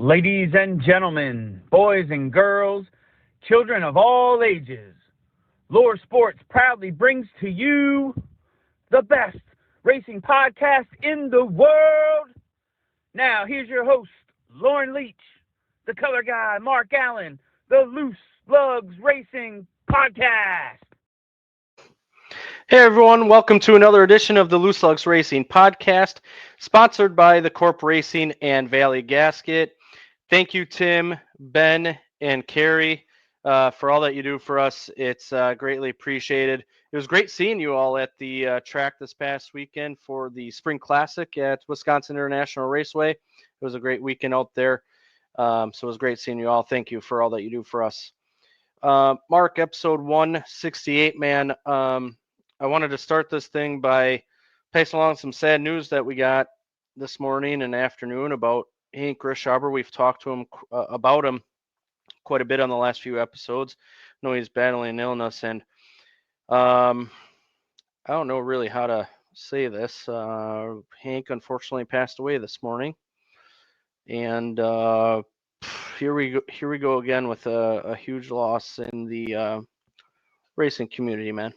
Ladies and gentlemen, boys and girls, children of all ages, Lore Sports proudly brings to you the best racing podcast in the world. Now, here's your host, Lauren Leach, the color guy, Mark Allen, the Lugs Racing Podcast. Hey everyone, welcome to another edition of the Lugs Racing Podcast, sponsored by the Corp Racing and Valley Gasket. Thank you, Tim, Ben, and Carrie, for all that you do for us. It's greatly appreciated. It was great seeing you all at the track this past weekend for the Spring Classic at Wisconsin International Raceway. It was a great weekend out there, so it was great seeing you all. Thank you for all that you do for us. Mark, episode 168, man. I wanted to start this thing by passing along some sad news that we got this morning and afternoon about Hank Rishaber. We've talked to him about him quite a bit on the last few episodes. I know he's battling illness, and I don't know really how to say this. Hank unfortunately passed away this morning, and here we go again with a huge loss in the racing community, man.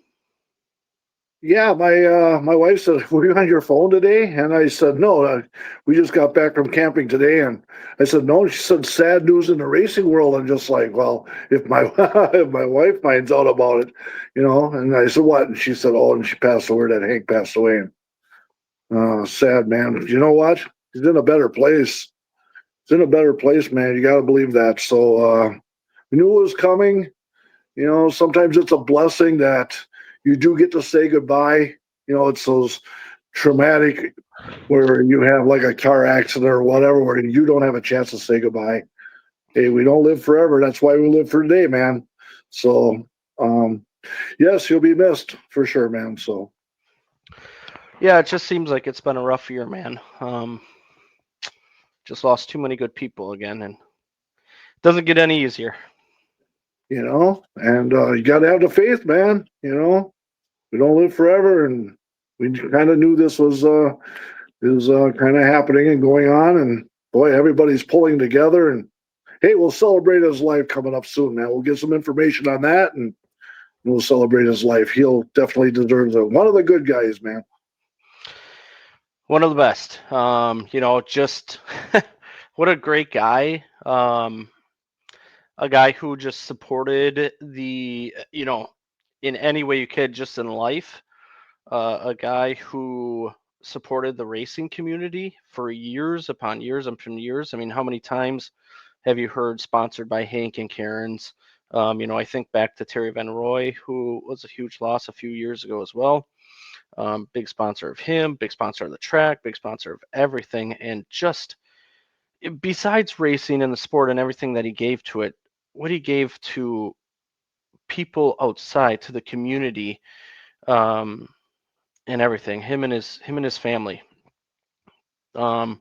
Yeah, my wife said, "Were you on your phone today?" And I said, "No, we just got back from camping today." And I said, "No." She said, "Sad news in the racing world." I'm just like, "Well, if my if my wife finds out about it, you know." And I said, "What?" And she said, "Oh, and she passed away. That Hank passed away." And sad, man. You know what? He's in a better place. He's in a better place, man. You got to believe that. So we knew it was coming. You know, sometimes it's a blessing that you do get to say goodbye. You know, it's those traumatic where you have like a car accident or whatever where you don't have a chance to say goodbye. Hey, we don't live forever. That's why we live for today, man. So, yes, he'll be missed for sure, man. So, Yeah, it just seems like it's been a rough year, man. Just lost too many good people again, and it doesn't get any easier. you know, and you got to have the faith, man. You know, we don't live forever, and we kind of knew this was kind of happening and going on, and boy, everybody's pulling together. And hey, we'll celebrate his life coming up soon, man. We'll get some information on that, and we'll celebrate his life. He'll definitely deserve it. One of the good guys, man. One of the best. You know, just what a great guy. A guy who just supported the, you know, in any way you could, just in life. A guy who supported the racing community for years upon years upon years. I mean, how many times have you heard sponsored by Hank and Karen's? You know, I think back to Terry Van Roy, who was a huge loss a few years ago as well. Big sponsor of him, big sponsor of the track, big sponsor of everything. And just besides racing and the sport and everything that he gave to it, what he gave to people outside, to the community, and everything, him and his family. Going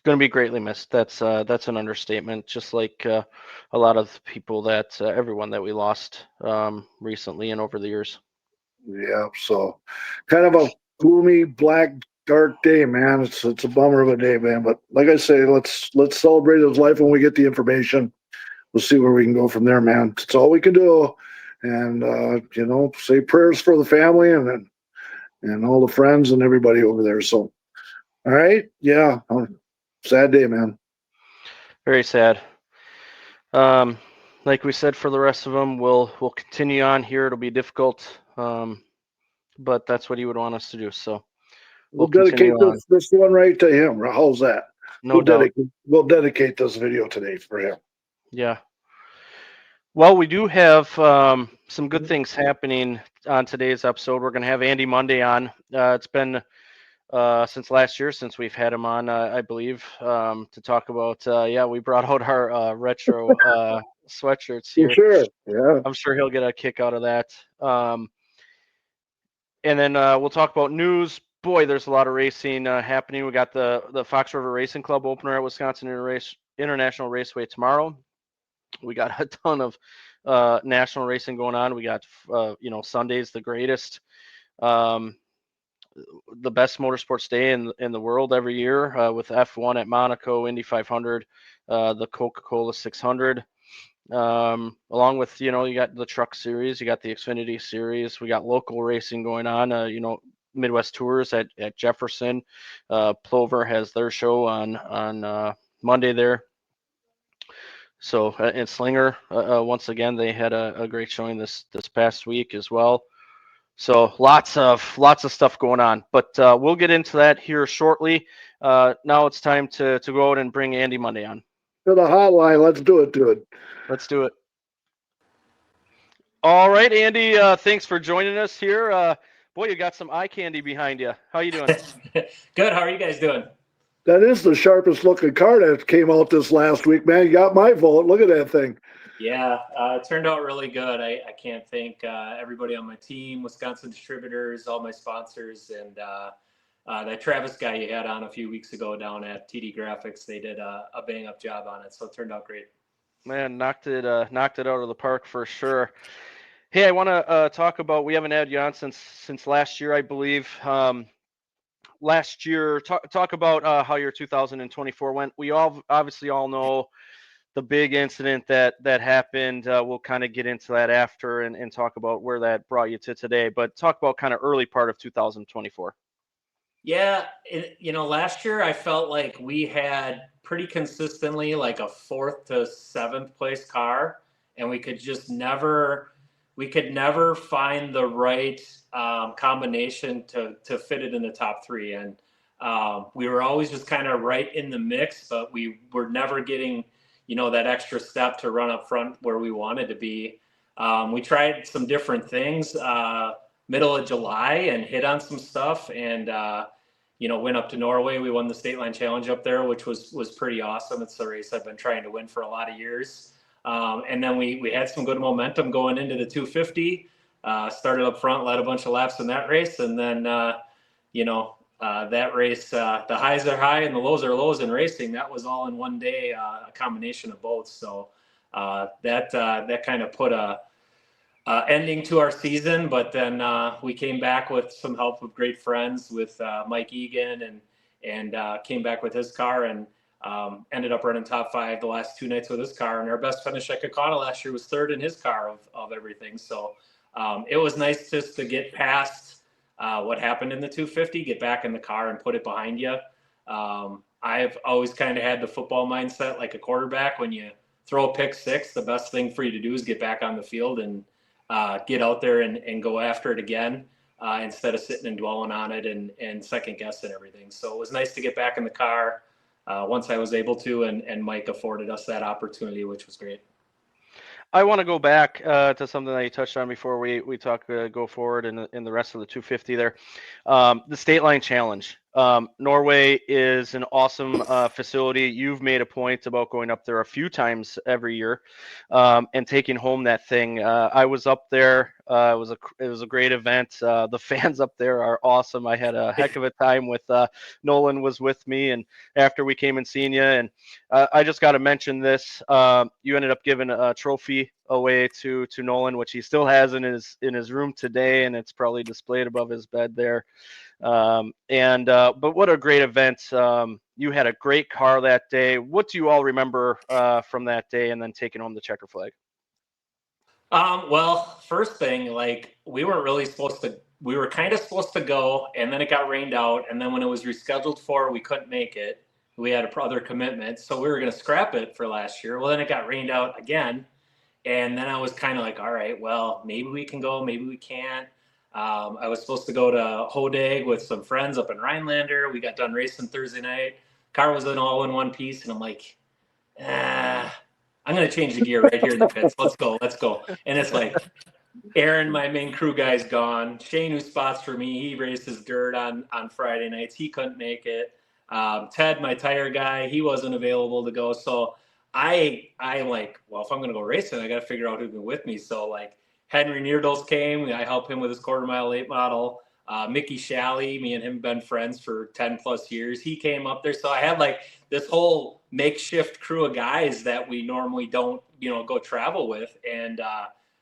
to be greatly missed. That's an understatement. Just like a lot of people that everyone that we lost recently and over the years. Yeah, so kind of a gloomy, black, dark day, man. It's a bummer of a day, man. But like I say, let's celebrate his life when we get the information. We'll see where we can go from there, man. It's all we can do, and you know, say prayers for the family and all the friends and everybody over there. So, all right, yeah, sad day, man. Very sad. Like we said, for the rest of them, we'll continue on here. It'll be difficult, but that's what he would want us to do. So We'll continue dedicate on. this one right to him. How's that? No doubt. We'll dedicate this video today for him. Yeah. Well, we do have some good things happening on today's episode. We're going to have Andy Monday on. It's been since last year since we've had him on, I believe, to talk about. Yeah, we brought out our retro sweatshirts here. For sure. Yeah. I'm sure he'll get a kick out of that. And then we'll talk about news. Boy, there's a lot of racing happening. We got the Fox River Racing Club opener at Wisconsin International Raceway tomorrow. We got a ton of national racing going on. We got, you know, Sunday's the greatest. the best motorsports day in the world every year, with F1 at Monaco, Indy 500, the Coca-Cola 600. Along with, you got the truck series, you got the Xfinity series, we got local racing going on, Midwest Tours at Jefferson. Plover has their show on Monday there. So, and Slinger, once again, they had a great showing this past week as well. So lots of stuff going on, but we'll get into that here shortly. Now it's time to go out and bring Andy Monday on. To the hotline. Let's do it, dude. Let's do it. All right, Andy. Thanks for joining us here. Boy, you got some eye candy behind you. How you doing? Good. How are you guys doing? That is the sharpest looking car that came out this last week, man. You got my vote. Look at that thing. Yeah, it turned out really good. I can't thank everybody on my team, Wisconsin distributors, all my sponsors, and that Travis guy you had on a few weeks ago down at TD Graphics. They did a bang up job on it, so it turned out great. Man, knocked it out of the park for sure. Hey, I want to talk about. We haven't had you on since last year, I believe. Last year, talk about how your 2024 went. We obviously all know the big incident that happened. We'll kind of get into that after and talk about where that brought you to today. But talk about kind of early part of 2024. Yeah, last year I felt like we had pretty consistently like a 4th to 7th place car, and we could never find the right combination to fit it in the top 3. And we were always just kind of right in the mix, but we were never getting, that extra step to run up front where we wanted to be. We tried some different things middle of July and hit on some stuff, and went up to Norway. We won the State Line Challenge up there, which was pretty awesome. It's a race I've been trying to win for a lot of years. And then we had some good momentum going into the 250. Started up front, led a bunch of laps in that race, and then that race, the highs are high and the lows are lows in racing. That was all in one day, a combination of both. So that kind of put a ending to our season. But then we came back with some help of great friends with Mike Egan and came back with his car and ended up running top 5 the last 2 nights with his car. And our best finish at Kakana last year was 3rd in his car of everything. So it was nice just to get past what happened in the 250, get back in the car and put it behind you. I've always kind of had the football mindset like a quarterback. When you throw a pick 6, the best thing for you to do is get back on the field and get out there and go after it again instead of sitting and dwelling on it and second guessing everything. So it was nice to get back in the car once I was able to, and Mike afforded us that opportunity, which was great. I want to go back to something that you touched on before we talk go forward in the rest of the 250 there. The State Line Challenge. Norway is an awesome facility. You've made a point about going up there a few times every year and taking home that thing. I was up there. It was a great event. The fans up there are awesome. I had a heck of a time with Nolan was with me, and after we came and seen you, and I just got to mention this. You ended up giving a trophy away to Nolan, which he still has in his room today, and it's probably displayed above his bed there. But what a great event. You had a great car that day. What do you all remember from that day and then taking home the checker flag? Well, first thing, like we were kind of supposed to go, and then it got rained out. And then when it was rescheduled for, we couldn't make it. We had other commitments. So we were going to scrap it for last year. Well, then it got rained out again. And then I was kind of like, all right, well, maybe we can go, maybe we can't. I was supposed to go to Hodag with some friends up in Rhinelander. We got done racing Thursday night. Car was all in one piece. And I'm like, I'm going to change the gear right here in the pits. Let's go. And it's like, Aaron, my main crew guy's gone. Shane, who spots for me, he races dirt on Friday nights. He couldn't make it. Ted, my tire guy, he wasn't available to go. So I'm like, well, if I'm going to go racing, I got to figure out who's been with me. So like Henry Neerdals came. I helped him with his quarter-mile late model. Mickey Shalley, me and him have been friends for 10 plus years. He came up there. So I had like this whole makeshift crew of guys that we normally don't, go travel with. And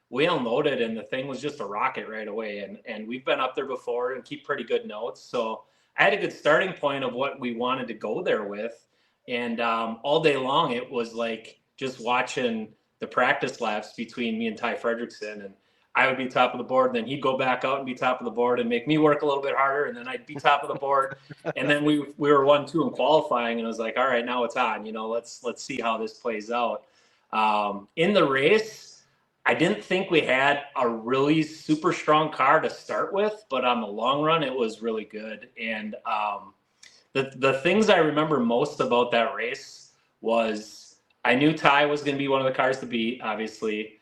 we unloaded and the thing was just a rocket right away. And we've been up there before and keep pretty good notes. So I had a good starting point of what we wanted to go there with. And all day long, it was like just watching the practice laps between me and Ty Fredrickson. And I would be top of the board, and then he'd go back out and be top of the board and make me work a little bit harder. And then I'd be top of the board. And then we were 1-2 in qualifying, and I was like, all right, now it's on, let's see how this plays out. In the race, I didn't think we had a really super strong car to start with, but on the long run, it was really good. And the things I remember most about that race was I knew Ty was going to be one of the cars to beat, obviously.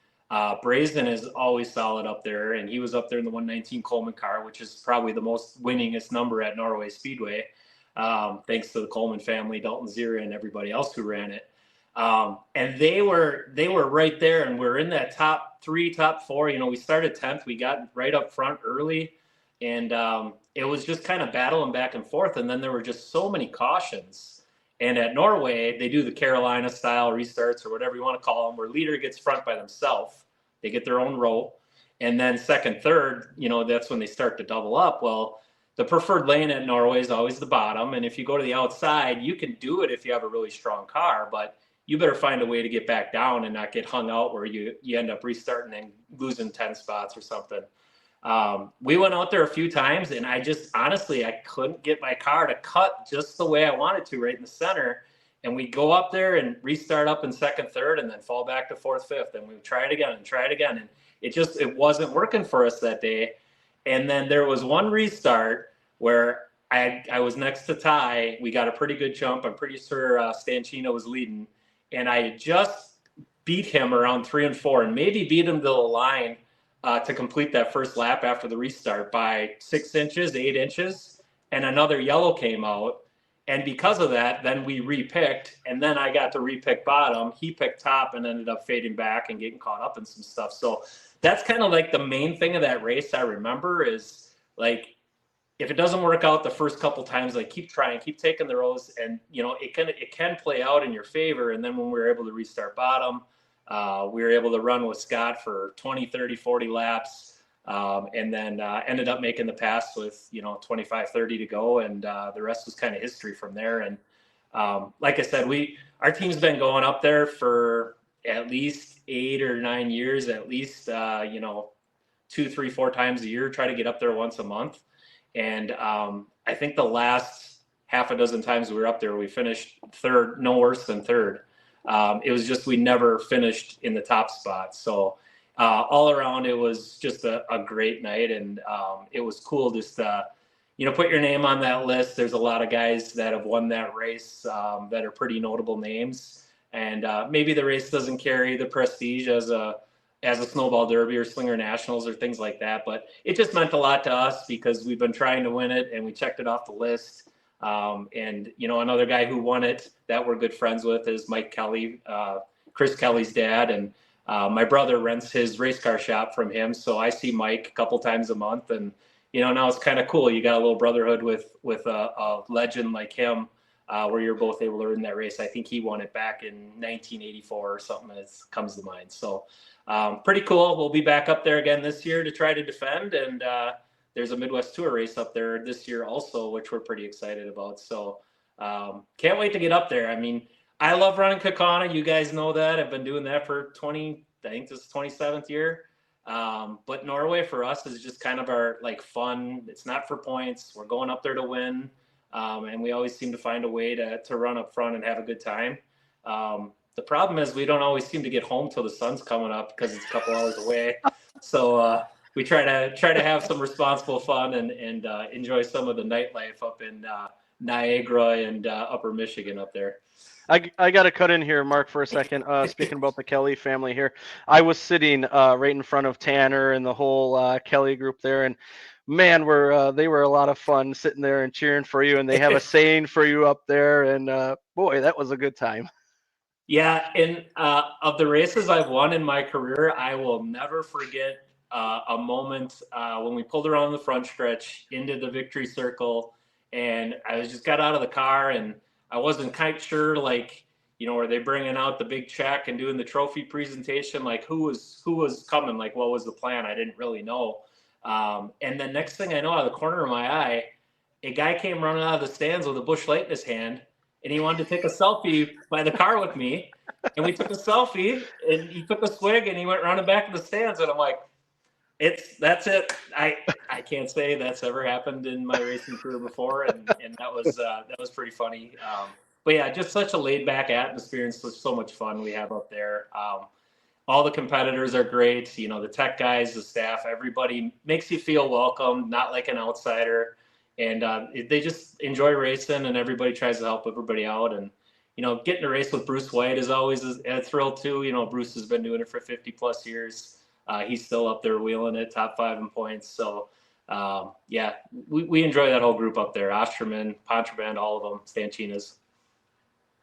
Brazen is always solid up there, and he was up there in the 119 Coleman car, which is probably the most winningest number at Norway Speedway, thanks to the Coleman family, Dalton Zira, and everybody else who ran it. And they were right there, and we're in that top 3, top 4. We started 10th. We got right up front early, and it was just kind of battling back and forth. And then there were just so many cautions. And at Norway, they do the Carolina style restarts or whatever you want to call them, where leader gets front by themselves. They get their own row. And then second, third, that's when they start to double up. Well, the preferred lane at Norway is always the bottom. And if you go to the outside, you can do it if you have a really strong car, but you better find a way to get back down and not get hung out where you end up restarting and losing 10 spots or something. We went out there a few times, and I couldn't get my car to cut just the way I wanted to right in the center. And we go up there and restart up in second, third, and then fall back to fourth, fifth. And we try it again. And it wasn't working for us that day. And then there was one restart where I was next to Ty. We got a pretty good jump. I'm pretty sure Stanchino was leading. And I had just beat him around 3 and 4 and maybe beat him to the line to complete that first lap after the restart by 6 inches, 8 inches, and another yellow came out. And because of that, then we repicked, and then I got to repick bottom. He picked top and ended up fading back and getting caught up in some stuff. So that's kind of like the main thing of that race I remember is, like, if it doesn't work out the first couple times, like, keep trying, keep taking the rows, and, it can play out in your favor. And then when we were able to restart bottom, we were able to run with Scott for 20, 30, 40 laps, and then ended up making the pass with, 25, 30 to go. And the rest was kind of history from there. And like I said, our team's been going up there for at least 8 or 9 years, at least, 2, 3, 4 times a year, try to get up there once a month. And I think the last half a dozen times we were up there, we finished third, no worse than third. It was just we never finished in the top spot. So all around, it was just a great night. And it was cool just to, put your name on that list. There's a lot of guys that have won that race that are pretty notable names. And maybe the race doesn't carry the prestige as a snowball derby or Slinger Nationals or things like that. But it just meant a lot to us because we've been trying to win it and we checked it off the list. And, another guy who won it that we're good friends with is Mike Kelly, Chris Kelly's dad. And my brother rents his race car shop from him. So I see Mike a couple times a month. And, now it's kind of cool. You got a little brotherhood with a legend like him, where you're both able to earn that race. I think he won it back in 1984 or something that comes to mind. So pretty cool. We'll be back up there again this year to try to defend. And there's a Midwest Tour race up there this year also, which we're pretty excited about. So can't wait to get up there. I mean, I love running Kaukauna. You guys know that. I've been doing that for I think this is 27th year. But Norway for us is just kind of our fun. It's not for points. We're going up there to win. And we always seem to find a way to run up front and have a good time. The problem is we don't always seem to get home till the sun's coming up because it's a couple hours away. So we try to have some responsible fun and enjoy some of the nightlife up in Niagara and Upper Michigan up there. I got to cut in here, Mark, for a second. Speaking about the Kelly family here, I was sitting right in front of Tanner and the whole Kelly group there, and man, they were a lot of fun sitting there and cheering for you, and they have a saying for you up there, and boy, that was a good time. Yeah, and of the races I've won in my career, I will never forget a moment when we pulled around the front stretch into the victory circle, and I just got out of the car, and I wasn't quite sure, were they bringing out the big check and doing the trophy presentation? Like who was coming? Like what was the plan? I didn't really know. And then next thing I know, out of the corner of my eye, a guy came running out of the stands with a Busch Light in his hand, and he wanted to take a selfie by the car with me. And we took a selfie, and he took a swig, and he went running back to the stands. And I'm like, that's it. I can't say that's ever happened in my racing career before, and that was pretty funny. But yeah, just such a laid back atmosphere and so much fun we have up there. All the competitors are great. The tech guys, the staff, everybody makes you feel welcome, not like an outsider. And they just enjoy racing, and everybody tries to help everybody out. And, getting to race with Bruce White is always a thrill too. Bruce has been doing it for 50 plus years. He's still up there wheeling it, top 5 in points. So, yeah, we enjoy that whole group up there. Osterman, Contraband, all of them, Stanchinas.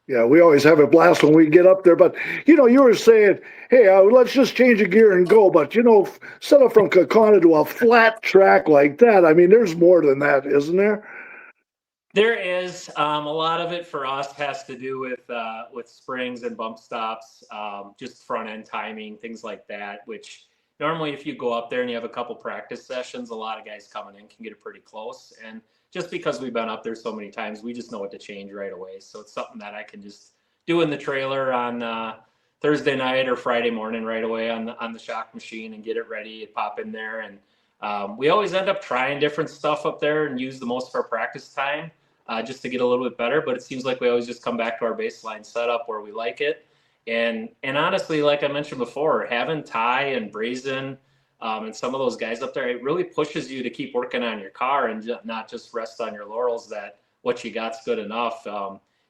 Yeah, we always have a blast when we get up there. But, you were saying, hey, let's just change a gear and go. But, set up from Kaukauna to a flat track like that, I mean, there's more than that, isn't there? There is. A lot of it for us has to do with springs and bump stops, just front end timing, things like that, which normally if you go up there and you have a couple practice sessions, a lot of guys coming in can get it pretty close. And just because we've been up there so many times, we just know what to change right away. So it's something that I can just do in the trailer on Thursday night or Friday morning right away on the shock machine and get it ready, pop in there. And we always end up trying different stuff up there and use the most of our practice time just to get a little bit better. But it seems like we always just come back to our baseline setup where we like it. And honestly, like I mentioned before, having Ty and Brazen and some of those guys up there, it really pushes you to keep working on your car and not just rest on your laurels that what you got's good enough.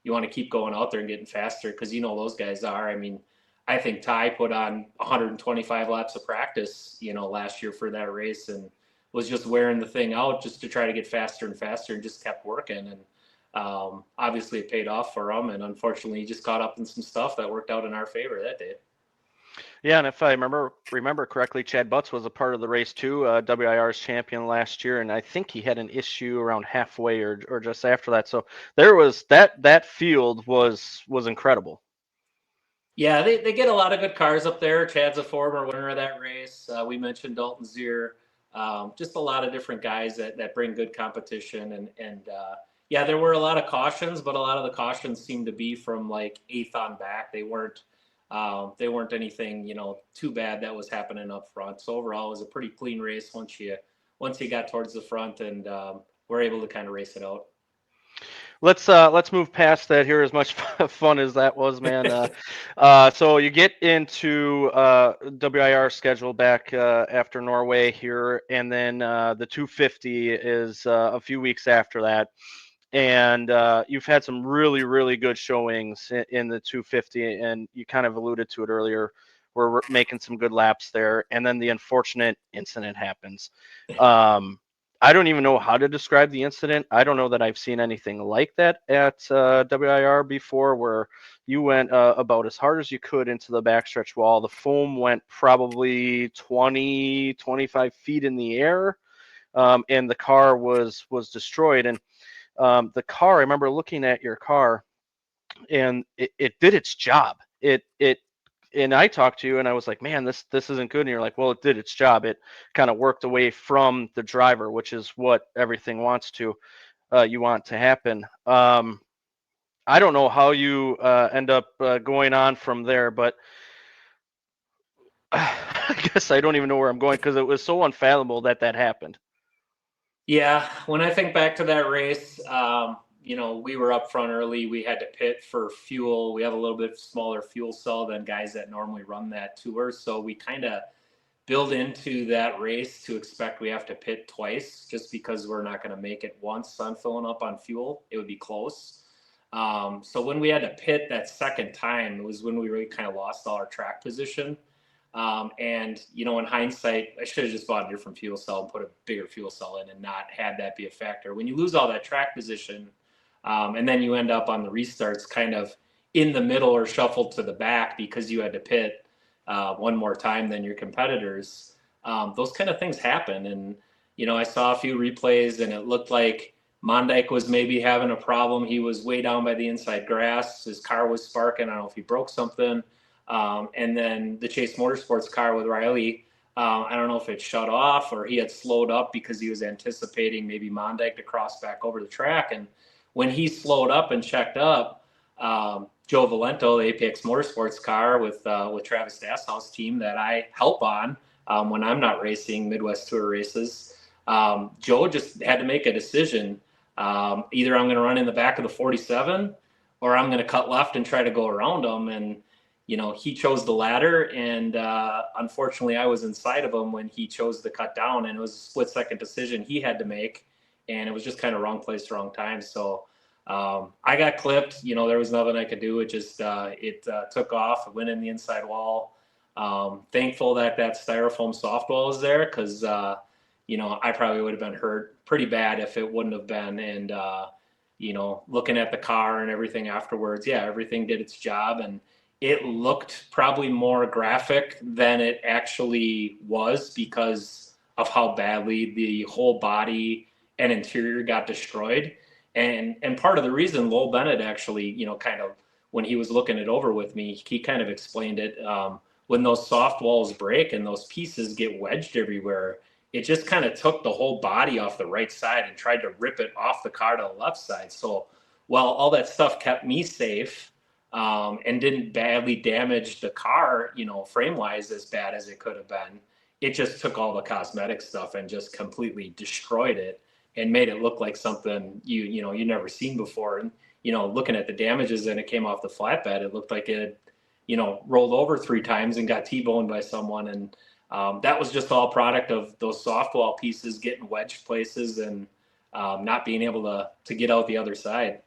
You want to keep going out there and getting faster because those guys are. I mean, I think Ty put on 125 laps of practice, last year for that race and was just wearing the thing out just to try to get faster and faster and just kept working. And obviously it paid off for him. And unfortunately, he just caught up in some stuff that worked out in our favor that day. Yeah, and if I remember correctly, Chad Butts was a part of the race too, WIR's champion last year, and I think he had an issue around halfway or just after that. So there was that field was incredible. Yeah, they get a lot of good cars up there. Chad's a former winner of that race. We mentioned Dalton Zier. Just a lot of different guys that bring good competition. And yeah, there were a lot of cautions, but a lot of the cautions seemed to be from like 8th on back. They weren't anything, too bad that was happening up front. So overall, it was a pretty clean race once you got towards the front and we're able to kind of race it out. Let's move past that here. As much fun as that was, man. So you get into WIR schedule back after Norway here, and then the 250 is a few weeks after that. And you've had some really, really good showings in the 250, and you kind of alluded to it earlier. We're making some good laps there, and then the unfortunate incident happens. I don't even know how to describe the incident. I don't know that I've seen anything like that at WIR before, where you went about as hard as you could into the backstretch wall. The foam went probably 20, 25 feet in the air, and the car was destroyed. And the car, I remember looking at your car, and it did its job. And I talked to you and I was like, man, this isn't good. And you're like, well, it did its job. It kind of worked away from the driver, which is what everything you want to happen. I don't know how you end up going on from there, but I guess I don't even know where I'm going because it was so unfathomable that happened. Yeah, when I think back to that race, we were up front early. We had to pit for fuel. We have a little bit smaller fuel cell than guys that normally run that tour. So we kind of build into that race to expect we have to pit twice just because we're not going to make it once on filling up on fuel. It would be close. So when we had to pit that second time, it was when we really kind of lost all our track position. And, in hindsight, I should have just bought a different fuel cell and put a bigger fuel cell in and not had that be a factor. When you lose all that track position, and then you end up on the restarts kind of in the middle or shuffled to the back because you had to pit one more time than your competitors, those kind of things happen. And, I saw a few replays and it looked like Mondyke was maybe having a problem. He was way down by the inside grass. His car was sparking. I don't know if he broke something. And then the Chase Motorsports car with Riley, I don't know if it shut off or he had slowed up because he was anticipating maybe Mondyke to cross back over the track. And when he slowed up and checked up, Joe Valento, the Apex Motorsports car with Travis Dasshouse's team that I help on when I'm not racing Midwest Tour races, Joe just had to make a decision. Either I'm going to run in the back of the 47 or I'm going to cut left and try to go around him. And, you know, he chose the latter. And unfortunately, I was inside of him when he chose to cut down. And it was a split-second decision he had to make. And it was just kind of wrong place, wrong time. So I got clipped. You know, there was nothing I could do. It just took off. It went in the inside wall. Thankful that styrofoam softball is there because, you know, I probably would have been hurt pretty bad if it wouldn't have been. And, you know, looking at the car and everything afterwards, yeah, everything did its job. And it looked probably more graphic than it actually was because of how badly the whole body and interior got destroyed. And part of the reason Lowell Bennett actually, you know, kind of when he was looking it over with me, he kind of explained it. When those soft walls break and those pieces get wedged everywhere, it just kind of took the whole body off the right side and tried to rip it off the car to the left side. So while all that stuff kept me safe and didn't badly damage the car, you know, frame-wise as bad as it could have been, it just took all the cosmetic stuff and just completely destroyed it and made it look like something you know you never seen before. And you know, looking at the damages and it came off the flatbed, it looked like it had, you know, rolled over 3 times and got T-boned by someone. And that was just all product of those softwall pieces getting wedged places and not being able to get out the other side.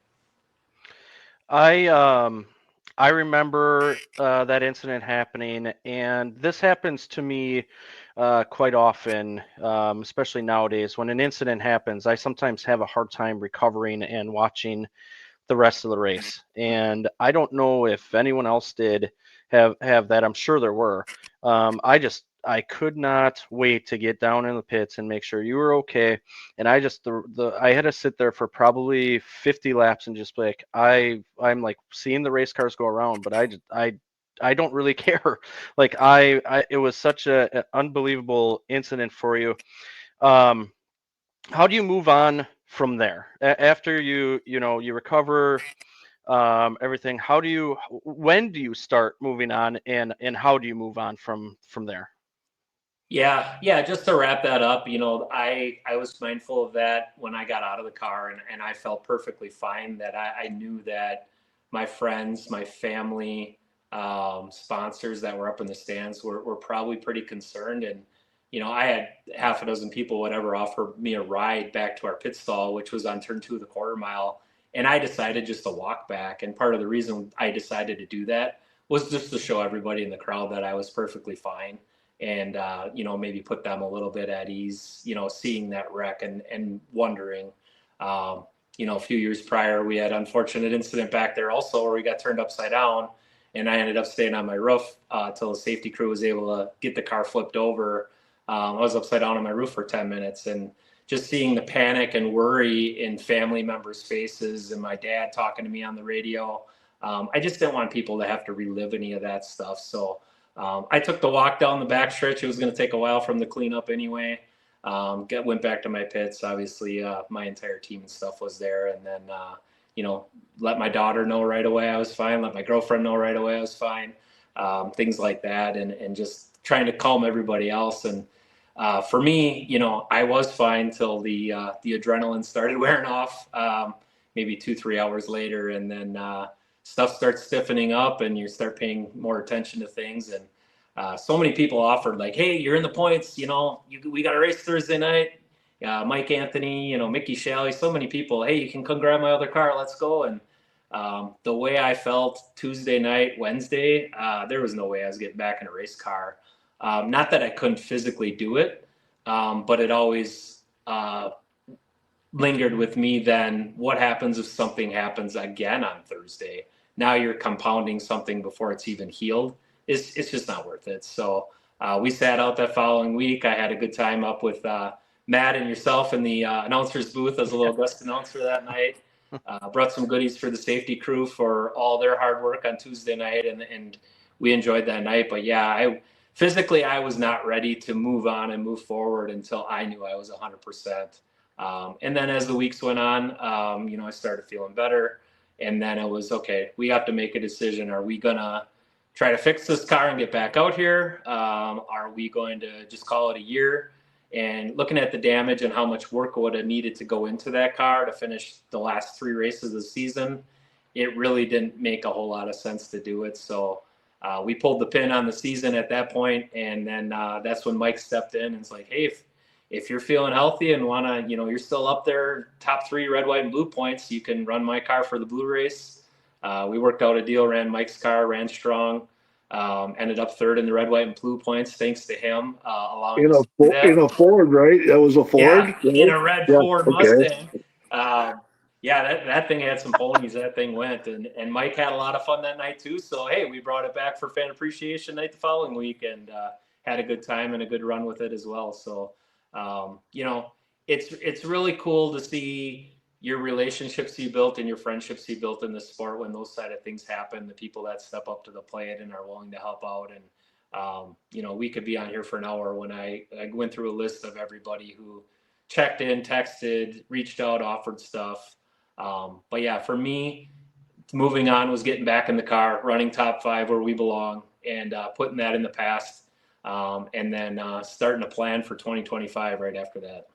I remember that incident happening, and this happens to me quite often, especially nowadays. When an incident happens, I sometimes have a hard time recovering and watching the rest of the race. And I don't know if anyone else did have that. I'm sure there were. I could not wait to get down in the pits and make sure you were okay. And I just I had to sit there for probably 50 laps and just be like, I'm like seeing the race cars go around, but I don't really care. Like it was such an unbelievable incident for you. How do you move on from there after you recover everything? When do you start moving on, and how do you move on from there? Yeah. Just to wrap that up, you know, I was mindful of that when I got out of the car, and I felt perfectly fine that I knew that my friends, my family, sponsors that were up in the stands were probably pretty concerned. And, you know, I had half a dozen people, whatever, offer me a ride back to our pit stall, which was on turn 2 of the quarter mile. And I decided just to walk back. And part of the reason I decided to do that was just to show everybody in the crowd that I was perfectly fine. And, you know, maybe put them a little bit at ease, you know, seeing that wreck and wondering, you know, a few years prior, we had an unfortunate incident back there also where we got turned upside down, and I ended up staying on my roof till the safety crew was able to get the car flipped over. I was upside down on my roof for 10 minutes, and just seeing the panic and worry in family members' faces and my dad talking to me on the radio. I just didn't want people to have to relive any of that stuff. So I took the walk down the backstretch. It was going to take a while from the cleanup anyway. Went back to my pits. Obviously, my entire team and stuff was there. And then, you know, let my daughter know right away I was fine. Let my girlfriend know right away I was fine. Things like that. And just trying to calm everybody else. And for me, you know, I was fine till the adrenaline started wearing off, maybe 2-3 hours later. And then stuff starts stiffening up and you start paying more attention to things. And so many people offered like, hey, you're in the points, you know, we got a race Thursday night. Mike Anthony, you know, Mickey Shalley, so many people, hey, you can come grab my other car, let's go. And the way I felt Tuesday night, Wednesday, there was no way I was getting back in a race car. Not that I couldn't physically do it, but it always lingered with me then. What happens if something happens again on Thursday? Now you're compounding something before it's even healed. It's just not worth it. So we sat out that following week. I had a good time up with Matt and yourself in the announcer's booth as a little guest announcer that night. Brought some goodies for the safety crew for all their hard work on Tuesday night, and we enjoyed that night. But yeah, I was not ready to move on and move forward until I knew I was 100%. And then as the weeks went on, I started feeling better. And then it was, okay, we have to make a decision. Are we going to try to fix this car and get back out here? Are we going to just call it a year? And looking at the damage and how much work would have needed to go into that car to finish the last 3 races of the season, it really didn't make a whole lot of sense to do it. So we pulled the pin on the season at that point, and then that's when Mike stepped in and was like, hey, if you're feeling healthy and want to, you're still up there, top 3 red, white, and blue points, you can run my car for the blue race. We worked out a deal, ran Mike's car, ran strong. Ended up 3rd in the red, white, and blue points thanks to him allowing us to do that. In a Ford, right? That was a Ford. Yeah, in a red Ford okay. Mustang. That thing had some ponies. That thing went, and Mike had a lot of fun that night too. So hey, we brought it back for Fan Appreciation Night the following week, and had a good time and a good run with it as well. So it's really cool to see your relationships you built and your friendships you built in the sport when those side of things happen, the people that step up to the plate and are willing to help out. And, we could be on here for an hour when I went through a list of everybody who checked in, texted, reached out, offered stuff. But yeah, for me, moving on was getting back in the car, running top 5 where we belong, and putting that in the past. And then starting to plan for 2025 right after that.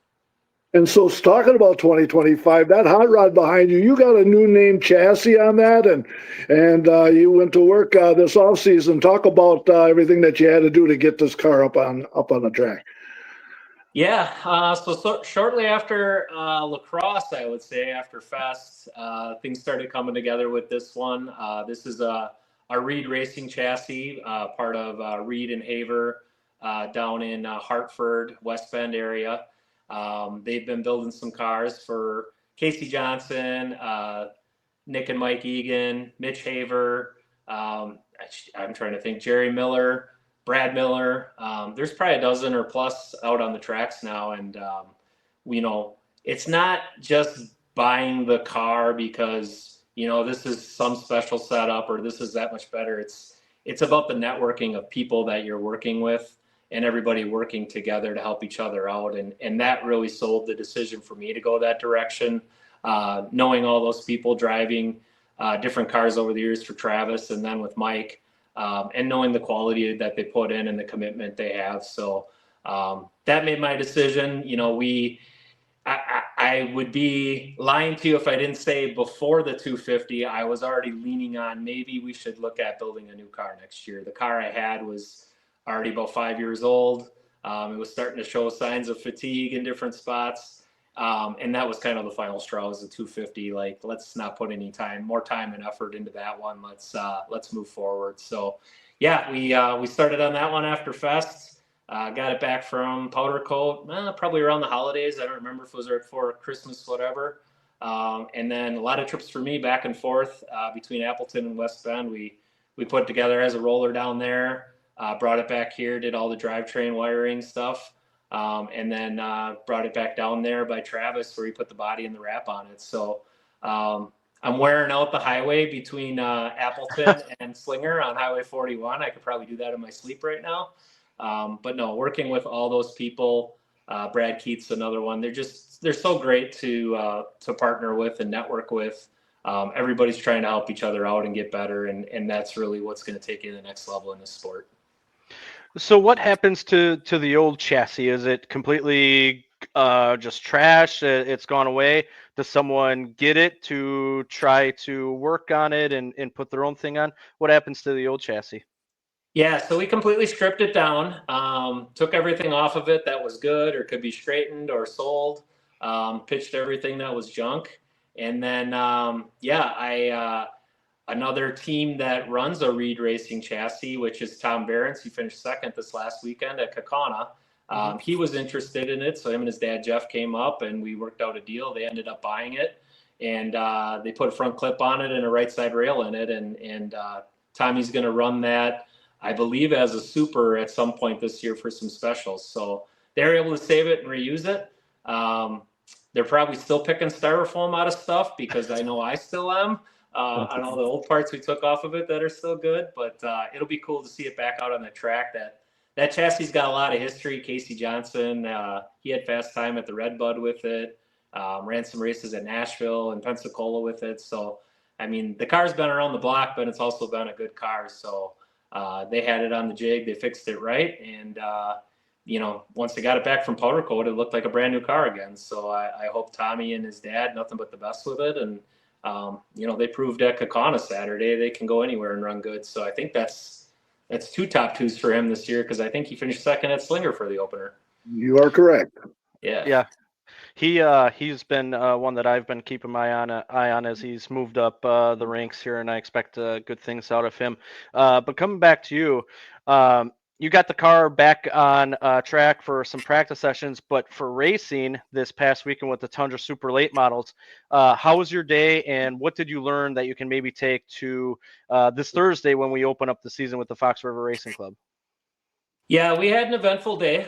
And so, talking about 2025, that hot rod behind you, you got a new name chassis on that, and you went to work this off season. Talk about everything that you had to do to get this car up on the track. Yeah, so shortly after Lacrosse, I would say after Fest, things started coming together with this one. This is a Reed Racing chassis, part of Reed and Haver down in Hartford, West Bend area. They've been building some cars for Casey Johnson, Nick and Mike Egan, Mitch Haver. I'm trying to think, Jerry Miller, Brad Miller. There's probably a dozen or plus out on the tracks now. And, it's not just buying the car because, this is some special setup or this is that much better. It's about the networking of people that you're working with and everybody working together to help each other out. And that really sold the decision for me to go that direction. Knowing all those people driving different cars over the years for Travis and then with Mike, and knowing the quality that they put in and the commitment they have. So that made my decision. I would be lying to you if I didn't say before the 250, I was already leaning on maybe we should look at building a new car next year. The car I had was already about 5 years old. It was starting to show signs of fatigue in different spots. And that was kind of the final straw, was the 250. Like, let's not put any more time and effort into that one. Let's move forward. So yeah, we started on that one after Fest. Got it back from Powder Coat, probably around the holidays. I don't remember if it was right before Christmas, whatever. And then a lot of trips for me back and forth between Appleton and West Bend. We put together as a roller down there. Brought it back here, did all the drivetrain wiring stuff, and then brought it back down there by Travis where he put the body and the wrap on it. So I'm wearing out the highway between Appleton and Slinger on Highway 41. I could probably do that in my sleep right now. But no, working with all those people, Brad Keith's another one. They're so great to partner with and network with. Everybody's trying to help each other out and get better, and that's really what's going to take you to the next level in this sport. So what happens to the old chassis? Is it completely just trash? It's gone away? Does someone get it to try to work on it and put their own thing on? What happens to the old chassis? Yeah, so we completely stripped it down, took everything off of it that was good or could be straightened or sold, pitched everything that was junk. And then, another team that runs a Reed Racing chassis, which is Tom Behrens. He finished second this last weekend at Kaukauna. He was interested in it, so him and his dad Jeff came up, and we worked out a deal. They ended up buying it, and they put a front clip on it and a right side rail in it. And Tommy's going to run that, I believe, as a super at some point this year for some specials. So they're able to save it and reuse it. They're probably still picking styrofoam out of stuff because I know I still am. On all the old parts we took off of it that are still good, but it'll be cool to see it back out on the track. That chassis got a lot of history. Casey Johnson, he had fast time at the Redbud with it, ran some races at Nashville and Pensacola with it. So, I mean, the car's been around the block, but it's also been a good car. So they had it on the jig. They fixed it right. And, once they got it back from powder coat, it looked like a brand new car again. So I hope Tommy and his dad, nothing but the best with it. And, they proved at Kaukauna Saturday they can go anywhere and run good. So I think that's 2 top 2s for him this year because I think he finished second at Slinger for the opener. You are correct. Yeah. He's been one that I've been keeping my eye on as he's moved up the ranks here, and I expect good things out of him. But coming back to you, you got the car back on track for some practice sessions, but for racing this past weekend with the Tundra Super Late Models, how was your day, and what did you learn that you can maybe take to this Thursday when we open up the season with the Fox River Racing Club? Yeah, we had an eventful day.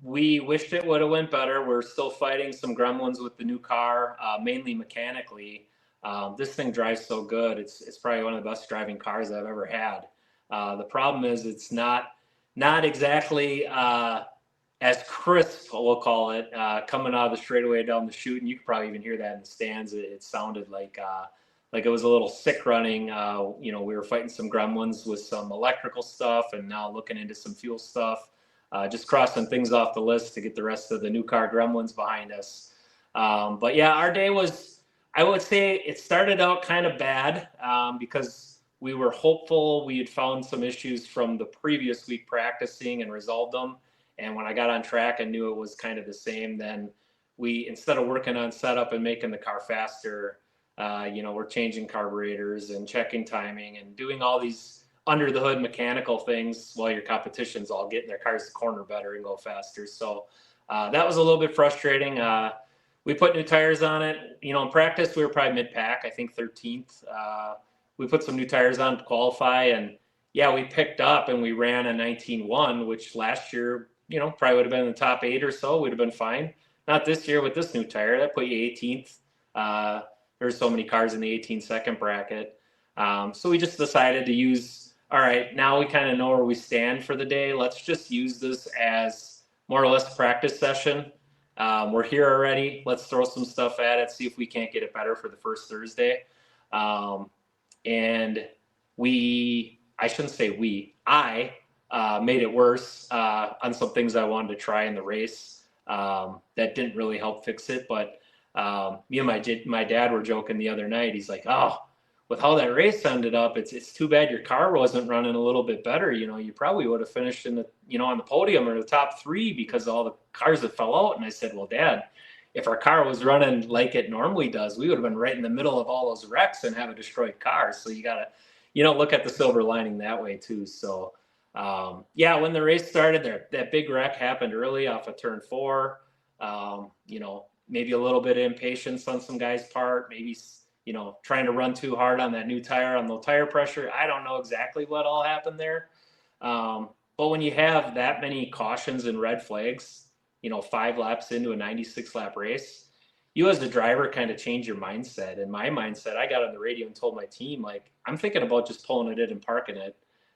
We wished it would have went better. We're still fighting some gremlins with the new car, mainly mechanically. This thing drives so good. It's probably one of the best driving cars I've ever had. The problem is it's not exactly as crisp, we'll call it, coming out of the straightaway down the chute. And you could probably even hear that in the stands. It sounded like it was a little sick running. We were fighting some gremlins with some electrical stuff and now looking into some fuel stuff, just crossing things off the list to get the rest of the new car gremlins behind us. But yeah, our day was, I would say it started out kind of bad because we were hopeful we had found some issues from the previous week practicing and resolved them. And when I got on track, I knew it was kind of the same. Then we, instead of working on setup and making the car faster, we're changing carburetors and checking timing and doing all these under the hood mechanical things while your competition's all getting their cars to corner better and go faster. So that was a little bit frustrating. We put new tires on it. In practice, we were probably mid-pack, I think 13th. We put some new tires on to qualify, and yeah, we picked up and we ran a 19.1, which last year, probably would have been in the top 8 or so. We'd have been fine. Not this year with this new tire. That put you 18th. There's so many cars in the 18-second bracket. So we just decided to use, all right, now we kind of know where we stand for the day. Let's just use this as more or less a practice session. We're here already. Let's throw some stuff at it, see if we can't get it better for the first Thursday. And I made it worse on some things I wanted to try in the race that didn't really help fix it. But me and my dad were joking the other night. He's like, "Oh, with how that race ended up, it's too bad your car wasn't running a little bit better. You probably would have finished in the on the podium or the top 3 because of all the cars that fell out." And I said, "Well, Dad, if our car was running like it normally does, we would have been right in the middle of all those wrecks and have a destroyed car. So you gotta, look at the silver lining that way too." So when the race started, that big wreck happened early off of turn 4. Maybe a little bit of impatience on some guys' part, maybe, trying to run too hard on that new tire, on low tire pressure. I don't know exactly what all happened there. But when you have that many cautions and red flags, 5 laps into a 96 lap race, you as the driver kind of change your mindset. And my mindset, I got on the radio and told my team, like, I'm thinking about just pulling it in and parking it.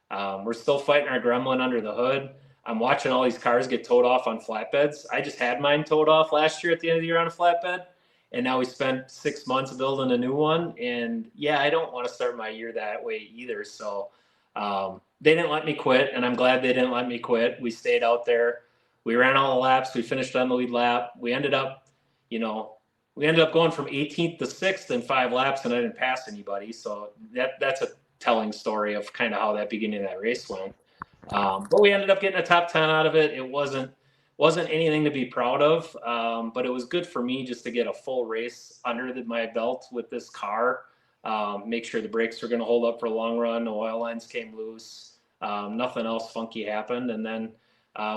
We're still fighting our gremlin under the hood. I'm watching all these cars get towed off on flatbeds. I just had mine towed off last year at the end of the year on a flatbed. And now we spent 6 months building a new one. And yeah, I don't want to start my year that way either. So they didn't let me quit. And I'm glad they didn't let me quit. We stayed out there. We ran all the laps. We finished on the lead lap. We ended up going from 18th to 6th in 5 laps, and I didn't pass anybody. So that's a telling story of kind of how that beginning of that race went. But we ended up getting a top 10 out of it. It wasn't anything to be proud of, but it was good for me just to get a full race under my belt with this car. Make sure the brakes were going to hold up for a long run. No oil lines came loose. Nothing else funky happened. And then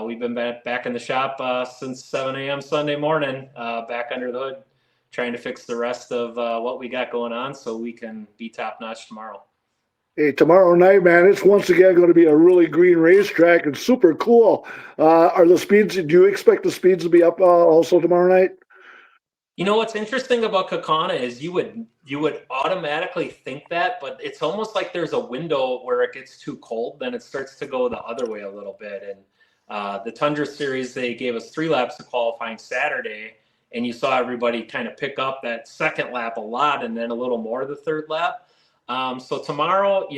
we've been back in the shop since 7 a.m. Sunday morning, back under the hood, trying to fix the rest of what we got going on so we can be top notch tomorrow. Hey, tomorrow night, man, it's once again going to be a really green racetrack and super cool. Are the speeds? Do you expect the speeds to be up also tomorrow night? You know what's interesting about Kaukauna is you would automatically think that, but it's almost like there's a window where it gets too cold, then it starts to go the other way a little bit. And the Tundra Series, they gave us 3 laps of qualifying Saturday, and you saw everybody kind of pick up that second lap a lot, and then a little more the third lap. So tomorrow,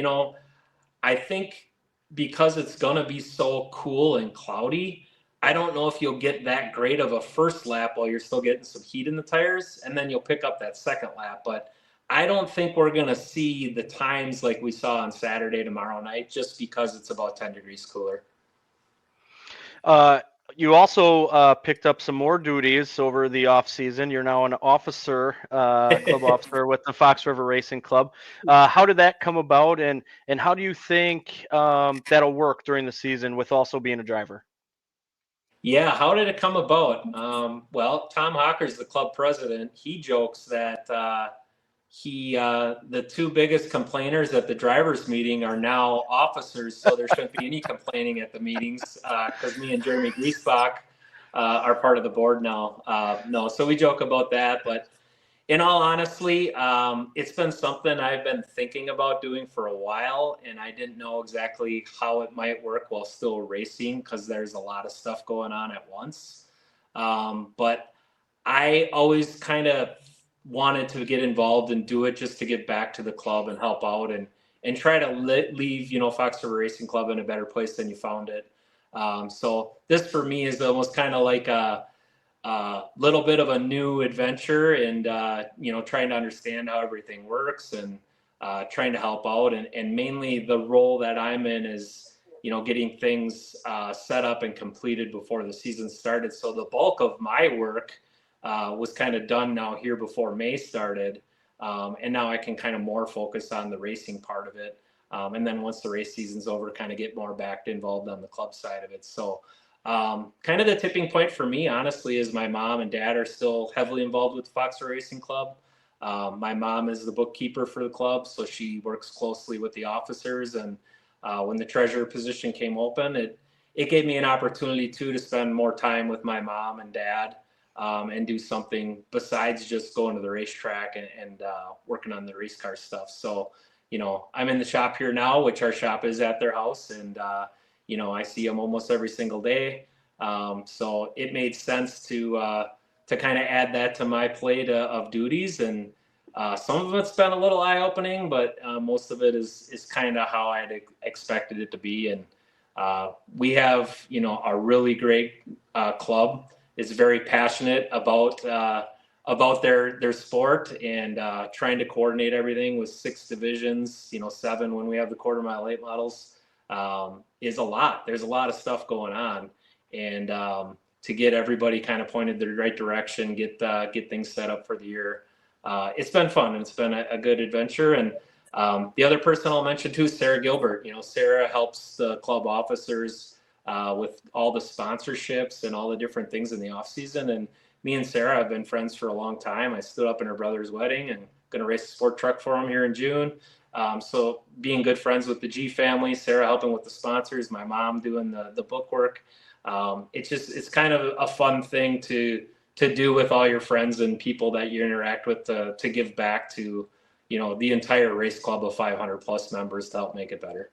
I think because it's going to be so cool and cloudy, I don't know if you'll get that great of a first lap while you're still getting some heat in the tires, and then you'll pick up that second lap. But I don't think we're going to see the times like we saw on Saturday tomorrow night just because it's about 10 degrees cooler. You also picked up some more duties over the off season. You're now an officer, club officer with the Fox River Racing Club. How did that come about, and how do you think that'll work during the season with also being a driver? Yeah, how did it come about? Well, Tom Hawker's the club president. He jokes that the 2 biggest complainers at the drivers' meeting are now officers, so there shouldn't be any complaining at the meetings because me and Jeremy Griesbach are part of the board now. No, so we joke about that, but in all honesty, it's been something I've been thinking about doing for a while, and I didn't know exactly how it might work while still racing because there's a lot of stuff going on at once. But I always kind of wanted to get involved and do it just to get back to the club and help out and try to leave, Fox River Racing Club in a better place than you found it. So this for me is almost kind of like a little bit of a new adventure and, trying to understand how everything works and trying to help out. And mainly the role that I'm in is, getting things set up and completed before the season started. So the bulk of my work was kind of done now here before May started. And now I can kind of more focus on the racing part of it. And then once the race season's over, kind of get more back involved on the club side of it. So kind of the tipping point for me, honestly, is my mom and dad are still heavily involved with the Fox River Racing Club. My mom is the bookkeeper for the club, so she works closely with the officers. And when the treasurer position came open, it gave me an opportunity too to spend more time with my mom and dad and do something besides just going to the racetrack and working on the race car stuff. So, I'm in the shop here now, which our shop is at their house, and I see them almost every single day. So it made sense to kind of add that to my plate of duties. And some of it's been a little eye opening, but most of it is kind of how I'd expected it to be. And we have, a really great club. Is very passionate about their sport and trying to coordinate everything with 6 divisions, 7 when we have the quarter mile late models. Is a lot. There's a lot of stuff going on, and to get everybody kind of pointed the right direction, get things set up for the year. It's been fun, and it's been a good adventure. And the other person I'll mention too is Sarah Gilbert. Sarah helps the club officers with all the sponsorships and all the different things in the off season. And me and Sarah have been friends for a long time. I stood up in her brother's wedding and going to race a sport truck for him here in June. So being good friends with the G family, Sarah helping with the sponsors, my mom doing the book work. It's kind of a fun thing to do with all your friends and people that you interact with to give back to, the entire race club of 500 plus members to help make it better.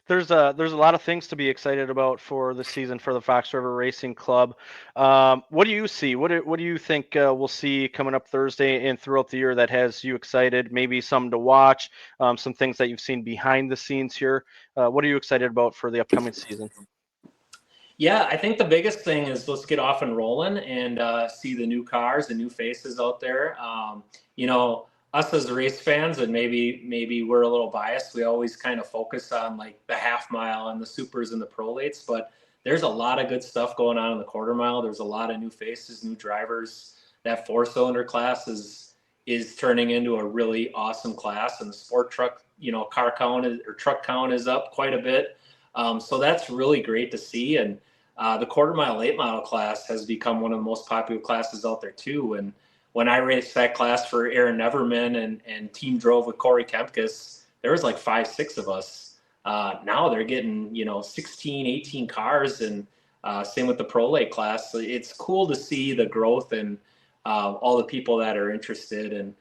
There's a lot of things to be excited about for the season for the Fox River Racing Club. What do you see? What do you think we'll see coming up Thursday and throughout the year that has you excited? Maybe some to watch, some things that you've seen behind the scenes here. What are you excited about for the upcoming season? Yeah, I think the biggest thing is let's get off and rolling and see the new cars, the new faces out there. Us as race fans, and maybe we're a little biased. We always kind of focus on like the half mile and the supers and the prolates, but there's a lot of good stuff going on in the quarter mile. There's a lot of new faces, new drivers. That 4-cylinder class is turning into a really awesome class, and the sport truck, car count or truck count is up quite a bit. So that's really great to see. And the quarter mile late model class has become one of the most popular classes out there too. And when I raced that class for Aaron Neverman and team drove with Corey Kempkes, there was like 5-6 of us. Now they're getting, 16, 18 cars, and same with the Pro Late class. So it's cool to see the growth and all the people that are interested. And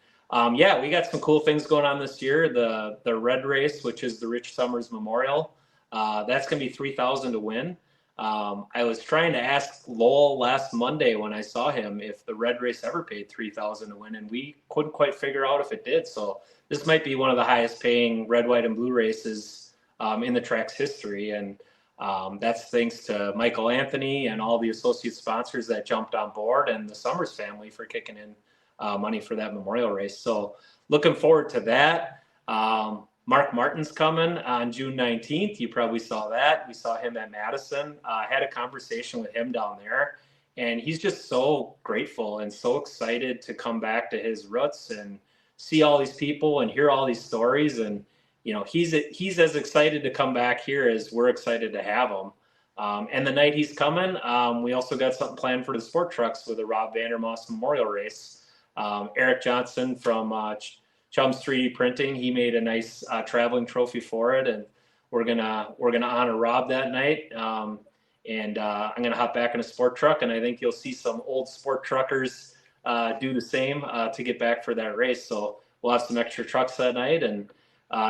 yeah, we got some cool things going on this year. The Red Race, which is the Rich Summers Memorial, that's going to be $3,000 to win. I was trying to ask Lowell last Monday when I saw him if the Red Race ever paid $3,000 to win, and we couldn't quite figure out if it did. So this might be one of the highest paying red, white, and blue races in the track's history. And that's thanks to Michael Anthony and all the associate sponsors that jumped on board, and the Summers family for kicking in money for that memorial race. So looking forward to that. Mark Martin's coming on June 19th. You probably saw that. We saw him at Madison. I had a conversation with him down there, and he's just so grateful and so excited to come back to his roots and see all these people and hear all these stories. And he's as excited to come back here as we're excited to have him. And the night he's coming, we also got something planned for the sport trucks with the Rob Vandermoss Memorial Race. Eric Johnson from Chum's 3D Printing, he made a nice traveling trophy for it, and we're gonna honor Rob that night. And I'm gonna hop back in a sport truck, and I think you'll see some old sport truckers do the same to get back for that race. So we'll have some extra trucks that night, and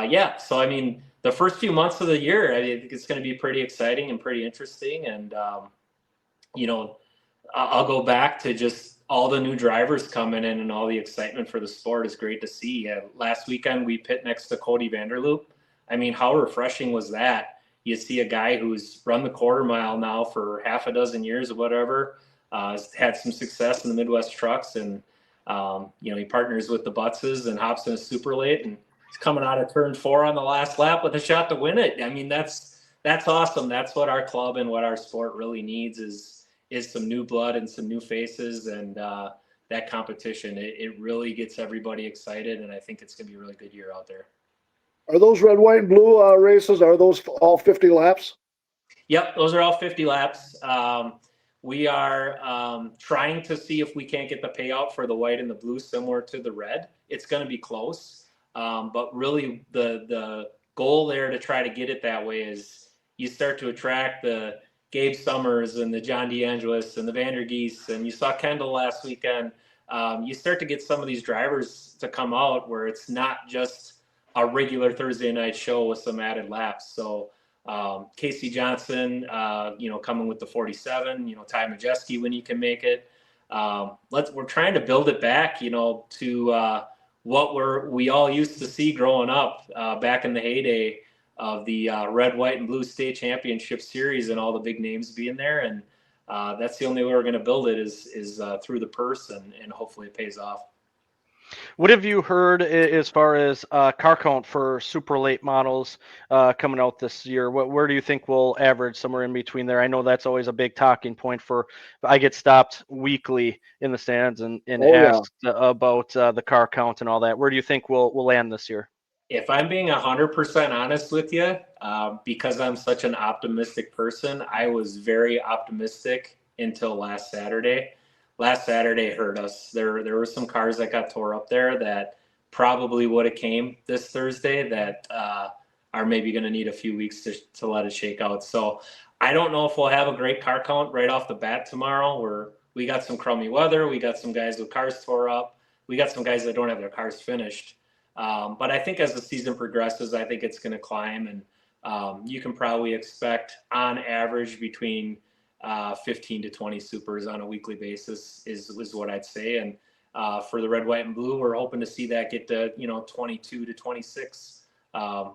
yeah. So I mean, the first few months of the year, I think it's going to be pretty exciting and pretty interesting. And I'll go back to just all the new drivers coming in and all the excitement for the sport is great to see. Last weekend, we pit next to Cody Vanderloop. I mean, how refreshing was that? You see a guy who's run the quarter mile now for half a dozen years or whatever, has had some success in the Midwest trucks, and he partners with the Butzes and hops in a super late, and he's coming out of turn 4 on the last lap with a shot to win it. I mean, that's awesome. That's what our club and what our sport really needs is some new blood and some new faces, and that competition. It really gets everybody excited, and I think it's going to be a really good year out there. Are those red, white, and blue races? Are those all 50 laps? Yep, those are all 50 laps. We are trying to see if we can't get the payout for the white and the blue similar to the red. It's going to be close, but really the goal there to try to get it that way is you start to attract the Gabe Summers and the John DeAngelis and the Vandergeese, and you saw Kendall last weekend. You start to get some of these drivers to come out where it's not just a regular Thursday night show with some added laps. So Casey Johnson, coming with the 47, Ty Majeski when you can make it. We're trying to build it back, to what we all used to see growing up back in the heyday of the red, white, and blue state championship series and all the big names being there. And that's the only way we're going to build it is through the purse, and hopefully it pays off. What have you heard as far as car count for super late models coming out this year? Where do you think we'll average somewhere in between there? I know that's always a big talking point I get stopped weekly in the stands and asked about the car count and all that. Where do you think we'll land this year? If I'm being 100% honest with you, because I'm such an optimistic person, I was very optimistic until last Saturday. Last Saturday hurt us. There were some cars that got tore up there that probably would have came this Thursday that are maybe going to need a few weeks to let it shake out. So I don't know if we'll have a great car count right off the bat tomorrow. We got some crummy weather. We got some guys with cars tore up. We got some guys that don't have their cars finished. But I think as the season progresses, I think it's going to climb, and you can probably expect on average between 15 to 20 supers on a weekly basis is what I'd say. And for the red, white, and blue, we're hoping to see that get to 22 to 26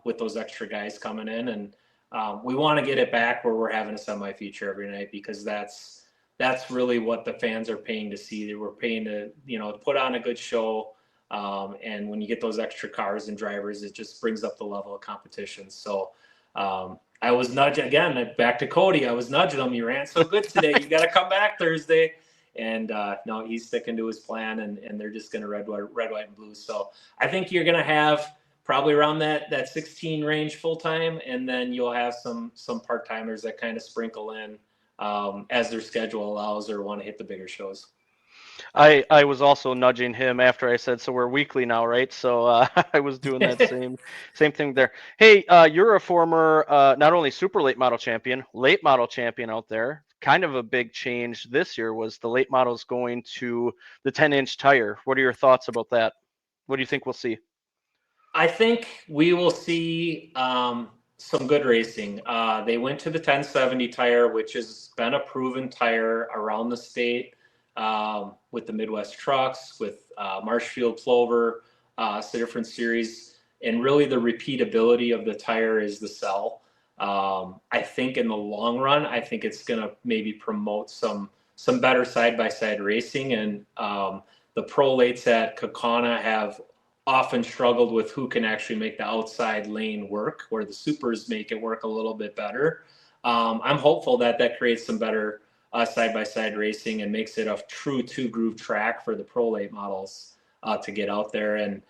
with those extra guys coming in. And we want to get it back where we're having a semi-feature every night, because that's really what the fans are paying to see. They were paying to put on a good show. And when you get those extra cars and drivers, it just brings up the level of competition. So I was nudging, again, back to Cody, I was nudging him. You ran so good today. You got to come back Thursday. And no, he's sticking to his plan, and they're just going to red, white, and blue. So I think you're going to have probably around that 16 range full-time, and then you'll have some part-timers that kind of sprinkle in as their schedule allows or want to hit the bigger shows. I was also nudging him after I said, so we're weekly now, right? So I was doing that same thing there. Hey, you're a former not only super late model champion, late model champion out there. Kind of a big change this year was the late models going to the 10-inch tire. What are your thoughts about that? What do you think we'll see? I think we will see some good racing. They went to the 1070 tire, which has been a proven tire around the state with the Midwest trucks, with Marshfield Plover, it's a different series. And really, the repeatability of the tire is the sell. I think in the long run, I think it's going to maybe promote some better side by side racing. And the pro lates at Kaukauna have often struggled with who can actually make the outside lane work, where the supers make it work a little bit better. I'm hopeful that creates some better side-by-side racing and makes it a true two-groove track for the pro late models to get out there. And,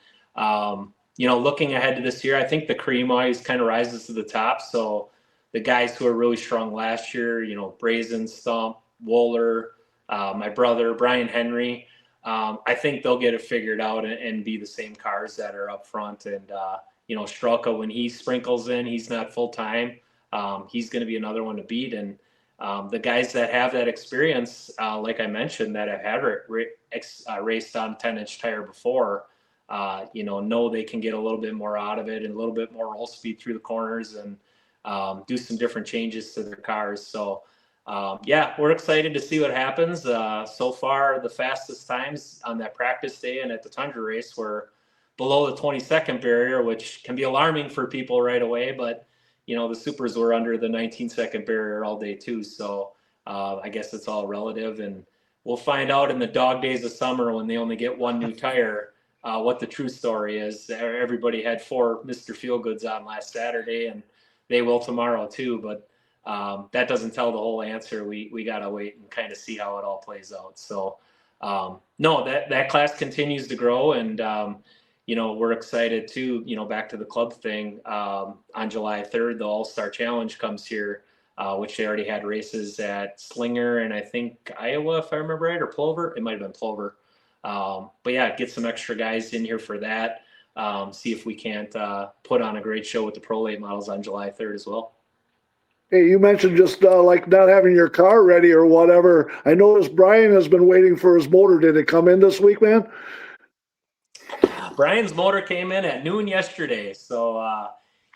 looking ahead to this year, I think the cream always kind of rises to the top. So the guys who are really strong last year, Brazen, Stump, Wohler, my brother, Brian Henry, I think they'll get it figured out and be the same cars that are up front. And, Strelka, when he sprinkles in, he's not full time. He's going to be another one to beat. And the guys that have that experience, like I mentioned, that have had raced on 10-inch tire before, know they can get a little bit more out of it and a little bit more roll speed through the corners and do some different changes to their cars. So, we're excited to see what happens. So far, the fastest times on that practice day and at the Tundra race were below the 20-second barrier, which can be alarming for people right away. But, the supers were under the 19-second barrier all day too. So I guess it's all relative. And we'll find out in the dog days of summer when they only get one new tire what the true story is. Everybody had 4 Mr. Feelgoods on last Saturday, and they will tomorrow too. But that doesn't tell the whole answer. We got to wait and kind of see how it all plays out. So, no, that class continues to grow, and, we're excited too, back to the club thing. On July 3rd, the All-Star Challenge comes here, which they already had races at Slinger and I think Iowa, if I remember right, or Plover. It might have been Plover. But yeah, get some extra guys in here for that. See if we can't put on a great show with the Pro Late models on July 3rd as well. Hey, you mentioned just like not having your car ready or whatever. I noticed Brian has been waiting for his motor. Did it come in this week, man? Brian's motor came in at noon yesterday, so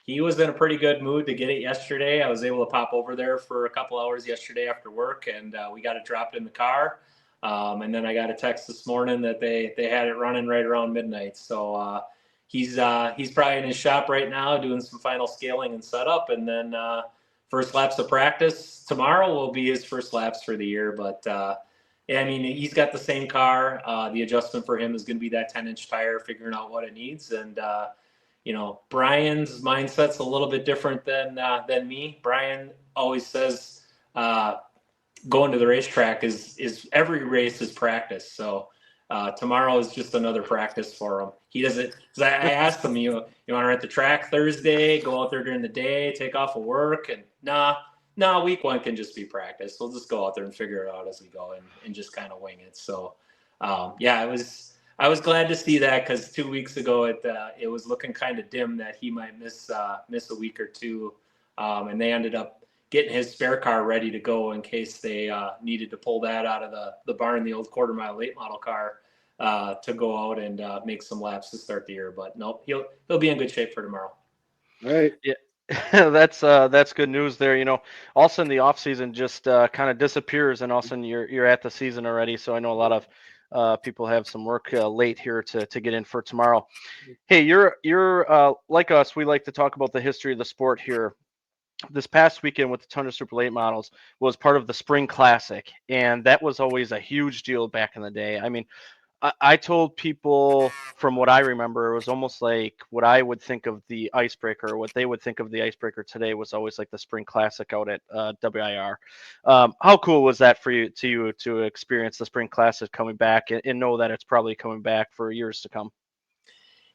he was in a pretty good mood to get it yesterday. I was able to pop over there for a couple hours yesterday after work, and we got it dropped in the car. And then I got a text this morning that they had it running right around midnight. So he's probably in his shop right now doing some final scaling and setup, and then first laps of practice tomorrow will be his first laps for the year. But he's got the same car. The adjustment for him is going to be that 10-inch tire, figuring out what it needs. And Brian's mindset's a little bit different than me. Brian always says going to the racetrack is every race is practice. So tomorrow is just another practice for him. He doesn't. Cause I asked him, you want to rent the track Thursday? Go out there during the day, take off of work, and nah. Week 1 can just be practice. We'll just go out there and figure it out as we go and just kind of wing it. So I was glad to see that, because 2 weeks ago it was looking kind of dim that he might miss a week or two, and they ended up getting his spare car ready to go in case they needed to pull that out of the barn, the old quarter-mile late model car, to go out and make some laps to start the year. But nope, he'll be in good shape for tomorrow. All right. Yeah. That's good news there. All of a sudden the off season just kind of disappears, and all of a sudden you're at the season already. So I know a lot of people have some work late here to get in for tomorrow. Hey, you're like us. We like to talk about the history of the sport here. This past weekend with the Tundra Super Late Models was part of the Spring Classic, and that was always a huge deal back in the day. I mean, I told people, from what I remember, it was almost like what I would think of the icebreaker, what they would think of the icebreaker today was always like the Spring Classic out at WIR. How cool was that for you to experience the Spring Classic coming back and know that it's probably coming back for years to come?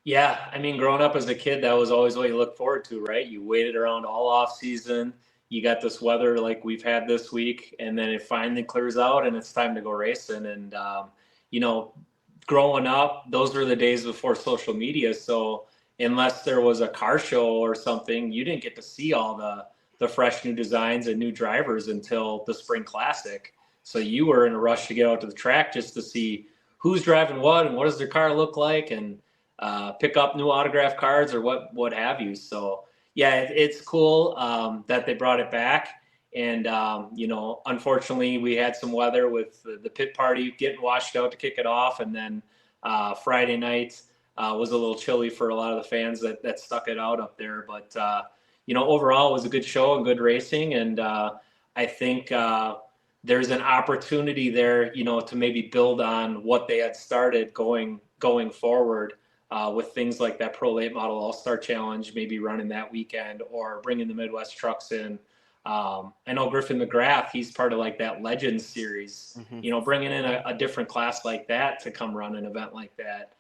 Yeah, growing up as a kid, that was always what you look forward to, right? You waited around all off season. You got this weather like we've had this week, and then it finally clears out and it's time to go racing. And growing up, those were the days before social media. So unless there was a car show or something, you didn't get to see all the fresh new designs and new drivers until the Spring Classic. So you were in a rush to get out to the track just to see who's driving what and what does their car look like, and pick up new autograph cards or what have you. So yeah, it's cool that they brought it back. And, unfortunately, we had some weather with the pit party getting washed out to kick it off. And then Friday night was a little chilly for a lot of the fans that stuck it out up there. But, overall, it was a good show and good racing. And I think there's an opportunity there, to maybe build on what they had started going forward. With things like that Pro Late Model All-Star Challenge, maybe running that weekend, or bringing the Midwest trucks in. I know Griffin McGrath, he's part of like that Legends series, bringing in a different class like that to come run an event like that,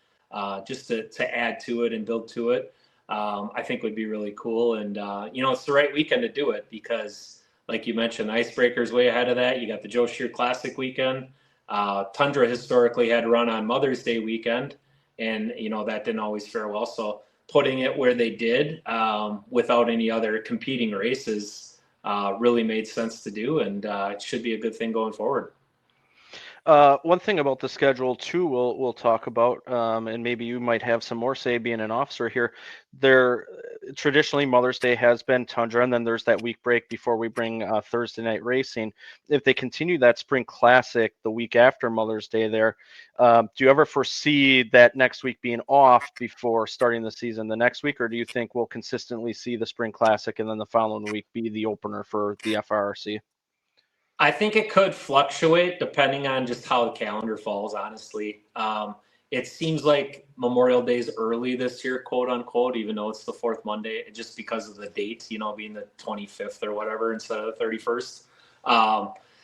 just to add to it and build to it, I think would be really cool. And, it's the right weekend to do it because, like you mentioned, Icebreaker's way ahead of that. You got the Joe Shear Classic weekend. Tundra historically had run on Mother's Day weekend, and, that didn't always fare well. So putting it where they did without any other competing races really made sense to do, and it should be a good thing going forward. One thing about the schedule too, we'll talk about, and maybe you might have some more say being an officer here. There, traditionally Mother's Day has been Tundra, and then there's that week break before we bring Thursday night racing. If they continue that Spring Classic the week after Mother's Day, there, do you ever foresee that next week being off before starting the season the next week, or do you think we'll consistently see the Spring Classic and then the following week be the opener for the FRRC? I think it could fluctuate depending on just how the calendar falls, honestly. It seems like Memorial Day's early this year, quote unquote, even though it's the fourth Monday, just because of the date, being the 25th or whatever instead of the 31st.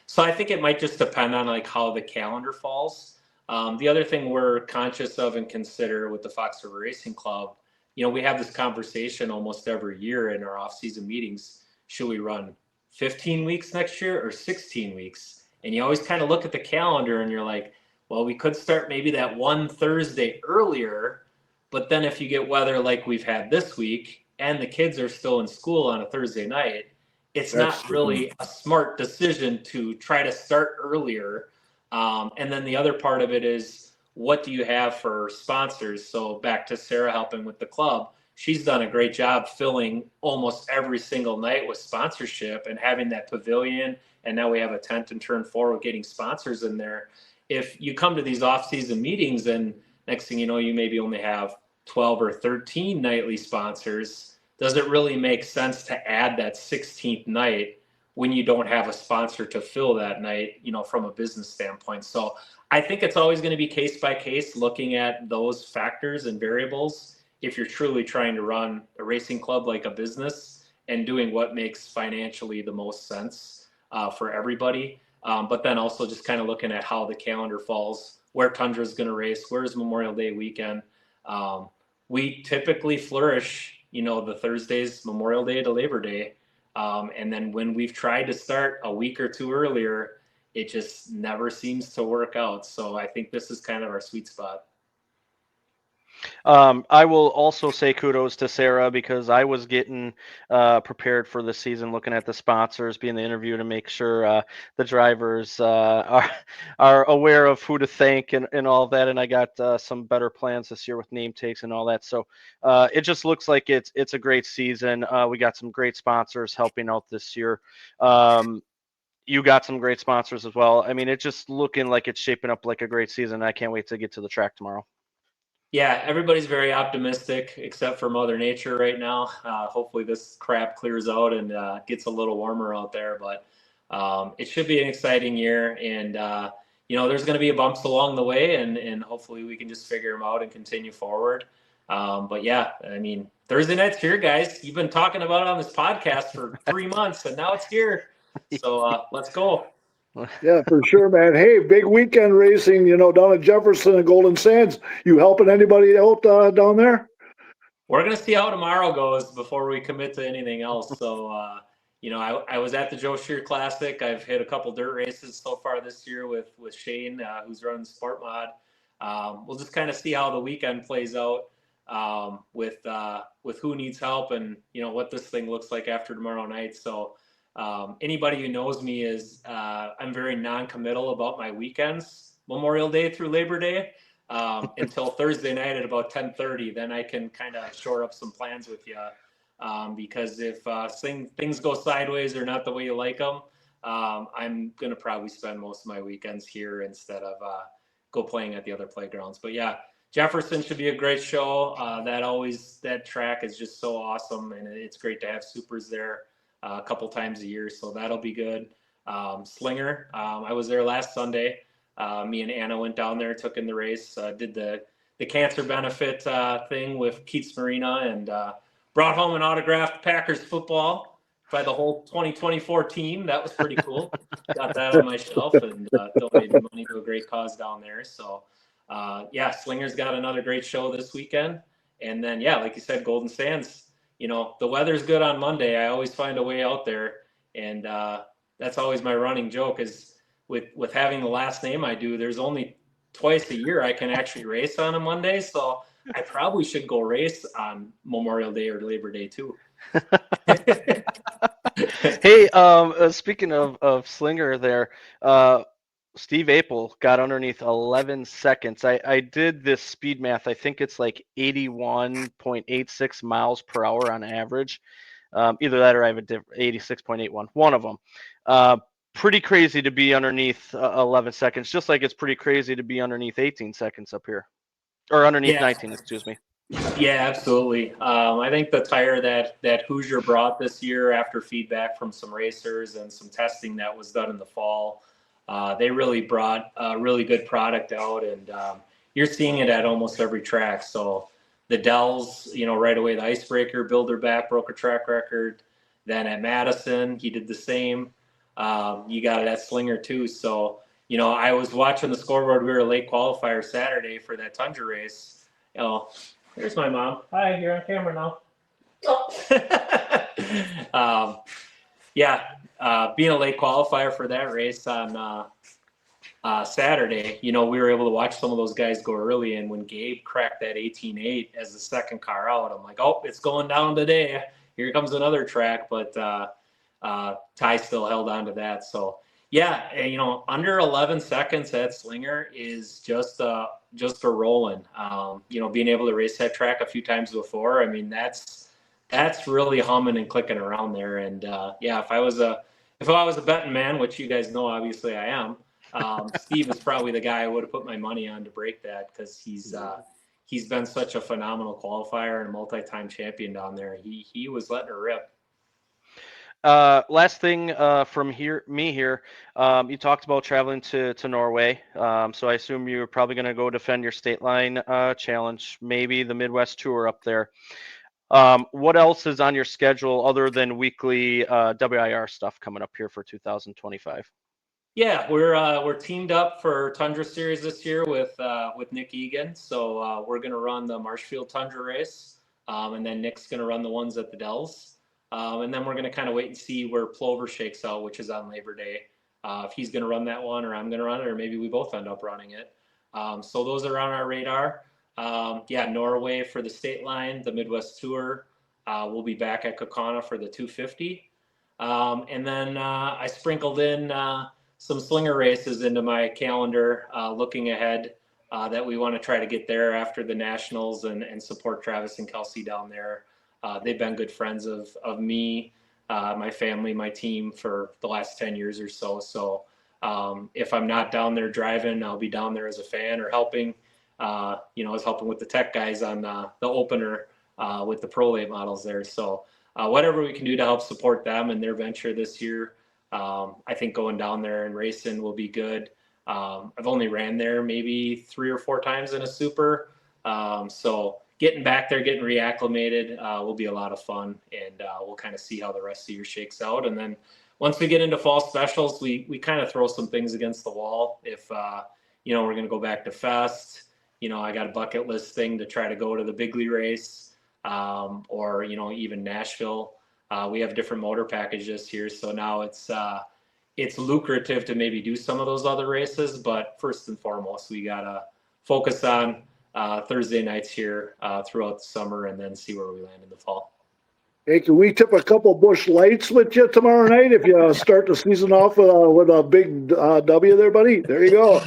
So I think it might just depend on like how the calendar falls. The other thing we're conscious of and consider with the Fox River Racing Club, we have this conversation almost every year in our off-season meetings. Should we run 15 weeks next year or 16 weeks? And you always kind of look at the calendar and you're like, well, we could start maybe that one Thursday earlier, but then if you get weather like we've had this week and the kids are still in school on a Thursday night, it's not really a smart decision to try to start earlier. And then the other part of it is, what do you have for sponsors? So back to Sarah helping with the club. She's done a great job filling almost every single night with sponsorship and having that pavilion. And now we have a tent and turn forward, getting sponsors in there. If you come to these off-season meetings and next thing you know, you maybe only have 12 or 13 nightly sponsors, does it really make sense to add that 16th night when you don't have a sponsor to fill that night, from a business standpoint? So I think it's always going to be case by case, looking at those factors and variables if you're truly trying to run a racing club like a business and doing what makes financially the most sense for everybody. But then also just kind of looking at how the calendar falls, where Tundra is going to race, where's Memorial Day weekend. We typically flourish, the Thursdays, Memorial Day to Labor Day. And then when we've tried to start a week or two earlier, it just never seems to work out. So I think this is kind of our sweet spot. I will also say kudos to Sarah, because I was getting prepared for the season, looking at the sponsors, being the interview to make sure the drivers are aware of who to thank and all of that. And I got some better plans this year with name takes and all that. So it just looks like it's a great season. We got some great sponsors helping out this year. You got some great sponsors as well. I mean, it's just looking like it's shaping up like a great season. I can't wait to get to the track tomorrow. Yeah, everybody's very optimistic except for Mother Nature right now. Hopefully this crap clears out and gets a little warmer out there. But it should be an exciting year. And, there's going to be bumps along the way. And hopefully we can just figure them out and continue forward. But yeah, I mean, Thursday night's here, guys. You've been talking about it on this podcast for 3 months, and now it's here. So let's go. Yeah, for sure, man. Hey, big weekend racing, down at Jefferson and Golden Sands. You helping anybody out down there? We're going to see how tomorrow goes before we commit to anything else. So, I was at the Joe Shear Classic. I've hit a couple dirt races so far this year with Shane, who's running the Sport Mod. We'll just kind of see how the weekend plays out with who needs help and what this thing looks like after tomorrow night. So anybody who knows me is I'm very non-committal about my weekends, Memorial Day through Labor Day, until Thursday night at about 10:30. Then I can kind of shore up some plans with you. Because if things go sideways or not the way you like them, I'm going to probably spend most of my weekends here instead of go playing at the other playgrounds. But yeah, Jefferson should be a great show. That track is just so awesome, and it's great to have supers there a couple times a year, so that'll be good. Slinger, I was there last Sunday. Me and Anna went down there, took in the race, did the cancer benefit thing with Keats Marina, and brought home an autographed Packers football by the whole 2024 team. That was pretty cool. Got that on my shelf and donated money to a great cause down there. So, Slinger's got another great show this weekend. And then, like you said, Golden Sands, the weather's good on Monday. I always find a way out there. And that's always my running joke is with having the last name I do, there's only twice a year I can actually race on a Monday. So I probably should go race on Memorial Day or Labor Day too. Hey, speaking of Slinger there, Steve Apel got underneath 11 seconds. I did this speed math. I think it's like 81.86 miles per hour on average. Either that or I have a 86.81, one of them. Pretty crazy to be underneath 11 seconds, just like it's pretty crazy to be underneath 18 seconds up here. Or underneath 19, excuse me. Yeah, absolutely. I think the tire that Hoosier brought this year after feedback from some racers and some testing that was done in the fall, they really brought a really good product out, and you're seeing it at almost every track. So the Dells, right away, the Icebreaker, Builder back, broke a track record. Then at Madison, he did the same. You got it at Slinger too. So, I was watching the scoreboard. We were a late qualifier Saturday for that Tundra race. Here's my mom. Hi, you're on camera now. Being a late qualifier for that race on Saturday, we were able to watch some of those guys go early. And when Gabe cracked that 18.8 as the second car out, I'm like, oh, it's going down today. Here comes another track. But Ty still held on to that. So, under 11 seconds at Slinger is just a rolling. Being able to race that track a few times before, I mean, that's really humming and clicking around there. And if I was a betting man, which you guys know, obviously I am, Steve is probably the guy I would have put my money on to break that, because he's been such a phenomenal qualifier and multi-time champion down there. He was letting her rip. Last thing from me here, you talked about traveling to Norway, so I assume you're probably going to go defend your state line challenge, maybe the Midwest Tour up there. What else is on your schedule other than weekly WIR stuff coming up here for 2025? Yeah, we're teamed up for Tundra Series this year with Nick Egan, so we're going to run the Marshfield Tundra race, and then Nick's going to run the ones at the Dells. And then we're going to kind of wait and see where Plover shakes out, which is on Labor Day. If he's going to run that one, or I'm going to run it, or maybe we both end up running it. So those are on our radar. Norway for the state line, the Midwest Tour. We'll be back at Kaukauna for the 250. And then I sprinkled in some Slinger races into my calendar, looking ahead, that we want to try to get there after the Nationals and support Travis and Kelsey down there. They've been good friends of me, my family, my team for the last 10 years or so. So if I'm not down there driving, I'll be down there as a fan or helping. I was helping with the tech guys on the opener with the Pro Late models there. So whatever we can do to help support them and their venture this year, I think going down there and racing will be good. I've only ran there maybe 3 or 4 times in a super. So getting back there, getting reacclimated will be a lot of fun, and we'll kind of see how the rest of the year shakes out. And then once we get into fall specials, we kind of throw some things against the wall. If, we're going to go back to Fest, I got a bucket list thing to try to go to the Bigley race, or, even Nashville. We have a different motor package this year, so now it's lucrative to maybe do some of those other races. But first and foremost, we gotta focus on Thursday nights here throughout the summer, and then see where we land in the fall. Hey, can we tip a couple Busch Lights with you tomorrow night if you start the season off with a big W there, buddy? There you go.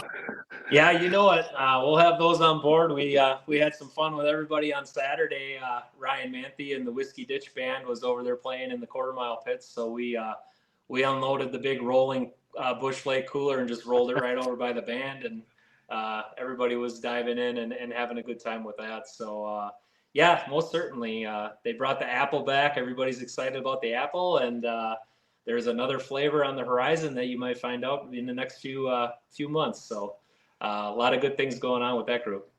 Yeah, you know what? We'll have those on board. We had some fun with everybody on Saturday. Ryan Manthe and the Whiskey Ditch Band was over there playing in the quarter mile pits, so we unloaded the big rolling Busch Light cooler and just rolled it right over by the band, and everybody was diving in and having a good time with that. So yeah, most certainly. They brought the apple back. Everybody's excited about the apple, and there's another flavor on the horizon that you might find out in the next few months. So a lot of good things going on with that group.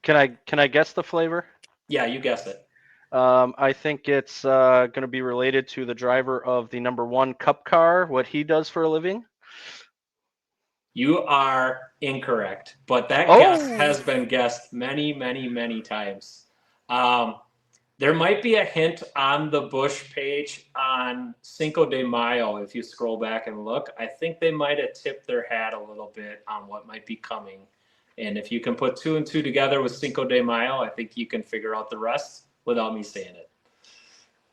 Can I guess the flavor? Yeah, you guessed it. I think it's going to be related to the driver of the #1 Cup car, what he does for a living. You are incorrect, but that Oh! guess has been guessed many, many, many times. There might be a hint on the Busch page on Cinco de Mayo if you scroll back and look. I think they might have tipped their hat a little bit on what might be coming. And if you can put 2 and 2 together with Cinco de Mayo, I think you can figure out the rest without me saying it.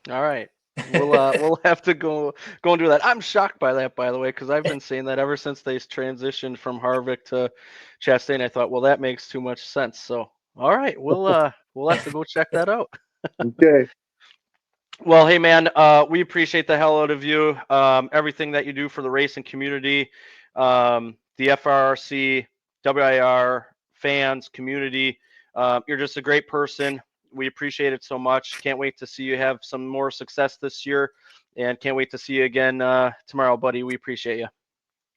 All right. We'll have to go and do that. I'm shocked by that, by the way, because I've been saying that ever since they transitioned from Harvick to Chastain. I thought, well, that makes too much sense. So, all right, we'll have to go check that out. Okay. Well, hey man, we appreciate the hell out of you. Everything that you do for the racing community, the FRRC, WIR, fans, community. You're just a great person. We appreciate it so much. Can't wait to see you have some more success this year, and can't wait to see you again tomorrow, buddy. We appreciate you.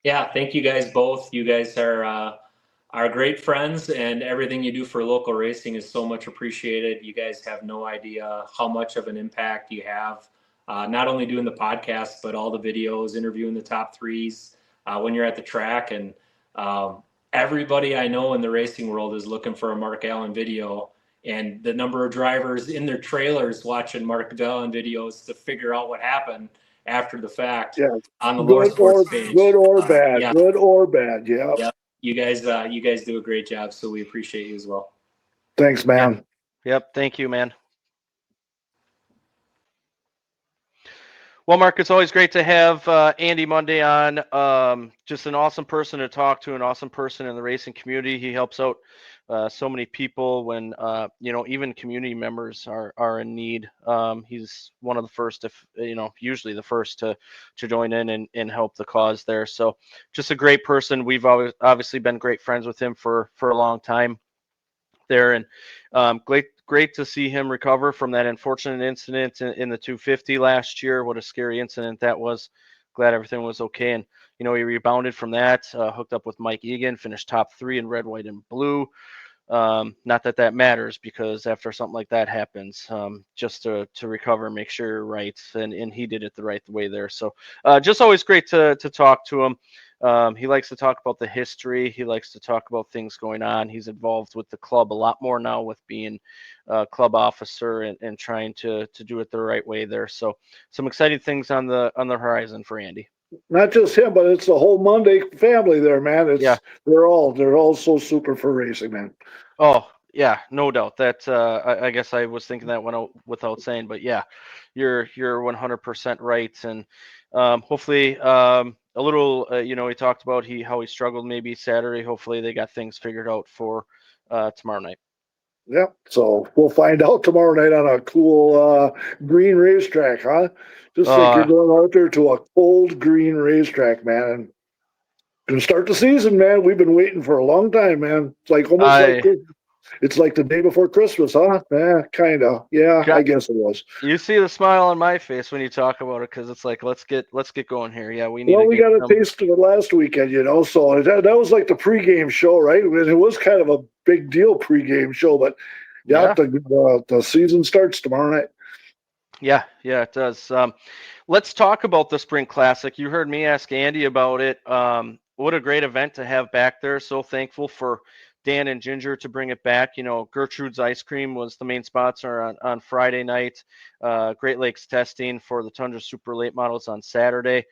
Yeah, thank you guys both. You guys are great friends, and everything you do for local racing is so much appreciated. You guys have no idea how much of an impact you have, not only doing the podcast, but all the videos, interviewing the top threes when you're at the track. And everybody I know in the racing world is looking for a Mark Allen video, and the number of drivers in their trailers watching Mark Allen videos to figure out what happened after the fact on the Lower Sports page. Good or bad. Yeah. Good or bad. Yeah. Yep. You guys do a great job, so we appreciate you as well. Thanks, man. Yep. Thank you, man. Well, Mark, it's always great to have Andy Monday on. Just an awesome person to talk to, an awesome person in the racing community. He helps out so many people when, even community members are in need. He's one of the first, usually the first to join in and help the cause there. So just a great person. We've obviously been great friends with him for a long time there, and great to see him recover from that unfortunate incident in the 250 last year. What a scary incident that was. Glad everything was okay. And, he rebounded from that, hooked up with Mike Egan, finished top 3 in red, white, and blue. Not that matters, because after something like that happens, just to recover, make sure you're right. And he did it the right way there. So just always great to talk to him. He likes to talk about the history. He likes to talk about things going on. He's involved with the club a lot more now with being a club officer and trying to do it the right way there. So some exciting things on the horizon for Andy. Not just him, but it's the whole Monday family there, man. They're all so super for racing, man. Oh yeah, no doubt. That I guess I was thinking that went out without saying, but yeah, you're 100% right. And hopefully a little, he talked about how he struggled maybe Saturday. Hopefully they got things figured out for tomorrow night. Yeah, so we'll find out tomorrow night on a cool green racetrack, huh? Just think you're going out there to a cold green racetrack, man, and gonna start the season, man. We've been waiting for a long time, man. It's like it's like the day before Christmas, huh? Yeah, kind of. Yeah, I guess it was. You see the smile on my face when you talk about it, because it's like, let's get going here. Yeah, we need. Well, we got a taste of it last weekend, So that was like the pregame show, right? It was kind of a big deal pregame show, but the season starts tomorrow night. Yeah, it does. Let's talk about the Spring Classic. You heard me ask Andy about it. What a great event to have back there. So thankful for Dan and Ginger to bring it back. You know, Gertrude's Ice Cream was the main sponsor on Friday night. Great Lakes Testing for the Tundra Super Late Models on Saturday.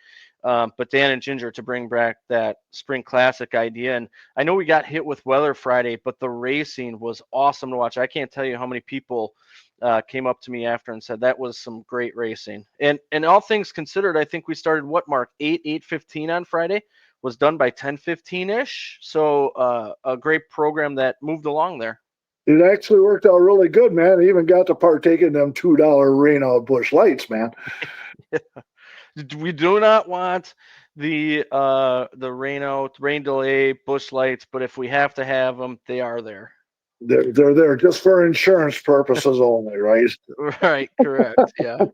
But Dan and Ginger to bring back that Spring Classic idea. And I know we got hit with weather Friday, but the racing was awesome to watch. I can't tell you how many people came up to me after and said that was some great racing. And all things considered, I think we started what, Mark, 8:15 on Friday, was done by 10:15 ish. So a great program that moved along there. It actually worked out really good, man. I even got to partake in them $2 rain out Busch Lights, man. We do not want the rain delay, Busch Lights, but if we have to have them, they are there. They're there just for insurance purposes only, right? Right, correct. Yeah.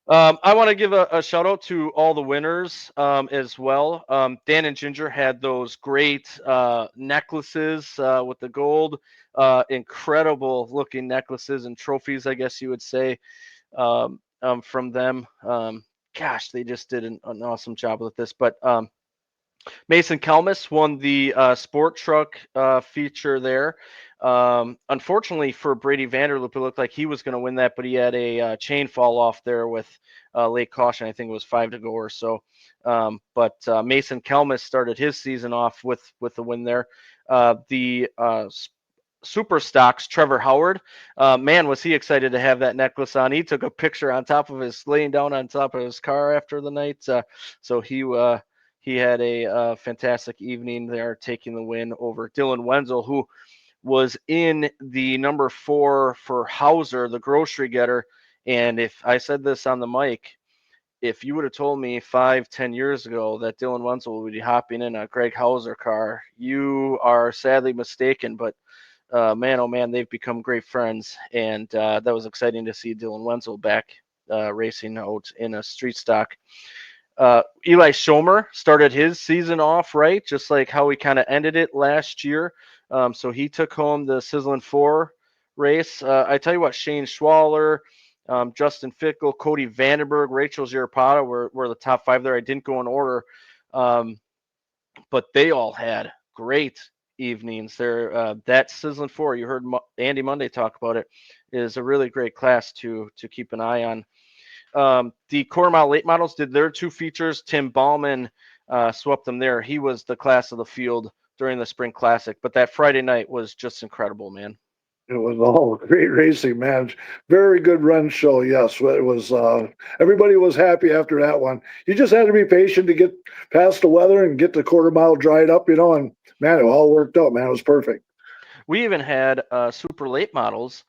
I want to give a shout out to all the winners as well. Dan and Ginger had those great necklaces with the gold, incredible looking necklaces and trophies, I guess you would say, from them. Gosh, they just did an awesome job with this. But Mason Kelmus won the sport truck feature there. Unfortunately for Brady Vanderloop, it looked like he was going to win that, but he had a chain fall off there with late caution. I think it was 5 to go or so. But Mason Kelmus started his season off with the win there. The Super Stocks, Trevor Howard, man, was he excited to have that necklace on. He took a picture on top of laying down on top of his car after the night. So he had a fantastic evening there, taking the win over Dylan Wenzel, who was in the number 4 for Hauser, the grocery getter. And if I said this on the mic, if you would have told me 5-10 years ago that Dylan Wenzel would be hopping in a Greg Hauser car, you are sadly mistaken. But man, oh man, they've become great friends, and that was exciting to see Dylan Wenzel back racing out in a street stock. Eli Schomer started his season off right, just like how we kind of ended it last year. So he took home the Sizzling 4 race. I tell you what, Shane Schwaller, Justin Fickle, Cody Vandenberg, Rachel Girapata were the top 5 there. I didn't go in order, but they all had great evenings there. That Sizzling 4, you heard Andy Monday talk about it, is a really great class to keep an eye on. The quarter mile late models did their 2 features. Tim Ballman swept them there. He was the class of the field during the Spring Classic, but that Friday night was just incredible, man. It was all great racing, man. Very good run show. Yes, it was. Everybody was happy after that one. You just had to be patient to get past the weather and get the quarter mile dried up, and man, it all worked out, man. It was perfect. We even had super late models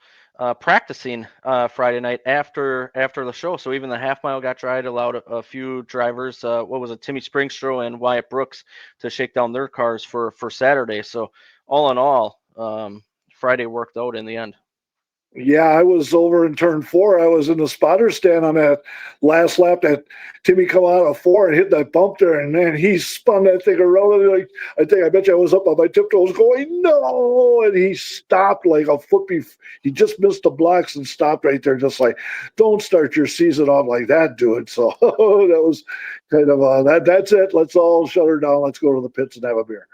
practicing Friday night after the show. So even the half mile got dried, allowed a few drivers, what was it, Timmy Springstrow and Wyatt Brooks, to shake down their cars for Saturday. So all in all, Friday worked out in the end. Yeah, I was over in turn 4. I was in the spotter stand on that last lap that Timmy come out of 4 and hit that bump there, and man, he spun that thing around. Like I bet you I was up on my tiptoes going, no, and he stopped like a foot he just missed the blocks and stopped right there, just like, don't start your season off like that, dude. So that was kind of that's it. Let's all shut her down. Let's go to the pits and have a beer.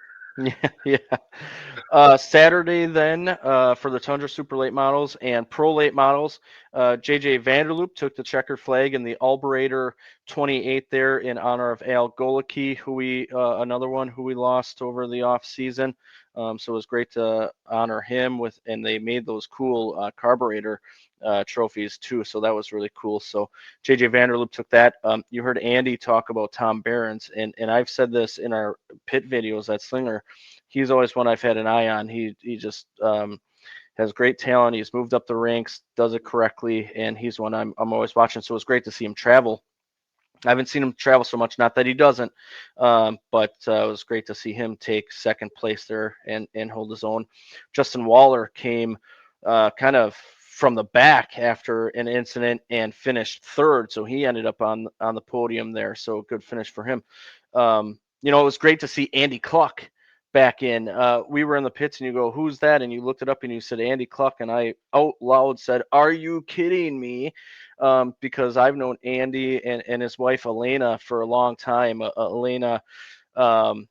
Yeah. Saturday then for the Tundra Super Late Models and Pro Late Models, JJ Vanderloop took the checkered flag in the Alberator 28 there in honor of Al Golicki, who another one who we lost over the off season. So it was great to honor him and they made those cool carburetor trophies too. So that was really cool. So JJ Vanderloop took that. You heard Andy talk about Tom Behrens, and I've said this in our pit videos at Slinger. He's always one I've had an eye on. He just has great talent. He's moved up the ranks, does it correctly, and he's one I'm always watching. So it was great to see him travel. I haven't seen him travel so much, not that he doesn't, but it was great to see him take second place there and hold his own. Justin Waller came kind of from the back after an incident and finished third, so he ended up on the podium there. So good finish for him. It was great to see Andy Cluck back in. We were in the pits and you go, who's that? And you looked it up and you said Andy Cluck, and I out loud said, are you kidding me? Because I've known Andy and his wife Elena for a long time. Elena and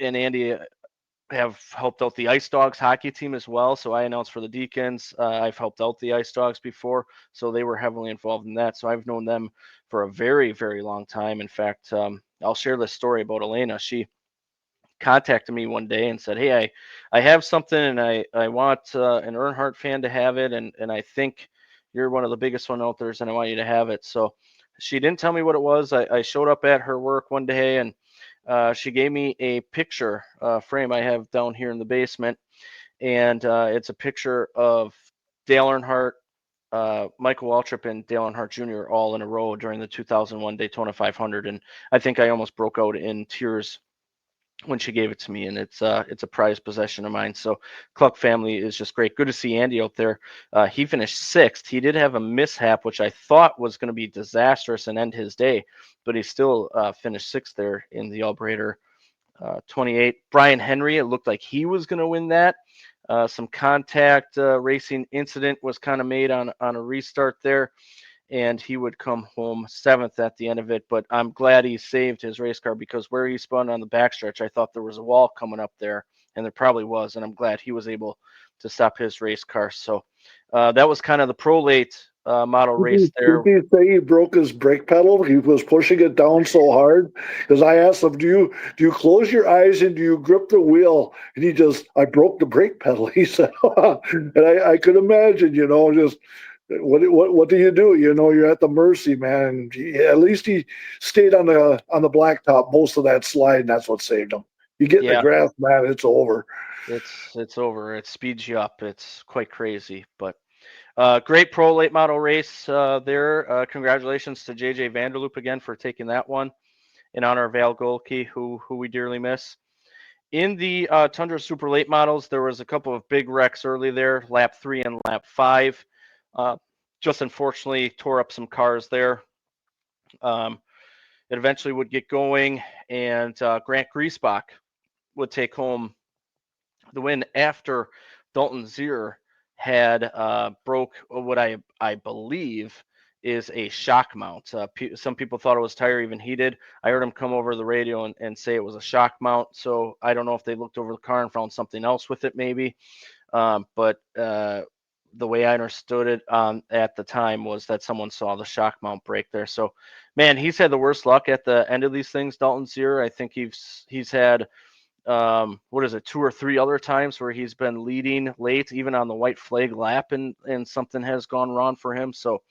Andy have helped out the Ice Dogs hockey team as well. So I announced for the Deacons. I've helped out the Ice Dogs before, so they were heavily involved in that. So I've known them for a very, very long time. In fact, I'll share this story about Elena. She contacted me one day and said, "Hey, I have something, and I want an Earnhardt fan to have it, and I think you're one of the biggest one out there, and I want you to have it." So she didn't tell me what it was. I showed up at her work one day, and she gave me a picture frame I have down here in the basement, and it's a picture of Dale Earnhardt, Michael Waltrip, and Dale Earnhardt Jr. all in a row during the 2001 Daytona 500, and I think I almost broke out in tears when she gave it to me, and it's a prized possession of mine. So Cluck family is just great. Good to see Andy out there. He finished sixth. He did have a mishap, which I thought was going to be disastrous and end his day, but he still finished sixth there in the Albrader 28. Brian Henry, it looked like he was going to win that. Some contact racing incident was kind of made on a restart there, and he would come home seventh at the end of it. But I'm glad he saved his race car, because where he spun on the backstretch, I thought there was a wall coming up there, and there probably was, and I'm glad he was able to stop his race car. So that was kind of the pro late model race there. Did he say he broke his brake pedal? He was pushing it down so hard. Because I asked him, "Do you close your eyes and do you grip the wheel?" And he just, "I broke the brake pedal." He said, and I could imagine, just what do you do? You're at the mercy, man. At least he stayed on the blacktop most of that slide, and that's what saved him. You get in the grass, man, it's over. It's over. It speeds you up. It's quite crazy, but. Great pro late model race there. Congratulations to JJ Vanderloop again for taking that one in honor of Val Golke, who we dearly miss. In the Tundra Super Late Models, there was a couple of big wrecks early there, lap 3 and lap 5. Just unfortunately tore up some cars there. It eventually would get going, and Grant Griesbach would take home the win after Dalton Zier had broke what I believe is a shock mount. Some people thought it was tire, even he did. I heard him come over the radio and say it was a shock mount. So I don't know if they looked over the car and found something else with it, maybe. But the way I understood it at the time was that someone saw the shock mount break there. So, man, he's had the worst luck at the end of these things, Dalton Zier. I think he's had 2 or 3 other times where he's been leading late, even on the white flag lap, and something has gone wrong for him. So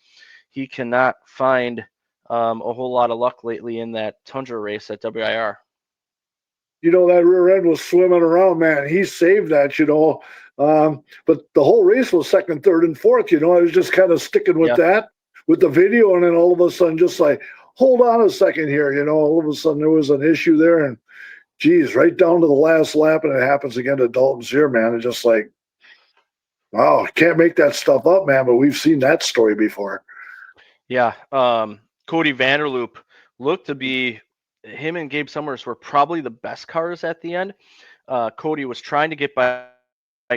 he cannot find a whole lot of luck lately in that Tundra race at WIR. That rear end was swimming around, man. He saved that, but the whole race was second, third, and fourth. I was just kind of sticking with that, with the video, and then all of a sudden, just like, hold on a second here. All of a sudden there was an issue there, and geez, right down to the last lap, and it happens again to Dalton Zier, man. It's just like, wow, can't make that stuff up, man. But we've seen that story before. Yeah, Cody Vanderloop looked to be, him and Gabe Summers were probably the best cars at the end. Cody was trying to get by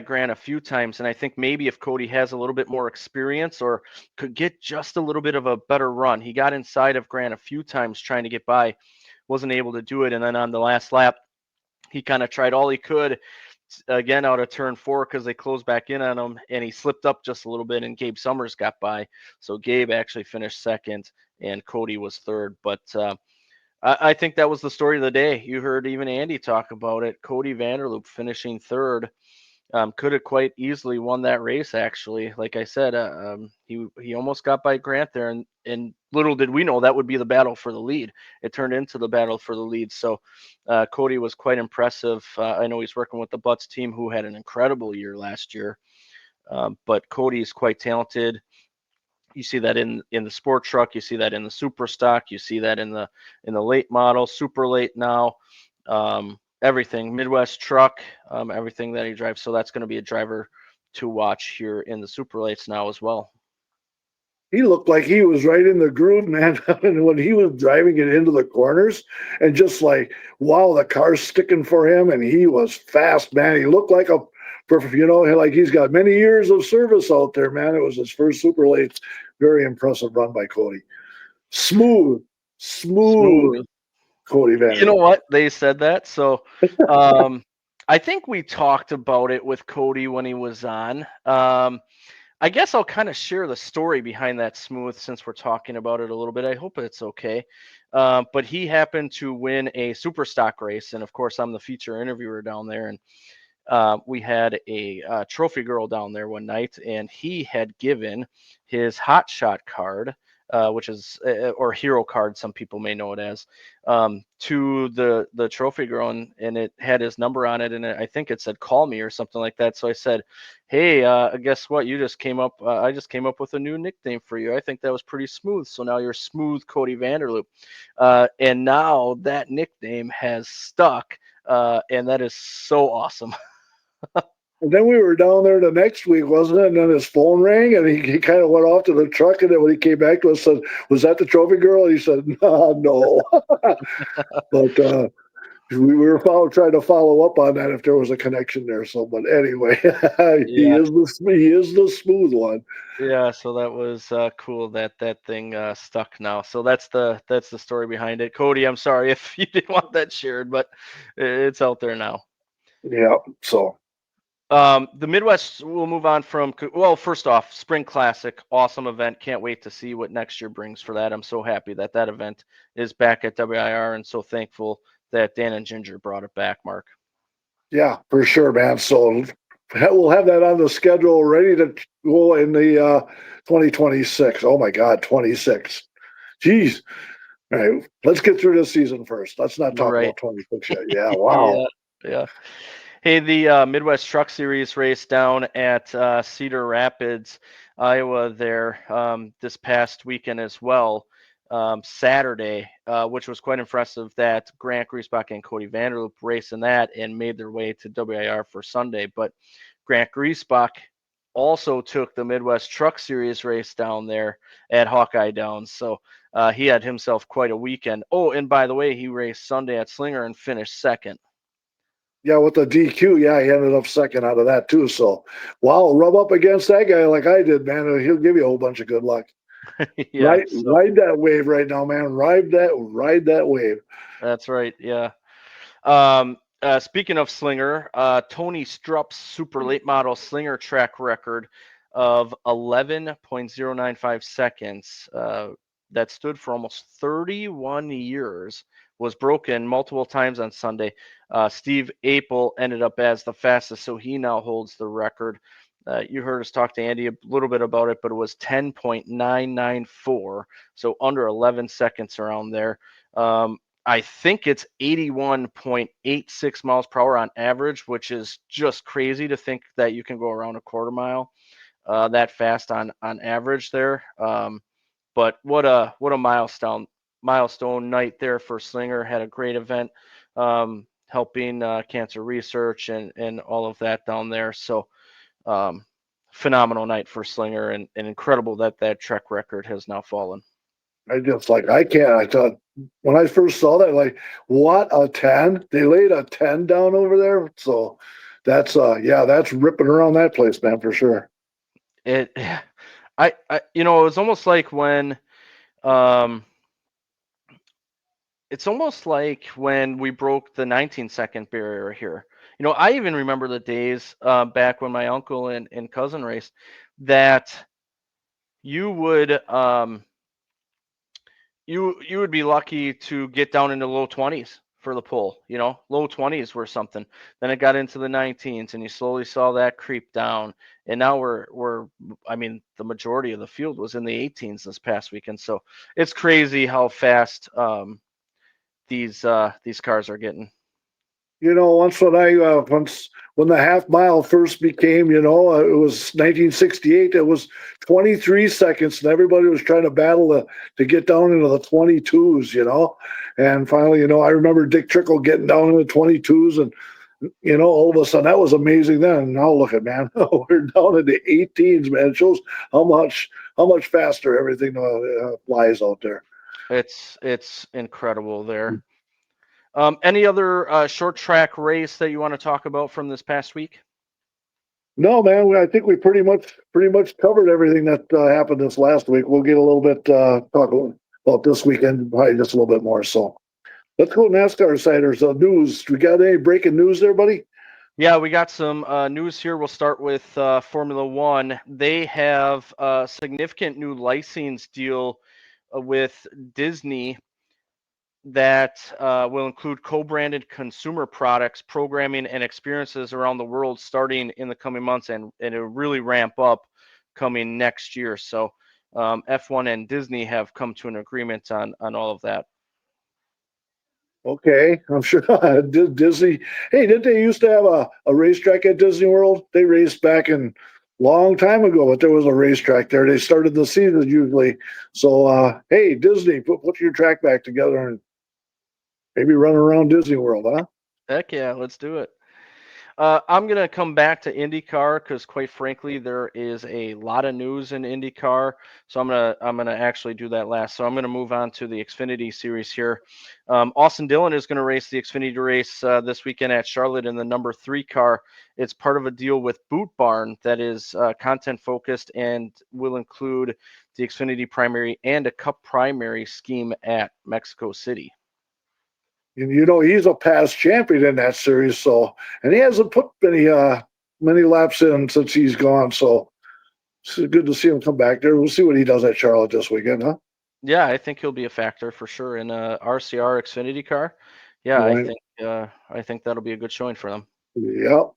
Grant a few times, and I think maybe if Cody has a little bit more experience or could get just a little bit of a better run, he got inside of Grant a few times trying to get by, wasn't able to do it, and then on the last lap, he kind of tried all he could again out of turn 4 because they closed back in on him, and he slipped up just a little bit, and Gabe Summers got by. So Gabe actually finished second, and Cody was third. But I think that was the story of the day. You heard even Andy talk about it. Cody Vanderloop finishing third. Could have quite easily won that race, actually. Like I said, he almost got by Grant there, and little did we know that would be the battle for the lead. It turned into the battle for the lead. So Cody was quite impressive. I know he's working with the Butts team, who had an incredible year last year. But Cody is quite talented. You see that in the sport truck. You see that in the super stock. You see that in the late model, super late now. Everything, Midwest truck, everything that he drives. So that's going to be a driver to watch here in the super lates now as well. He looked like he was right in the groove, man. When he was driving it into the corners, and just like, wow, the car's sticking for him, and he was fast, man. He looked like like he's got many years of service out there, man. It was his first super late. Very impressive run by Cody. Smooth. Cody Vanderloop. You know what? They said that. So I think we talked about it with Cody when he was on. I guess I'll kind of share the story behind that smooth since we're talking about it a little bit. I hope it's okay. But he happened to win a super stock race. And of course, I'm the feature interviewer down there. And we had a trophy girl down there one night, and he had given his hot shot card, which is or hero card, some people may know it as, to the trophy girl, and it had his number on it, and I think it said "call me" or something like that. So I said, "Hey, guess what? You just came up. I just came up with a new nickname for you. I think that was pretty smooth. So now you're Smooth Cody Vanderloop." And now that nickname has stuck, and that is so awesome. And then we were down there the next week, wasn't it? And then his phone rang, and he kind of went off to the truck. And then when he came back to us, said, "Was that the trophy girl?" And he said, "No." But we were trying to follow up on that if there was a connection there. So, but anyway, he Yeah. is the smooth one. Yeah, so that was cool that that thing stuck now. So that's the story behind it. Cody, I'm sorry if you didn't want that shared, but it's out there now. Yeah. So The Midwest will move on from, well, first off, Spring Classic, awesome event. Can't wait to see what next year brings for that. I'm so happy that that event is back at WIR and so thankful that Dan and Ginger brought it back, Mark. yeah, for sure, man. So we'll have that on the schedule, ready to go in the 2026. Oh my God, 26. Jeez. All right, let's get through this season first. Let's not talk Right. about 26 yet. Yeah, wow. Yeah. Yeah. Hey, the Midwest Truck Series race down at Cedar Rapids, Iowa, there this past weekend as well, Saturday, which was quite impressive that Grant Griesbach and Cody Vanderloop raced in that and made their way to WIR for Sunday. But Grant Griesbach also took the Midwest Truck Series race down there at Hawkeye Downs. So he had himself quite a weekend. Oh, and by the way, he raced Sunday at Slinger and finished second. Yeah, with the DQ, yeah, he ended up second out of that too. So, wow, rub up against that guy like I did, man. He'll give you a whole bunch of good luck. Yeah, Ride that wave right now, man. Ride that wave. that's right. Yeah. Speaking of Slinger, Tony Strupp's super late model Slinger track record of 11.095 seconds, that stood for almost 31 years, was broken multiple times on Sunday. Steve Apel ended up as the fastest, so he now holds the record. You heard us talk to Andy a little bit about it, but it was 10.994, so under 11 seconds around there. I think it's 81.86 miles per hour on average, which is just crazy to think that you can go around a quarter mile that fast on average there. But what a milestone night there for Slinger. Had a great event, helping cancer research and all of that down there. So phenomenal night for Slinger, and incredible that that track record has now fallen. I just like I can't. I thought when I first saw that, like, what a 10. They laid a 10 down over there. So that's yeah, that's ripping around that place, man, for sure. It, it was almost like when, it's almost like when we broke the 19-second barrier here. I even remember the days back when my uncle and cousin raced that you would you would be lucky to get down into low 20s for the pull. Low 20s were something. Then it got into the 19s, and you slowly saw that creep down. And now we're I mean, the majority of the field was in the 18s this past weekend. So it's crazy how fast these cars are getting. Once when the half mile first became, it was 1968. It was 23 seconds, and everybody was trying to battle to get down into the 22s. And finally, I remember Dick Trickle getting down in the 22s, and all of a sudden that was amazing. Then now look at, man, we're down in the 18s, man. It shows how much faster everything flies out there. It's incredible there. Any other short track race that you want to talk about from this past week? No, man. I think we pretty much covered everything that happened this last week. We'll get a little bit talk about this weekend, probably just a little bit more. So let's go NASCAR siders news. We got any breaking news there, buddy? Yeah, we got some news here. We'll start with Formula One. They have a significant new license deal with Disney that will include co-branded consumer products, programming, and experiences around the world starting in the coming months, and it'll really ramp up coming next year. So F1 and Disney have come to an agreement on all of that. Okay, I'm sure Disney. Hey, didn't they used to have a racetrack at Disney World? They raced back in long time ago, but there was a racetrack there. They started the season usually. So, hey, Disney, put your track back together and maybe run around Disney World, huh? Heck yeah, let's do it. I'm gonna come back to IndyCar because, quite frankly, there is a lot of news in IndyCar. So I'm gonna actually do that last. So I'm gonna move on to the Xfinity series here. Austin Dillon is gonna race the Xfinity race this weekend at Charlotte in the number 3 car. It's part of a deal with Boot Barn that is content focused and will include the Xfinity Primary and a Cup Primary scheme at Mexico City. You know, he's a past champion in that series, so and he hasn't put many laps in since he's gone. So it's good to see him come back there. We'll see what he does at Charlotte this weekend, huh? Yeah, I think he'll be a factor for sure in a RCR Xfinity car. Yeah, Right. I think that'll be a good showing for them. Yep.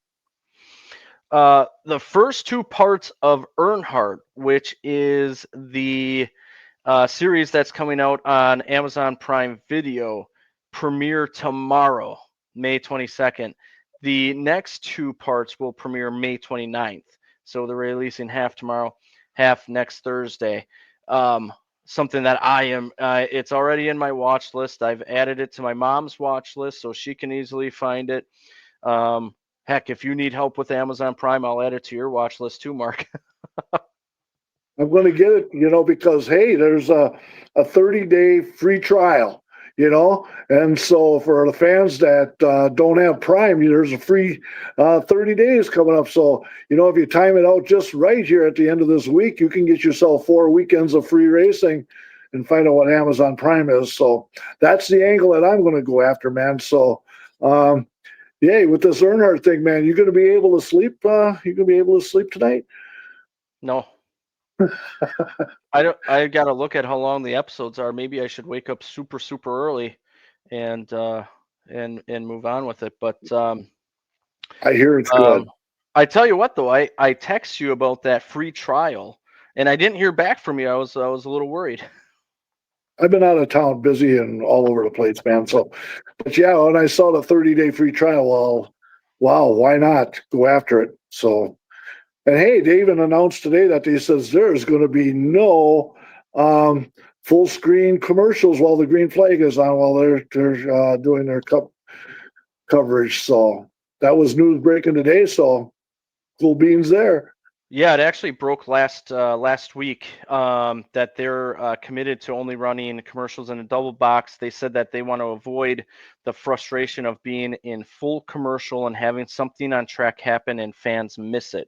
The first 2 parts of Earnhardt, which is the series that's coming out on Amazon Prime Video, premiere tomorrow, May 22nd. The next 2 parts will premiere May 29th. So they're releasing half tomorrow, half next Thursday. Something that it's already in my watch list. I've added it to my mom's watch list so she can easily find it. Heck, if you need help with Amazon Prime, I'll add it to your watch list too, Mark. I'm going to get it, because hey, there's a 30-day free trial, and so for the fans that don't have Prime, there's a free 30 days coming up. So, if you time it out just right here at the end of this week, you can get yourself 4 weekends of free racing and find out what Amazon Prime is. So that's the angle that I'm going to go after, man. So, yeah, with this Earnhardt thing, man, you're going to be able to sleep. You're going to be able to sleep tonight. No. I got to look at how long the episodes are. Maybe I should wake up super early and move on with it. But I hear it's good. I tell you what though, I text you about that free trial and I didn't hear back from you. I was a little worried. I've been out of town, busy and all over the place, man. So, but yeah, when I saw the 30-day free trial, well, wow, why not go after it? So, and hey, they even announced today that they says there's going to be no full screen commercials while the green flag is on while they're doing their cup coverage. So that was news breaking today. So cool beans there. Yeah, it actually broke last week that they're committed to only running commercials in a double box. They said that they want to avoid the frustration of being in full commercial and having something on track happen and fans miss it.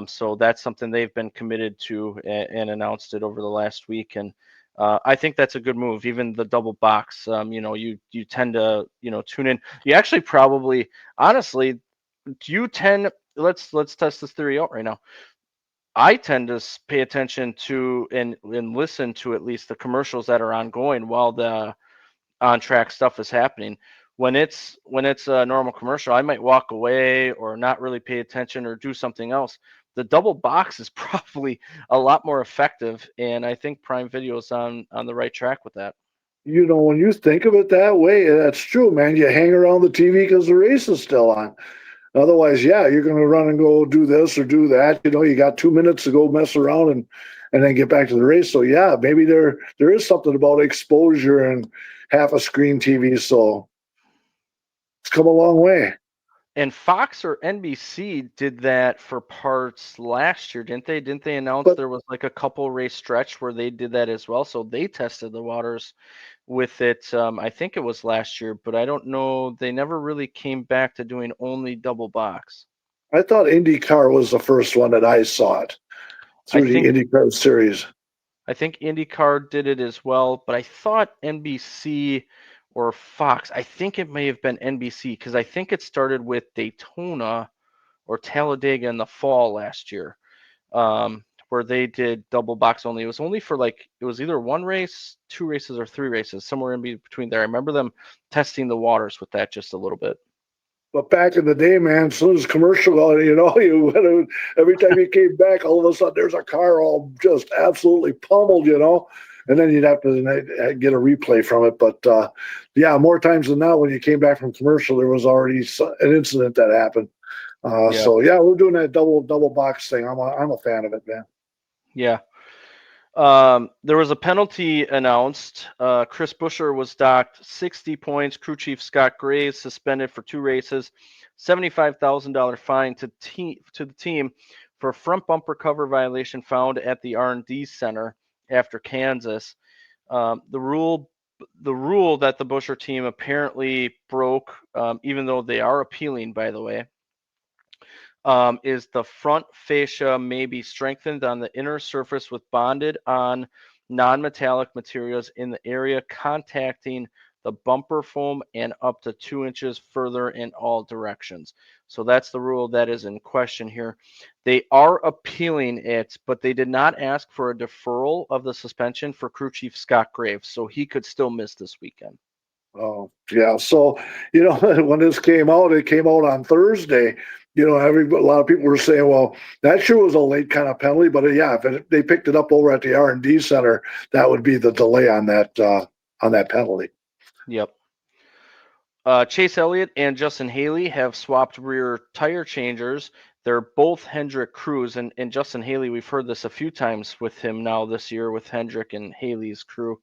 So that's something they've been committed to and announced it over the last week. And I think that's a good move. Even the double box, you tend to, tune in. You actually probably, honestly, let's test this theory out right now. I tend to pay attention to and listen to at least the commercials that are ongoing while the on track stuff is happening. When it's a normal commercial, I might walk away or not really pay attention or do something else. The double box is probably a lot more effective, and I think Prime Video is on the right track with that. When you think of it that way, that's true, man. You hang around the TV because the race is still on. Otherwise, yeah, you're going to run and go do this or do that. You got 2 minutes to go mess around and then get back to the race. So yeah, maybe there is something about exposure and half a screen TV. So it's come a long way. And Fox or NBC did that for parts last year, didn't they? Didn't they announce there was like a couple race stretch where they did that as well? So they tested the waters with it. I think it was last year, but I don't know. They never really came back to doing only double box. I thought IndyCar was the first one that I saw it through the IndyCar series. I think IndyCar did it as well, but I thought NBC or Fox. I think it may have been NBC because I think it started with Daytona or Talladega in the fall last year, where they did double box only. It was only for like, it was either one race, two races, or three races, somewhere in between there. I remember them testing the waters with that just a little bit. But back in the day, man, as soon as commercial, every time you came back, all of a sudden there's a car all just absolutely pummeled, and then you'd have to get a replay from it. But yeah, more times than not, when you came back from commercial, there was already an incident that happened. Yeah. So yeah, we're doing that double box thing. I'm a fan of it, man. Yeah. There was a penalty announced. Chris Buescher was docked 60 points. Crew chief Scott Graves suspended for 2 races, $75,000 fine to the team for a front bumper cover violation found at the R&D center after Kansas. The rule that the Buescher team apparently broke, even though they are appealing, by the way, is the front fascia may be strengthened on the inner surface with bonded on non-metallic materials in the area contacting the bumper foam and up to 2 inches further in all directions. So that's the rule that is in question here. They are appealing it, but they did not ask for a deferral of the suspension for crew chief Scott Graves, so he could still miss this weekend. Oh, yeah. So, when this came out, it came out on Thursday. A lot of people were saying, well, that sure was a late kind of penalty. But yeah, if they picked it up over at the R&D center, that would be the delay on that penalty. Yep. Chase Elliott and Justin Haley have swapped rear tire changers. They're both Hendrick crews, and Justin Haley, we've heard this a few times with him now this year with Hendrick and Haley's crew.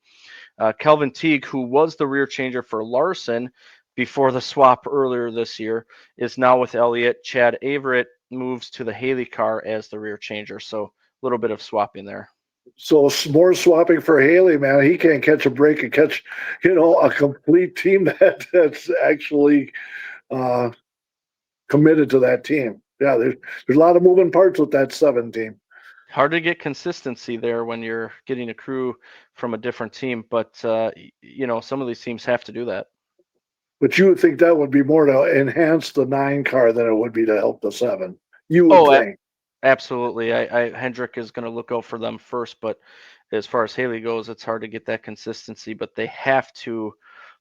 Kelvin Teague, who was the rear changer for Larson before the swap earlier this year, is now with Elliott. Chad Averett moves to the Haley car as the rear changer, so a little bit of swapping there. So more swapping for Haley, man. He can't catch a break and catch, a complete team that's actually committed to that team. Yeah, there's a lot of moving parts with that 7 team. Hard to get consistency there when you're getting a crew from a different team, but some of these teams have to do that. But you would think that would be more to enhance the 9 car than it would be to help the 7. You would think. Absolutely. Hendrick is going to look out for them first, but as far as Haley goes, it's hard to get that consistency, but they have to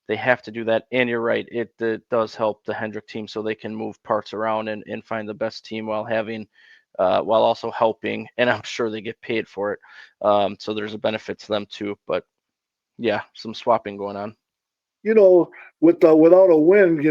do that. And you're right, it does help the Hendrick team so they can move parts around and find the best team while also helping, and I'm sure they get paid for it. So there's a benefit to them too. But yeah, some swapping going on. Without a win,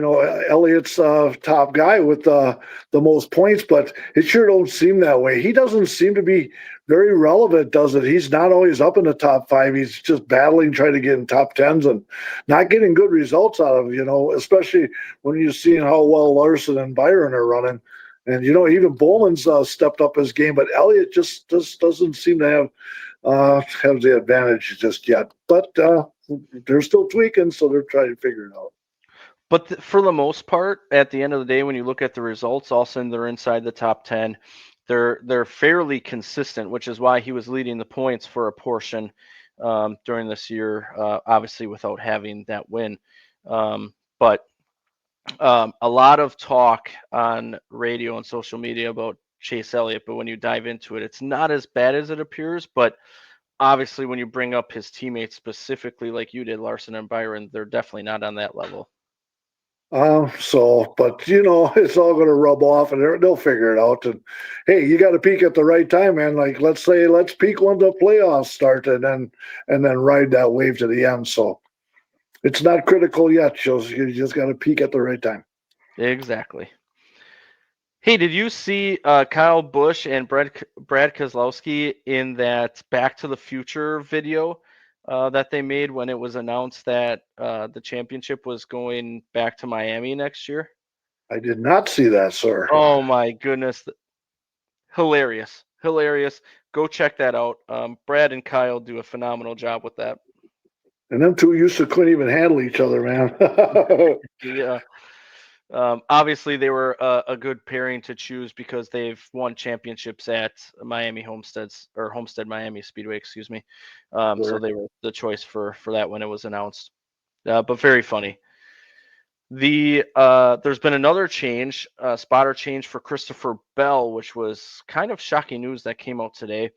Elliott's top guy with the most points, but it sure don't seem that way. He doesn't seem to be very relevant, does it? He's not always up in the top 5. He's just battling, trying to get in top 10s and not getting good results out of, especially when you're seeing how well Larson and Byron are running. And, even Bowman's stepped up his game, but Elliott just doesn't seem to have the advantage just yet. But they're still tweaking, so they're trying to figure it out. But for the most part, at the end of the day, when you look at the results, all of a sudden they're inside the top 10. They're fairly consistent, which is why he was leading the points for a portion during this year, obviously without having that win. But a lot of talk on radio and social media about Chase Elliott, but when you dive into it, it's not as bad as it appears. But obviously, when you bring up his teammates specifically, like you did, Larson and Byron, they're definitely not on that level. But it's all going to rub off, and they'll figure it out. And hey, you got to peak at the right time, man. Like let's peak when the playoffs start, and then ride that wave to the end. So it's not critical yet. You just got to peak at the right time. Exactly. Hey, did you see Kyle Busch and Brad Keselowski in that Back to the Future video that they made when it was announced that the championship was going back to Miami next year? I did not see that, sir. Oh my goodness. Hilarious. Go check that out. Brad and Kyle do a phenomenal job with that. And them two couldn't even handle each other, man. Yeah. Obviously, they were a good pairing to choose because they've won championships at Homestead Miami Speedway, excuse me. Sure. So they were the choice for that when it was announced. but very funny. There's been another change, spotter change for Christopher Bell, which was kind of shocking news that came out today.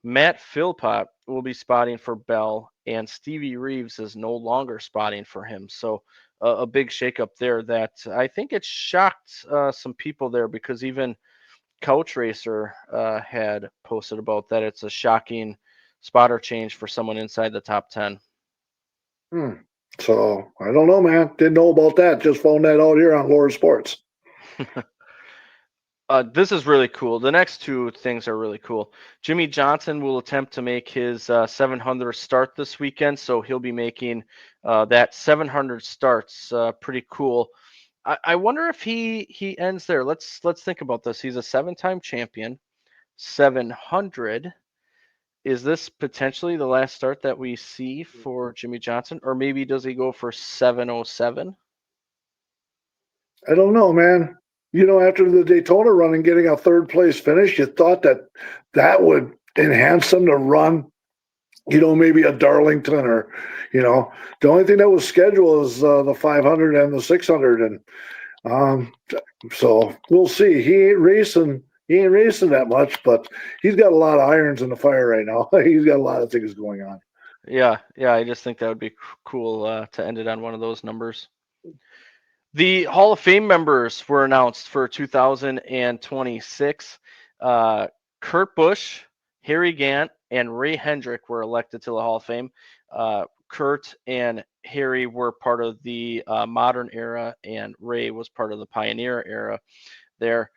Matt Philpott will be spotting for Bell, and Stevie Reeves is no longer spotting for him. So a big shakeup there that I think it shocked some people there, because even Couch Racer had posted about that. It's a shocking spotter change for someone inside the top 10. Hmm. So I don't know, man. Didn't know about that. Just found that out here on Lower Sports. This is really cool. The next two things are really cool. Jimmy Johnson will attempt to make his 700 start this weekend, so he'll be making that 700 starts. Pretty cool. I wonder if he ends there. Let's think about this. He's a 7-time champion. 700. Is this potentially the last start that we see for Jimmy Johnson, or maybe does he go for 707? I don't know, man. After the Daytona run and getting a third place finish, you thought that would enhance them to run, maybe a Darlington or, the only thing that was scheduled is the 500 and the 600. And so we'll see. He ain't racing that much, but he's got a lot of irons in the fire right now. He's got a lot of things going on. Yeah. I just think that would be cool to end it on one of those numbers. The Hall of Fame members were announced for 2026. Kurt Busch, Harry Gant, and Ray Hendrick were elected to the Hall of Fame. Kurt and Harry were part of the modern era, and Ray was part of the pioneer era there.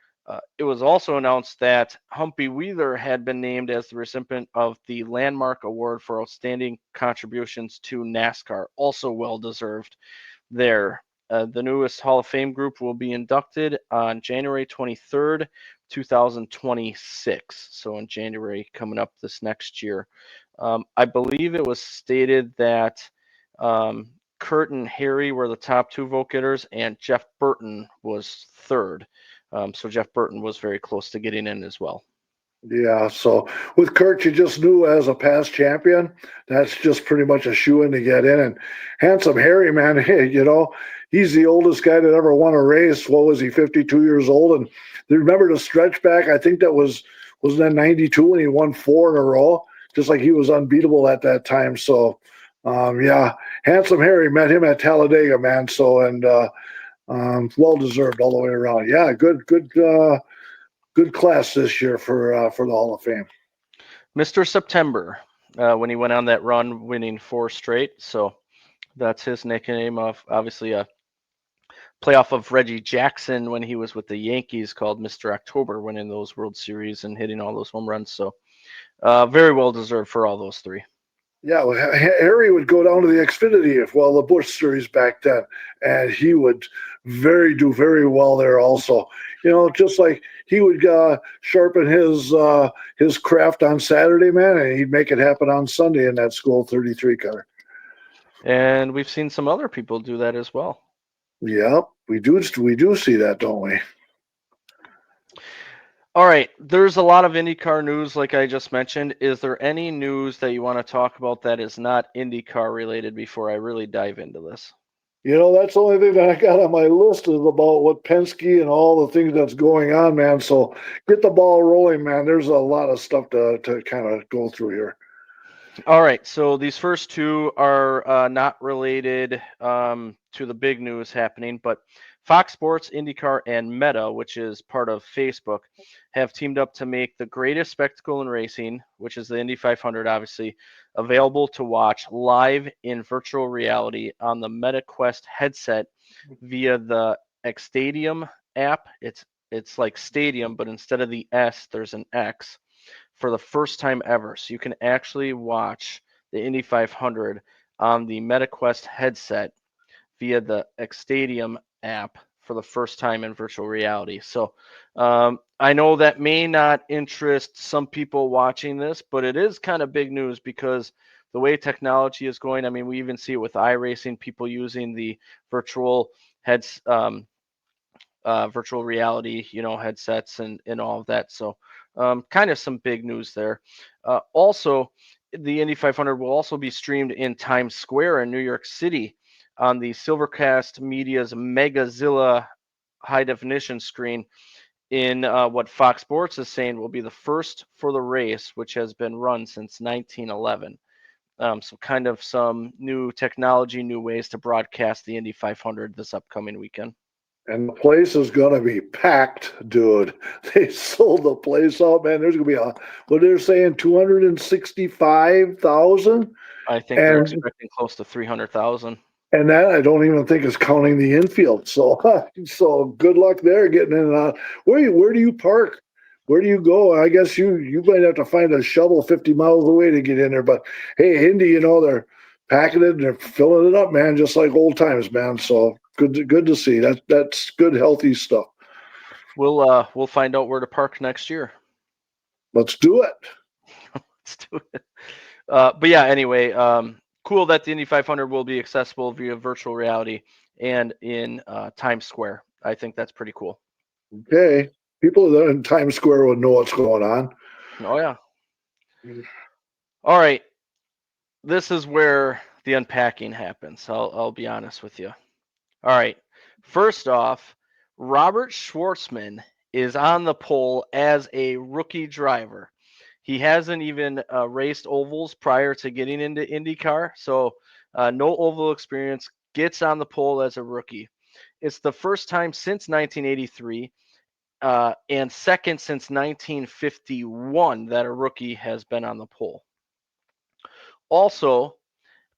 It was also announced that Humpy Wheeler had been named as the recipient of the Landmark Award for Outstanding Contributions to NASCAR. Also well deserved there. The newest Hall of Fame group will be inducted on January 23rd, 2026. So in January, coming up this next year. I believe it was stated that Kurt and Harry were the top two vote getters, and Jeff Burton was third. So Jeff Burton was very close to getting in as well. Yeah, so with Kurt, you just knew as a past champion, that's just pretty much a shoe-in to get in. And Handsome Harry, man, he's the oldest guy that ever won a race. What was he, 52 years old? And remember the stretch back? I think that wasn't that 92 when he won 4 in a row? Just like he was unbeatable at that time. So, yeah, Handsome Harry, met him at Talladega, man. So, and well-deserved all the way around. Yeah, good class this year for the Hall of Fame. Mr. September, when he went on that run, winning 4 straight. So that's his nickname, of obviously a playoff of Reggie Jackson when he was with the Yankees, called Mr. October, winning those World Series and hitting all those home runs. So very well deserved for all those 3. Yeah, well, Harry would go down to the Xfinity, the Busch Series back then, and he would do very well there also. Just like he would sharpen his craft on Saturday, man, and he'd make it happen on Sunday in that School 33 car. And we've seen some other people do that as well. Yep, we do see that, don't we? All right, there's a lot of IndyCar news, like I just mentioned. Is there any news that you want to talk about that is not IndyCar related before I really dive into this? That's the only thing that I got on my list is about what Penske and all the things that's going on, man. So get the ball rolling, man. There's a lot of stuff to kind of go through here. All right, so these first two are not related to the big news happening, but Fox Sports, IndyCar, and Meta, which is part of Facebook, have teamed up to make the greatest spectacle in racing, which is the Indy 500, obviously, available to watch live in virtual reality on the MetaQuest headset via the Xstadium app. It's like stadium, but instead of the S, there's an X, for the first time ever. So you can actually watch the Indy 500 on the MetaQuest headset via the Xstadium app for the first time in virtual reality. So I know that may not interest some people watching this, but it is kind of big news because the way technology is going, I mean, we even see it with iRacing, people using the virtual virtual reality, headsets and all of that. So kind of some big news there. Also, the Indy 500 will also be streamed in Times Square in New York City on the Silvercast Media's Megazilla high definition screen in what Fox Sports is saying will be the first for the race, which has been run since 1911. So kind of some new technology, new ways to broadcast the Indy 500 this upcoming weekend. And the place is going to be packed, dude. They sold the place out, man. There's going to be what they're saying, 265,000. I think they're expecting close to 300,000. And that I don't even think is counting the infield. So, so good luck there getting in. Where do you park? Where do you go? I guess you might have to find a shuttle 50 miles away to get in there. But hey, Indy, they're packing it and they're filling it up, man, just like old times, man. So good to see. That's good, healthy stuff. We'll find out where to park next year. Let's do it. Let's do it. But yeah, anyway, cool that the Indy 500 will be accessible via virtual reality and in Times Square. I think that's pretty cool. Okay. People that are in Times Square will know what's going on. Oh, yeah. All right. This is where the unpacking happens. I'll be honest with you. All right. First off, Robert Schwartzman is on the pole as a rookie driver. He hasn't even raced ovals prior to getting into IndyCar, so no oval experience, gets on the pole as a rookie. It's the first time since 1983 and second since 1951 that a rookie has been on the pole. Also,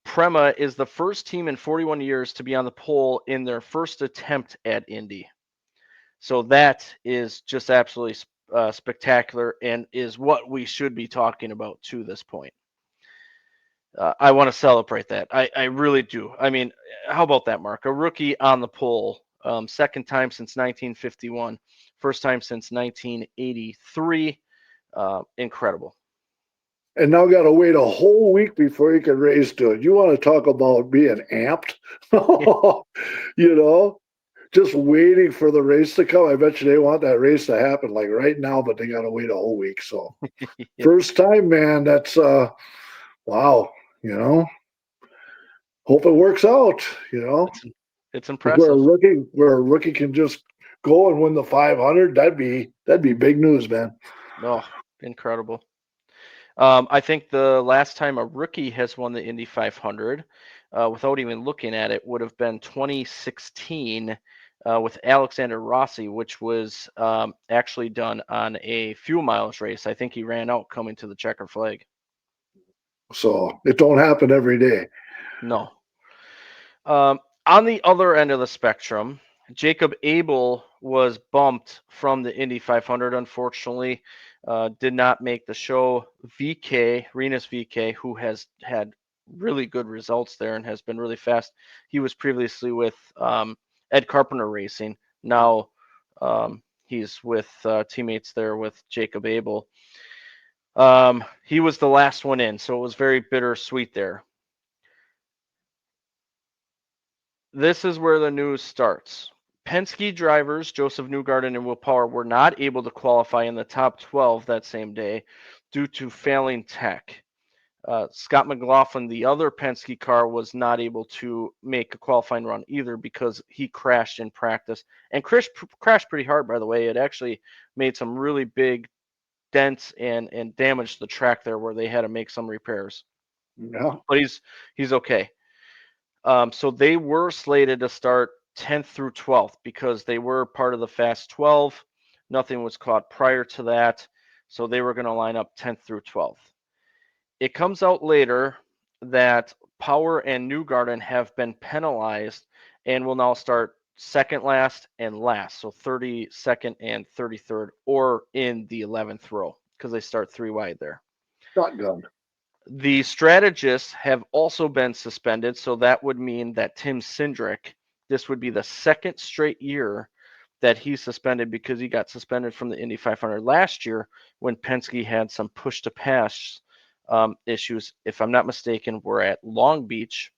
Prema is the first team in 41 years to be on the pole in their first attempt at Indy. So that is just absolutely spectacular and is what we should be talking about to this point. I want to celebrate that. I really do. I mean, how about that, Mark? A rookie on the pole, second time since 1951, first time since 1983. Incredible. And now got to wait a whole week before you can race, dude. You want to talk about being amped? Just waiting for the race to come. I bet you they want that race to happen like right now, but they got to wait a whole week. So Yeah. First time, man, that's wow, hope it works out, It's impressive. Where a rookie can just go and win the 500, that'd be big news, man. Oh, incredible. I think the last time a rookie has won the Indy 500, without even looking at it, would have been 2016 with Alexander Rossi, which was actually done on a fuel mileage race. I think he ran out coming to the checker flag. So it don't happen every day. No. On the other end of the spectrum, Jacob Abel was bumped from the Indy 500, unfortunately. Did not make the show. Renus VK, who has had really good results there and has been really fast. He was previously with Ed Carpenter Racing. Now he's with teammates there with Jacob Abel. He was the last one in, so it was very bittersweet there. This is where the news starts. Penske drivers Joseph Newgarden and Will Power were not able to qualify in the top 12 that same day due to failing tech. Scott McLaughlin, the other Penske car, was not able to make a qualifying run either because he crashed in practice. And Chris crashed pretty hard, by the way. It actually made some really big dents and damaged the track there where they had to make some repairs. Yeah. But he's okay. So they were slated to start 10th through 12th because they were part of the Fast 12. Nothing was caught prior to that. So they were going to line up 10th through 12th. It comes out later that Power and Newgarden have been penalized and will now start second last and last. So 32nd and 33rd or in the 11th row because they start 3 wide there. Shotgun. The strategists have also been suspended, so that would mean that Tim Cindric, this would be the second straight year that he's suspended because he got suspended from the Indy 500 last year when Penske had some push-to-pass issues. If I'm not mistaken, we're at Long Beach,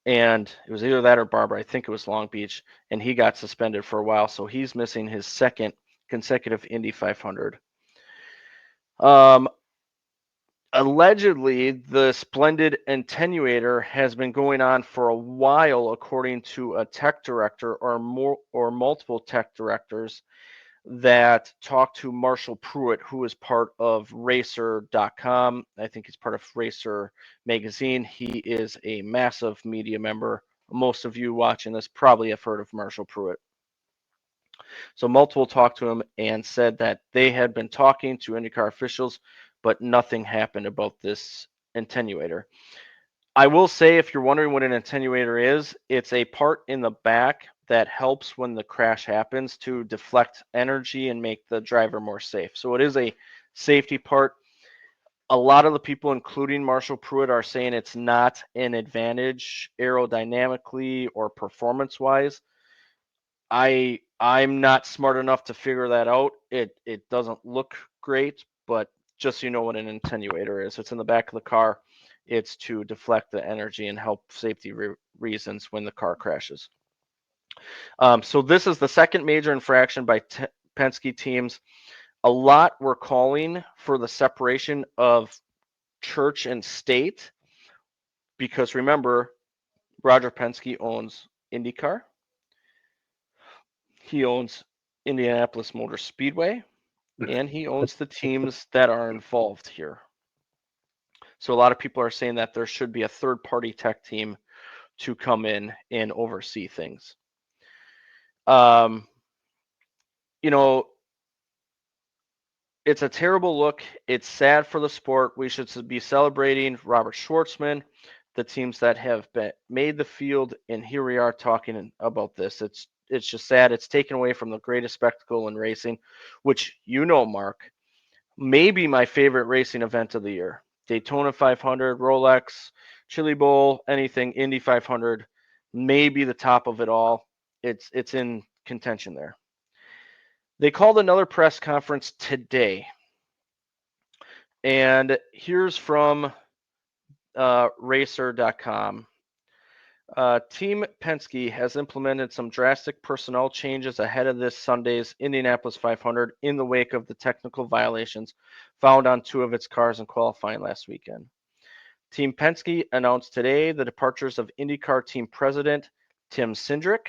and it was either that or Barber. I think it was Long Beach, and he got suspended for a while, so he's missing his second consecutive Indy 500. Allegedly, the Splendid attenuator has been going on for a while, according to a tech director or multiple tech directors that talked to Marshall Pruitt, who is part of Racer.com. I think he's part of Racer Magazine. He is a massive media member. Most of you watching this probably have heard of Marshall Pruitt. So multiple talked to him and said that they had been talking to IndyCar officials, but nothing happened about this attenuator. I will say, if you're wondering what an attenuator is, it's a part in the back that helps when the crash happens to deflect energy and make the driver more safe. So it is a safety part. A lot of the people, including Marshall Pruitt, are saying it's not an advantage aerodynamically or performance-wise. I'm not smart enough to figure that out. It doesn't look great, but just so you know what an attenuator is. It's in the back of the car. It's to deflect the energy and help safety reasons when the car crashes. So this is the second major infraction by Penske teams. A lot were calling for the separation of church and state because remember, Roger Penske owns IndyCar. He owns Indianapolis Motor Speedway, and he owns the teams that are involved here. So a lot of people are saying that there should be a third-party tech team to come in and oversee things. You know, it's a terrible look. It's sad for the sport. We should be celebrating Robert Schwartzman, the teams that have made the field, and here we are talking about this. It's just sad. It's taken away from the greatest spectacle in racing, which you know, Mark, maybe my favorite racing event of the year. Daytona 500, Rolex, Chili Bowl, anything, Indy 500, maybe the top of it all. It's in contention there. They called another press conference today. And here's from Racer.com. Team Penske has implemented some drastic personnel changes ahead of this Sunday's Indianapolis 500 in the wake of the technical violations found on two of its cars in qualifying last weekend. Team Penske announced today the departures of IndyCar team president Tim Cindric,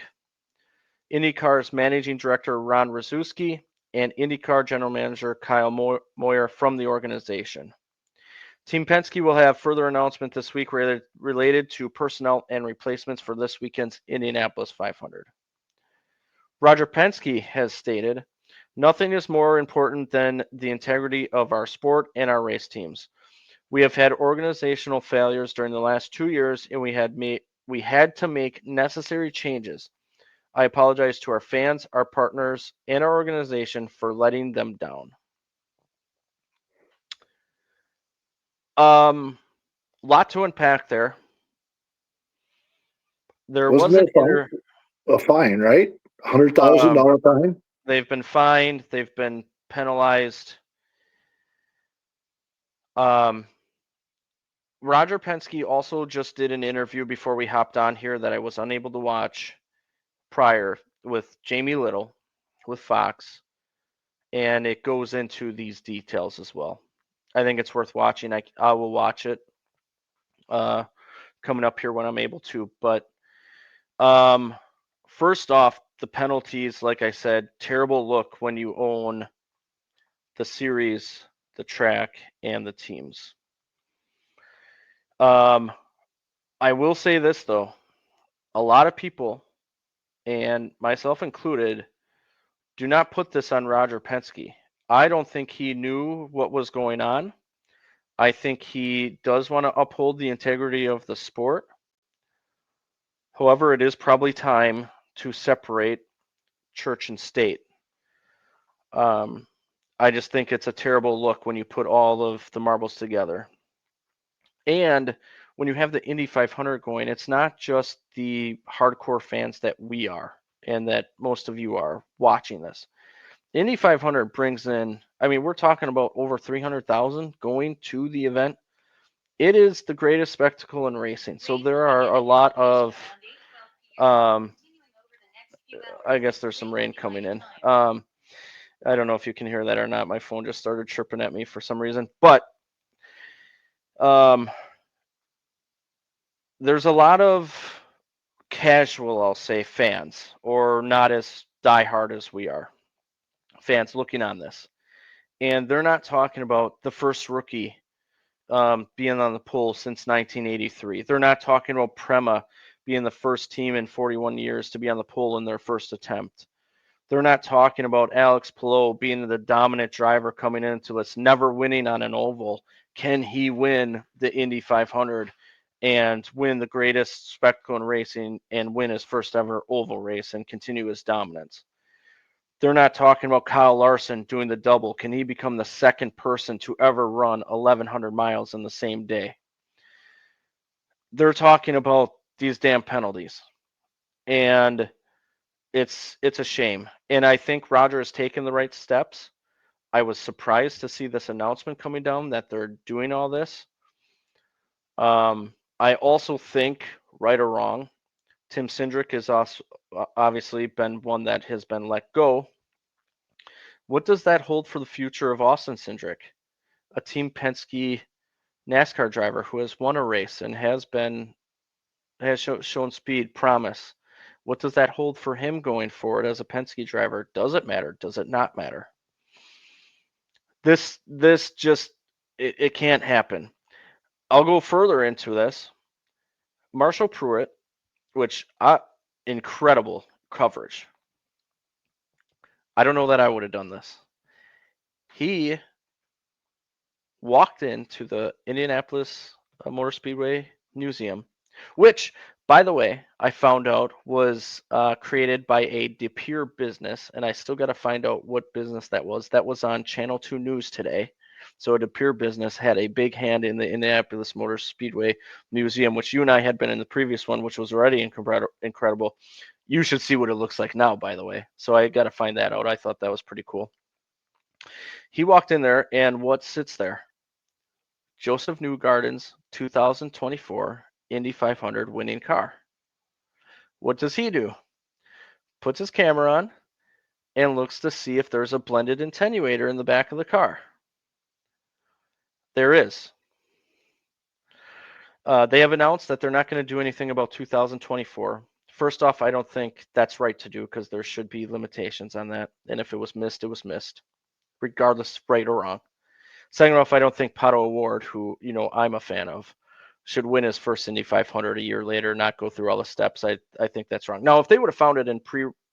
IndyCar's managing director Ron Rzuski, and IndyCar general manager Kyle Moyer from the organization. Team Penske will have further announcement this week related to personnel and replacements for this weekend's Indianapolis 500. Roger Penske has stated, "Nothing is more important than the integrity of our sport and our race teams. We have had organizational failures during the last 2 years, and we had to make necessary changes. I apologize to our fans, our partners, and our organization for letting them down." Lot to unpack there. There Wasn't wasn't there a fine, right? $100,000 fine. They've been fined. They've been penalized. Roger Penske also just did an interview before we hopped on here that I was unable to watch prior with Jamie Little with Fox, and it goes into these details as well. I think it's worth watching. I will watch it coming up here when I'm able to. But first off, the penalties, like I said, terrible look when you own the series, the track, and the teams. I will say this, though. A lot of people, and myself included, do not put this on Roger Penske. I don't think he knew what was going on. I think he does want to uphold the integrity of the sport. However, it is probably time to separate church and state. I just think it's a terrible look when you put all of the marbles together. And when you have the Indy 500 going, it's not just the hardcore fans that we are and that most of you are watching this. Indy 500 brings in, I mean, we're talking about over 300,000 going to the event. It is the greatest spectacle in racing. So there are a lot of, I guess there's some rain coming in. I don't know if you can hear that or not. My phone just started chirping at me for some reason. But There's a lot of casual, I'll say, fans, or not as diehard as we are, fans looking on this. And they're not talking about the first rookie being on the pole since 1983. They're not talking about Prema being the first team in 41 years to be on the pole in their first attempt. They're not talking about Alex Palou being the dominant driver coming into this, never winning on an oval. Can he win the Indy 500 and win the greatest spectacle in racing and win his first ever oval race and continue his dominance? They're not talking about Kyle Larson doing the double. Can he become the second person to ever run 1,100 miles in the same day? They're talking about these damn penalties. And it's a shame. And I think Roger has taken the right steps. I was surprised to see this announcement coming down that they're doing all this. I also think, right or wrong, Tim Cindric has also obviously been one that has been let go. What does that hold for the future of Austin Cindric, a Team Penske NASCAR driver who has won a race and has shown speed, promise? What does that hold for him going forward as a Penske driver? Does it matter? Does it not matter? This just it can't happen. I'll go further into this. Marshall Pruitt, which incredible coverage. I don't know that I would have done this. He walked into the Indianapolis Motor Speedway Museum, which, by the way, I found out was created by a De Pere business, and I still got to find out what business that was. That was on Channel 2 News today. So a De Pere business had a big hand in the Indianapolis Motor Speedway Museum, which you and I had been in the previous one, which was already incredible. You should see what it looks like now, by the way. So I got to find that out. I thought that was pretty cool. He walked in there, and what sits there? Joseph Newgarden's 2024 Indy 500 winning car. What does he do? Puts his camera on and looks to see if there's a blended attenuator in the back of the car. There is. They have announced that they're not going to do anything about 2024. First off, I don't think that's right to do because there should be limitations on that. And if it was missed, it was missed, regardless, right or wrong. Second off, I don't think Pato O'Ward, who I'm a fan of, should win his first Indy 500 a year later, not go through all the steps. I think that's wrong. Now, if they would have found it in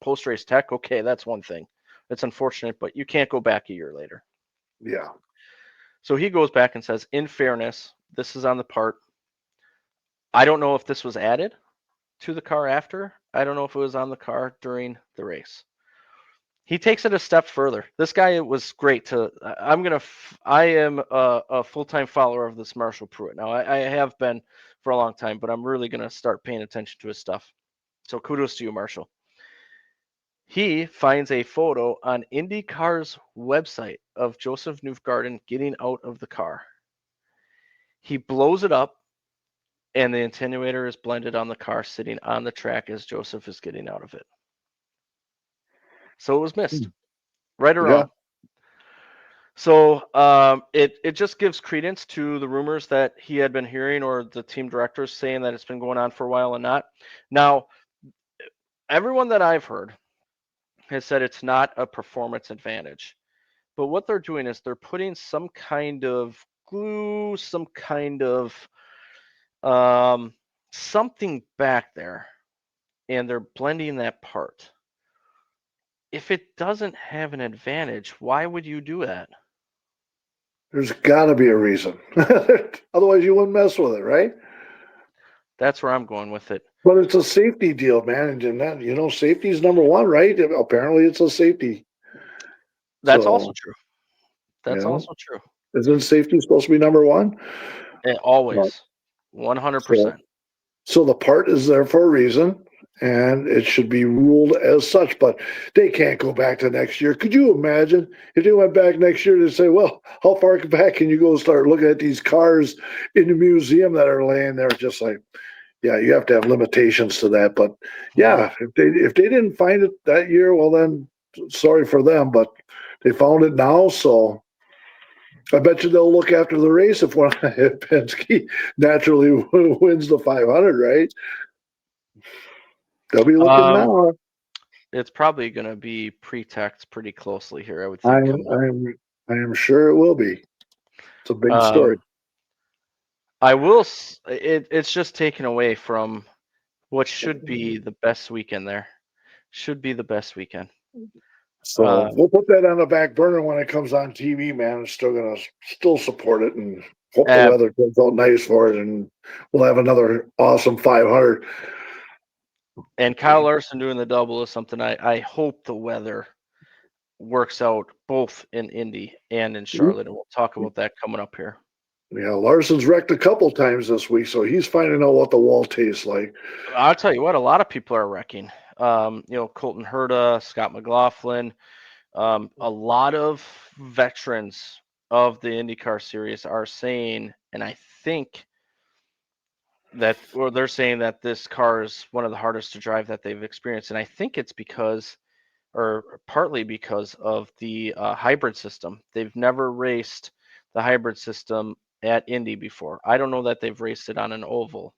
post-race tech, okay, that's one thing. It's unfortunate, but you can't go back a year later. Yeah. So he goes back and says, in fairness, this is on the part. I don't know if this was added to the car after. I don't know if it was on the car during the race. He takes it a step further. This guy was great I am a full-time follower of this Marshall Pruitt. Now, I have been for a long time, but I'm really going to start paying attention to his stuff. So kudos to you, Marshall. He finds a photo on IndyCar's website of Joseph Newgarden getting out of the car. He blows it up, and the attenuator is blended on the car sitting on the track as Joseph is getting out of it. So it was missed, right or wrong. So it just gives credence to the rumors that he had been hearing, or the team directors saying that it's been going on for a while and not. Now, everyone that I've heard has said it's not a performance advantage. But what they're doing is they're putting some kind of glue, some kind of something back there, and they're blending that part. If it doesn't have an advantage, why would you do that? There's got to be a reason. Otherwise, you wouldn't mess with it, right? That's where I'm going with it. But it's a safety deal, man. And that, safety is number one, right? Apparently, it's a safety. That's also true. That's also true. Isn't safety supposed to be number one? Always. 100%. So the part is there for a reason, and it should be ruled as such, but they can't go back to next year. Could you imagine if they went back next year to say, well, how far back can you go start looking at these cars in the museum that are laying there? Just like, yeah, you have to have limitations to that. But yeah, if they didn't find it that year, well then sorry for them, but they found it now. So I bet you they'll look after the race if Penske naturally wins the 500, right? They'll be looking now. It's probably going to be pre-taxed pretty closely here, I would think. I am sure it will be. It's a big story. It's just taken away from what should be the best weekend there. Should be the best weekend. So we'll put that on the back burner when it comes on TV, man. I'm still gonna support it and hope the weather turns out nice for it, and we'll have another awesome 500. And Kyle Larson doing the double is something I hope the weather works out both in Indy and in Charlotte, and we'll talk about that coming up here. Yeah, Larson's wrecked a couple times this week, so he's finding out what the wall tastes like. I'll tell you what, a lot of people are wrecking. Colton Herta, Scott McLaughlin, a lot of veterans of the IndyCar series are saying, and I think that, or they're saying that this car is one of the hardest to drive that they've experienced, and I think it's because, or partly because of the hybrid system. They've never raced the hybrid system at Indy before. I don't know that they've raced it on an oval,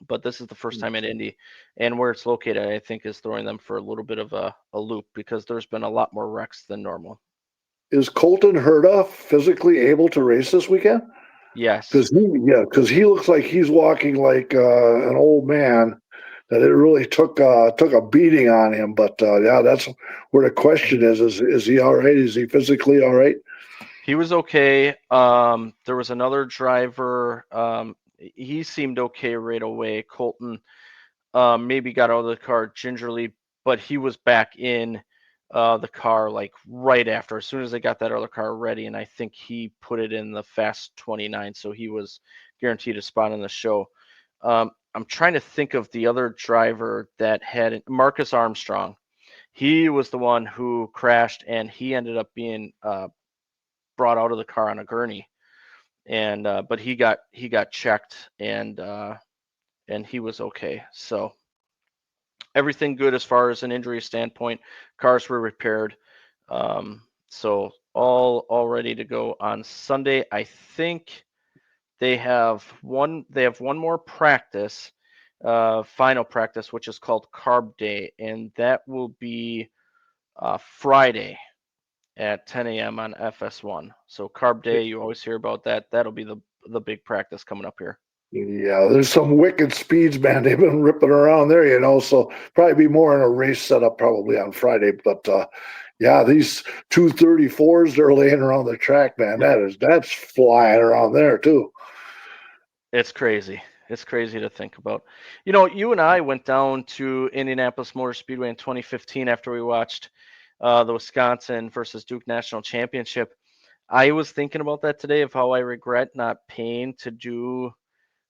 but this is the first time at Indy, and where it's located, I think, is throwing them for a little bit of a loop because there's been a lot more wrecks than normal. Is Colton Herta physically able to race this weekend? Yes. Because he looks like he's walking like an old man. That it really took a beating on him. But yeah, that's where the question is he all right? Is he physically all right? He was okay. There was another driver. He seemed okay right away. Colton maybe got out of the car gingerly, but he was back in the car like right after, as soon as they got that other car ready. And I think he put it in the fast 29, so he was guaranteed a spot in the show. I'm trying to think of the other driver that had Marcus Armstrong. He was the one who crashed, and he ended up being brought out of the car on a gurney, and but he got checked, and he was okay. So everything good as far as an injury standpoint. Cars were repaired, so all ready to go on Sunday. I think they have one more practice, final practice, which is called Carb Day, and that will be Friday at 10 a.m. on FS1. So Carb Day, you always hear about that. That'll be the big practice coming up here. Yeah, there's some wicked speeds, man. They've been ripping around there, so probably be more in a race setup probably on Friday. But yeah, these 234s they're laying around the track, man. That's flying around there too. It's crazy. It's crazy to think about. You and I went down to Indianapolis Motor Speedway in 2015 after we watched the Wisconsin versus Duke National Championship. I was thinking about that today, of how I regret not paying to do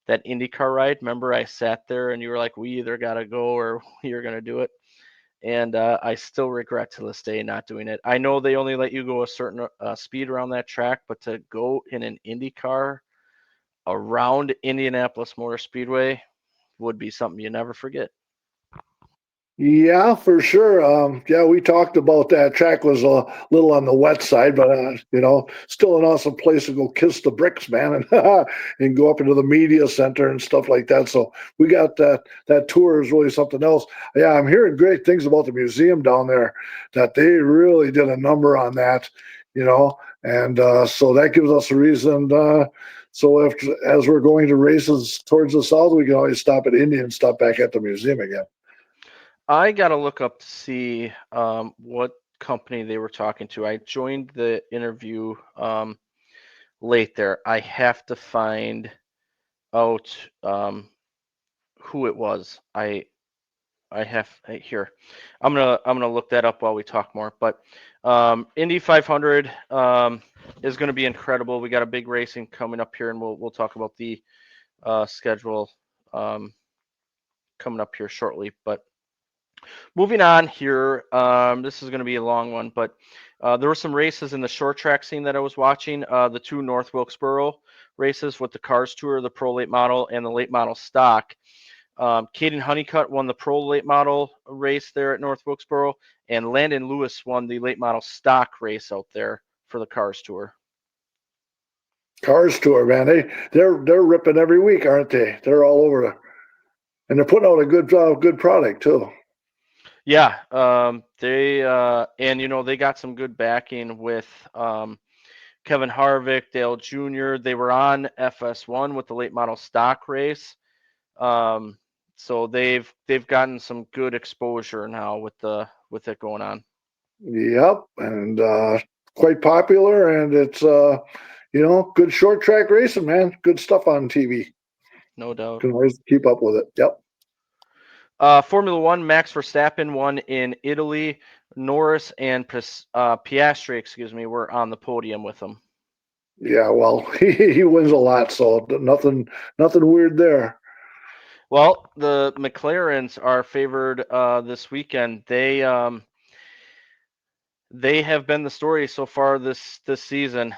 that IndyCar ride. Remember, I sat there and you were like, we either got to go or you're going to do it. And I still regret to this day not doing it. I know they only let you go a certain speed around that track, but to go in an IndyCar around Indianapolis Motor Speedway would be something you never forget. Yeah, for sure. Yeah, we talked about that. Track was a little on the wet side, but still an awesome place to go kiss the bricks, man, and and go up into the media center and stuff like that. So we got that tour is really something else. Yeah, I'm hearing great things about the museum down there. That they really did a number on that, and so that gives us a reason. So as we're going to races towards the south, we can always stop at Indy and stop back at the museum again. I got to look up to see what company they were talking to. I joined the interview late there. I have to find out who it was. I have here. I'm gonna look that up while we talk more. But Indy 500 is going to be incredible. We got a big racing coming up here, and we'll talk about the schedule coming up here shortly. But moving on here, this is going to be a long one, but there were some races in the short track scene that I was watching. The two North Wilkesboro races with the Cars Tour, the Pro Late Model, and the Late Model Stock. Caden Honeycutt won the Pro Late Model race there at North Wilkesboro, and Landon Lewis won the Late Model Stock race out there for the Cars Tour. Cars Tour, man. They're ripping every week, aren't they? They're all over, and they're putting out a good product too. Yeah, they and they got some good backing with Kevin Harvick, Dale Jr. They were on FS1 with the late model stock race. Um, so they've gotten some good exposure now with it going on. Yep, and quite popular, and it's good short track racing, man. Good stuff on TV. No doubt. Can always keep up with it. Yep. Formula One, Max Verstappen won in Italy. Norris and Piastri, excuse me, were on the podium with him. Yeah, well, he wins a lot, so nothing weird there. Well, the McLarens are favored this weekend. They have been the story so far this season.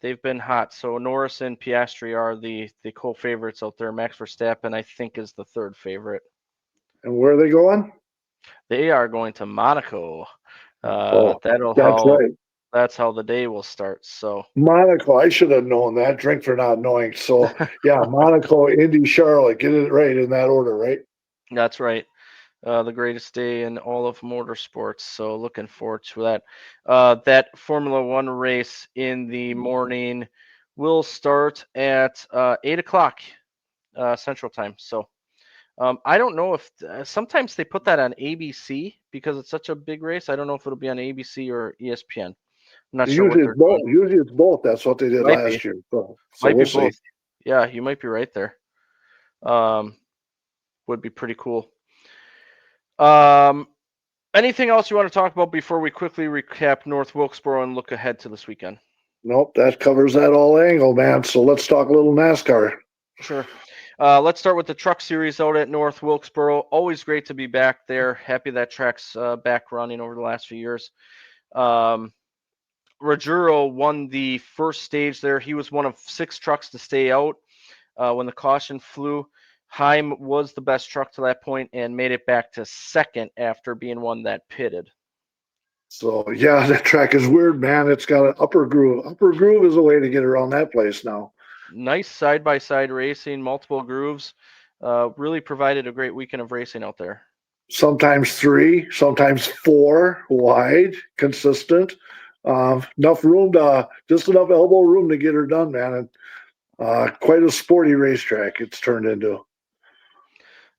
They've been hot. So Norris and Piastri are the co-favorites out there. Max Verstappen, I think, is the third favorite. And where are they going? They are going to Monaco. Oh, that's right. That's how the day will start. So Monaco. I should have known that. Drink for not knowing. So yeah, Monaco, Indy, Charlotte. Get it right in that order, right? that's right. The greatest day in all of motorsports. So looking forward to that. That Formula One race in the morning will start at 8 o'clock Central Time. So I don't know if sometimes they put that on ABC because it's such a big race. I don't know if it'll be on ABC or ESPN. I'm not sure what Usually they're it's both. doing. Usually it's both. That's what they did Might be. last year. So Might be we'll see. both. Yeah, you might be right there. Would be pretty cool. Anything else you want to talk about before we quickly recap North Wilkesboro and look ahead to this weekend? Nope, that covers that all angle, man. So let's talk a little NASCAR. Sure. Let's start with the truck series out at North Wilkesboro. Always great to be back there. Happy that track's back running over the last few years. Rogero won the first stage there. He was one of 6 trucks to stay out when the caution flew. Heim was the best truck to that point and made it back to second after being one that pitted. So yeah, that track is weird, man. It's got an upper groove. Upper groove is a way to get around that place now. Nice side-by-side racing, multiple grooves. Really provided a great weekend of racing out there. Sometimes 3, sometimes 4 wide, consistent. Enough room just enough elbow room to get her done, man. And quite a sporty racetrack it's turned into.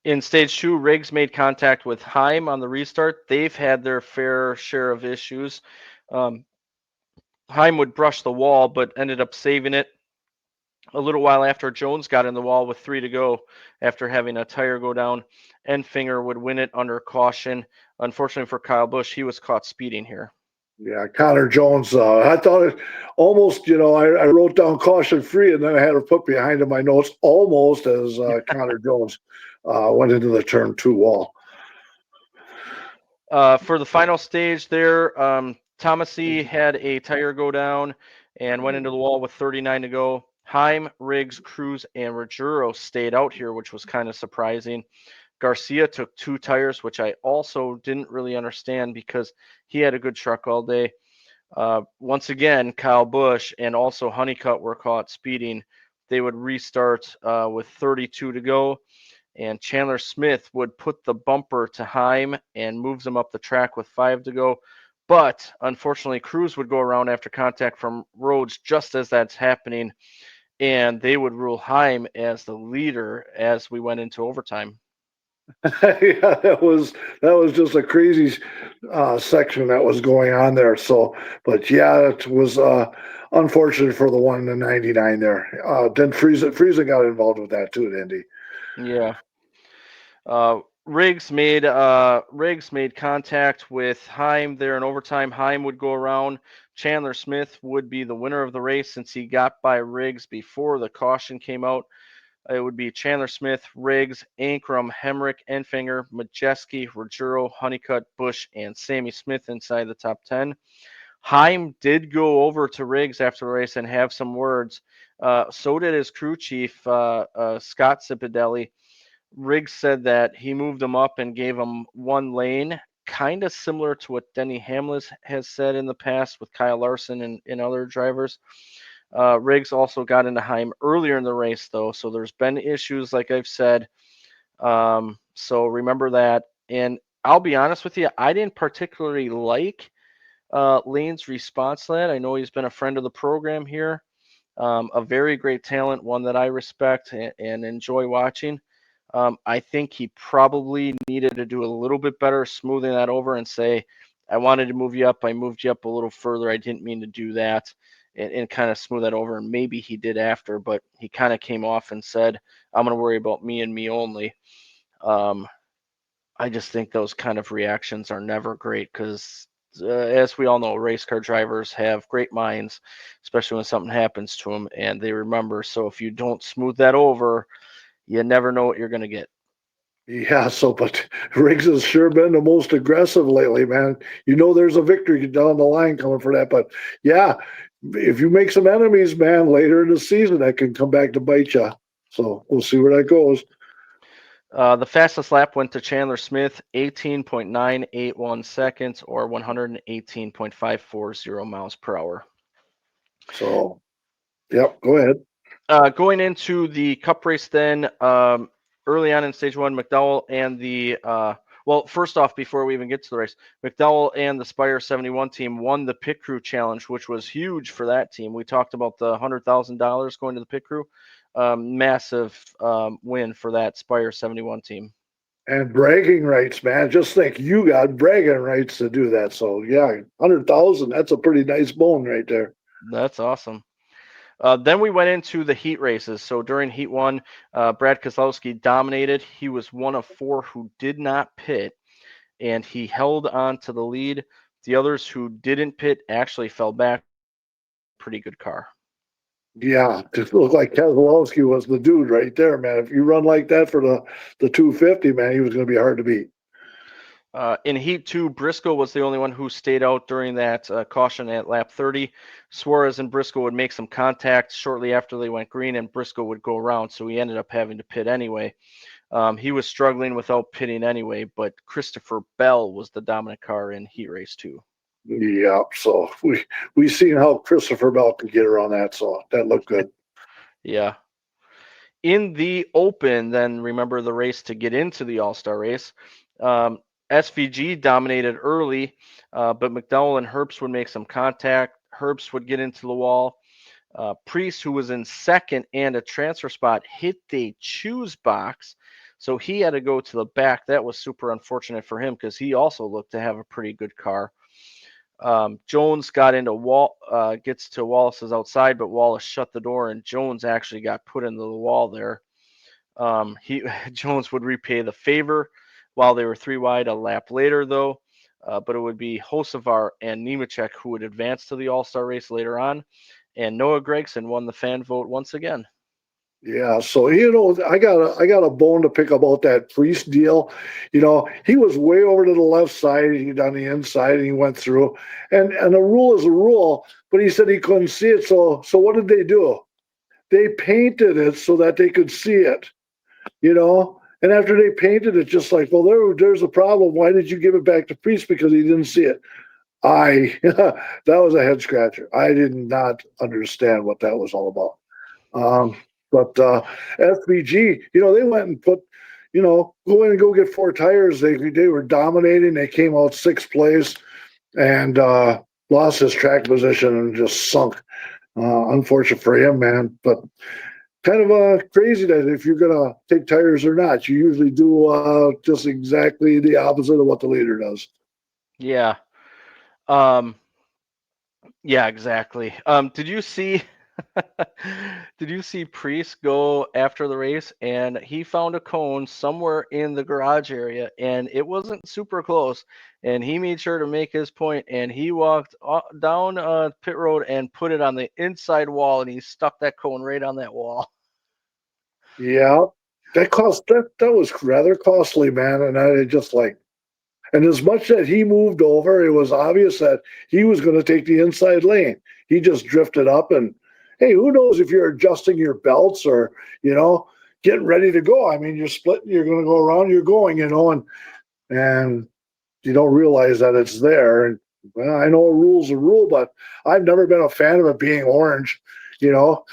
In stage 2, Riggs made contact with Heim on the restart. They've had their fair share of issues. Heim would brush the wall, but ended up saving it a little while after Jones got in the wall with 3 to go after having a tire go down. Enfinger would win it under caution. Unfortunately for Kyle Busch, he was caught speeding here. Yeah, Connor Jones. I thought it almost, I wrote down caution free and then I had to put behind in my notes almost as Connor Jones went into the turn 2 wall. For the final stage there, Tomasi had a tire go down and went into the wall with 39 to go. Heim, Riggs, Cruz, and Rogero stayed out here, which was kind of surprising. Garcia took 2 tires, which I also didn't really understand because he had a good truck all day. Once again, Kyle Busch and also Honeycutt were caught speeding. They would restart with 32 to go, and Chandler Smith would put the bumper to Heim and moves him up the track with 5 to go. But unfortunately, Cruz would go around after contact from Rhodes just as that's happening, and they would rule Heim as the leader as we went into overtime. Yeah, that was just a crazy section that was going on there. So, but yeah, it was unfortunate for the one in the 99 there. Then Friesen got involved with that too, Indy. Yeah. Riggs made contact with Heim there in overtime. Heim would go around. Chandler Smith would be the winner of the race since he got by Riggs before the caution came out. It would be Chandler Smith, Riggs, Ankrum, Hemrick, Enfinger, Majeski, Rogero, Honeycutt, Busch, and Sammy Smith inside the top 10. Heim did go over to Riggs after the race and have some words. So did his crew chief, Scott Cipodelli. Riggs said that he moved him up and gave him 1 lane, kind of similar to what Denny Hamlin has said in the past with Kyle Larson and other drivers. Riggs also got into Heim earlier in the race, though, so there's been issues, like I've said. So remember that. And I'll be honest with you, I didn't particularly like Lane's response to that. I know he's been a friend of the program here, a very great talent, one that I respect and enjoy watching. I think he probably needed to do a little bit better smoothing that over and say, I wanted to move you up. I moved you up a little further. I didn't mean to do that, and kind of smooth that over. And maybe he did after, but he kind of came off and said, I'm going to worry about me and me only. I just think those kind of reactions are never great because, as we all know, race car drivers have great minds, especially when something happens to them and they remember. So if you don't smooth that over, you never know what you're going to get. Yeah, but Riggs has sure been the most aggressive lately, man. You know there's a victory down the line coming for that. But, yeah, if you make some enemies, man, later in the season, that can come back to bite you. So we'll see where that goes. The fastest lap went to Chandler Smith, 18.981 seconds or 118.540 miles per hour. So, yep, go ahead. Going into the Cup race then, early on in stage one, McDowell and the well, first off, before we even get to the race, McDowell and the Spire 71 team won the pit crew challenge, which was huge for that team. We talked about the $100,000 going to the pit crew. Massive win for that Spire 71 team. And bragging rights, man. Just think you got bragging rights to do that. So, yeah, 100,000, that's a pretty nice bone right there. That's awesome. Then we went into the heat races. So during heat one, Brad Keselowski dominated. He was one of four who did not pit, and he held on to the lead. The others who didn't pit actually fell back. Pretty good car. Yeah, it looked like Keselowski was the dude right there, man. If you run like that for the 250, man, he was going to be hard to beat. In Heat 2, Briscoe was the only one who stayed out during that caution at lap 30. Suarez and Briscoe would make some contact shortly after they went green, and Briscoe would go around, so he ended up having to pit anyway. He was struggling without pitting anyway, but Christopher Bell was the dominant car in Heat Race 2. Yeah, so we seen how Christopher Bell could get around that, so that looked good. Yeah. In the Open, then remember the race to get into the All-Star race, SVG dominated early, but McDowell and Herbst would make some contact. Herbst would get into the wall. Priest, who was in second and a transfer spot, hit the choose box, so he had to go to the back. That was super unfortunate for him because he also looked to have a pretty good car. Jones got into gets to Wallace's outside, but Wallace shut the door, and Jones actually got put into the wall there. Jones would repay the favor while they were 3 wide a lap later, though. But it would be Hocevar and Nemechek who would advance to the All-Star race later on, and Noah Gragson won the fan vote once again. Yeah, so I got a bone to pick about that Priest deal. He was way over to the left side, on the inside, and he went through. And a rule is a rule, but he said he couldn't see it. So what did they do? They painted it so that they could see it. And after they painted it, just like, well, there's a problem. Why did you give it back to Priest? Because he didn't see it. That was a head scratcher. I did not understand what that was all about. But FBG, they went and put, go in and go get 4 tires. They were dominating. They came out 6th place and lost his track position and just sunk. Unfortunate for him, man. But kind of crazy that if you're going to take tires or not, you usually do just exactly the opposite of what the leader does. Yeah. Yeah, exactly. Did you see Priest go after the race, and he found a cone somewhere in the garage area, and it wasn't super close, and he made sure to make his point, and he walked down pit road and put it on the inside wall, and he stuck that cone right on that wall. Yeah, that was rather costly, man, and I just and as much that he moved over, it was obvious that he was going to take the inside lane. He just drifted up, and hey, who knows if you're adjusting your belts or, getting ready to go. I mean, you're splitting, you're going to go around, you're going, and you don't realize that it's there. And well, I know a rule's a rule, but I've never been a fan of it being orange, you know,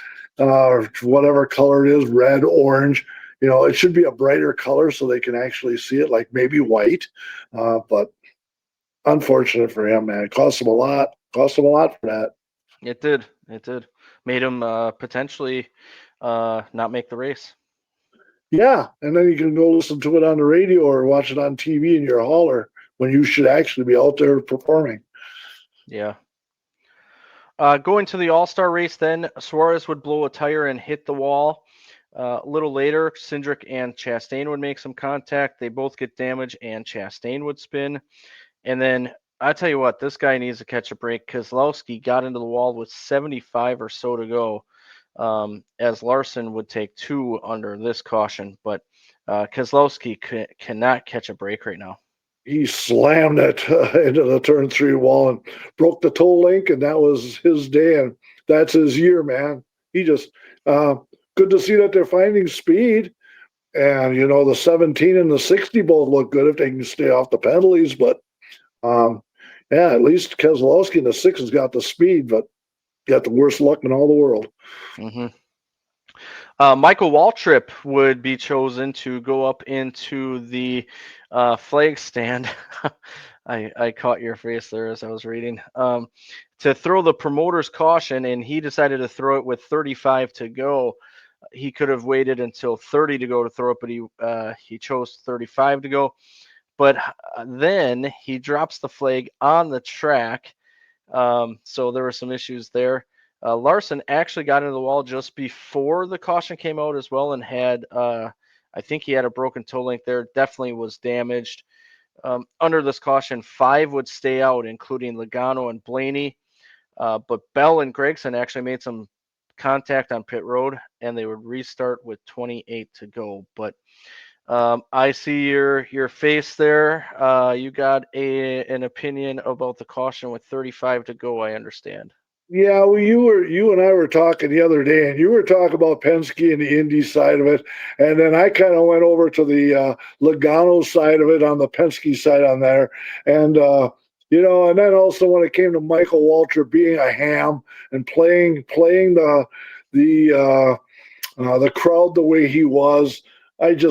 whatever color it is, red, orange. It should be a brighter color so they can actually see it, like maybe white. But unfortunate for him, man. It cost him a lot. Cost him a lot for that. It did. It did. Made him potentially not make the race. Yeah, and then you can go listen to it on the radio or watch it on TV in your hauler when you should actually be out there performing. Yeah. Going to the All-Star race then, Suarez would blow a tire and hit the wall. A little later, Cindric and Chastain would make some contact. They both get damage, and Chastain would spin. And then, I tell you what, this guy needs to catch a break. Keselowski got into the wall with 75 or so to go, as Larson would take 2 under this caution. But Keselowski cannot catch a break right now. He slammed it into the turn 3 wall and broke the toe link, and that was his day, and that's his year, man. He just good to see that they're finding speed, and the 17 and the 60 both look good if they can stay off the penalties. But yeah, at least Keselowski in the 6 has got the speed, but got the worst luck in all the world. Mm-hmm. Michael Waltrip would be chosen to go up into the flag stand. I caught your face there as I was reading. To throw the promoter's caution, and he decided to throw it with 35 to go. He could have waited until 30 to go to throw it, but he chose 35 to go. But then he drops the flag on the track. So there were some issues there. Larson actually got into the wall just before the caution came out as well, and had, I think he had a broken toe link there, definitely was damaged. Under this caution, 5 would stay out, including Logano and Blaney. But Bell and Gregson actually made some contact on pit road, and they would restart with 28 to go. But I see your face there. You got an opinion about the caution with 35 to go, I understand. Yeah, well, you and I were talking the other day, and you were talking about Penske and the Indy side of it, and then I kind of went over to the Logano side of it on the Penske side on there, and and then also when it came to Michael Waltrip being a ham and playing the crowd the way he was, it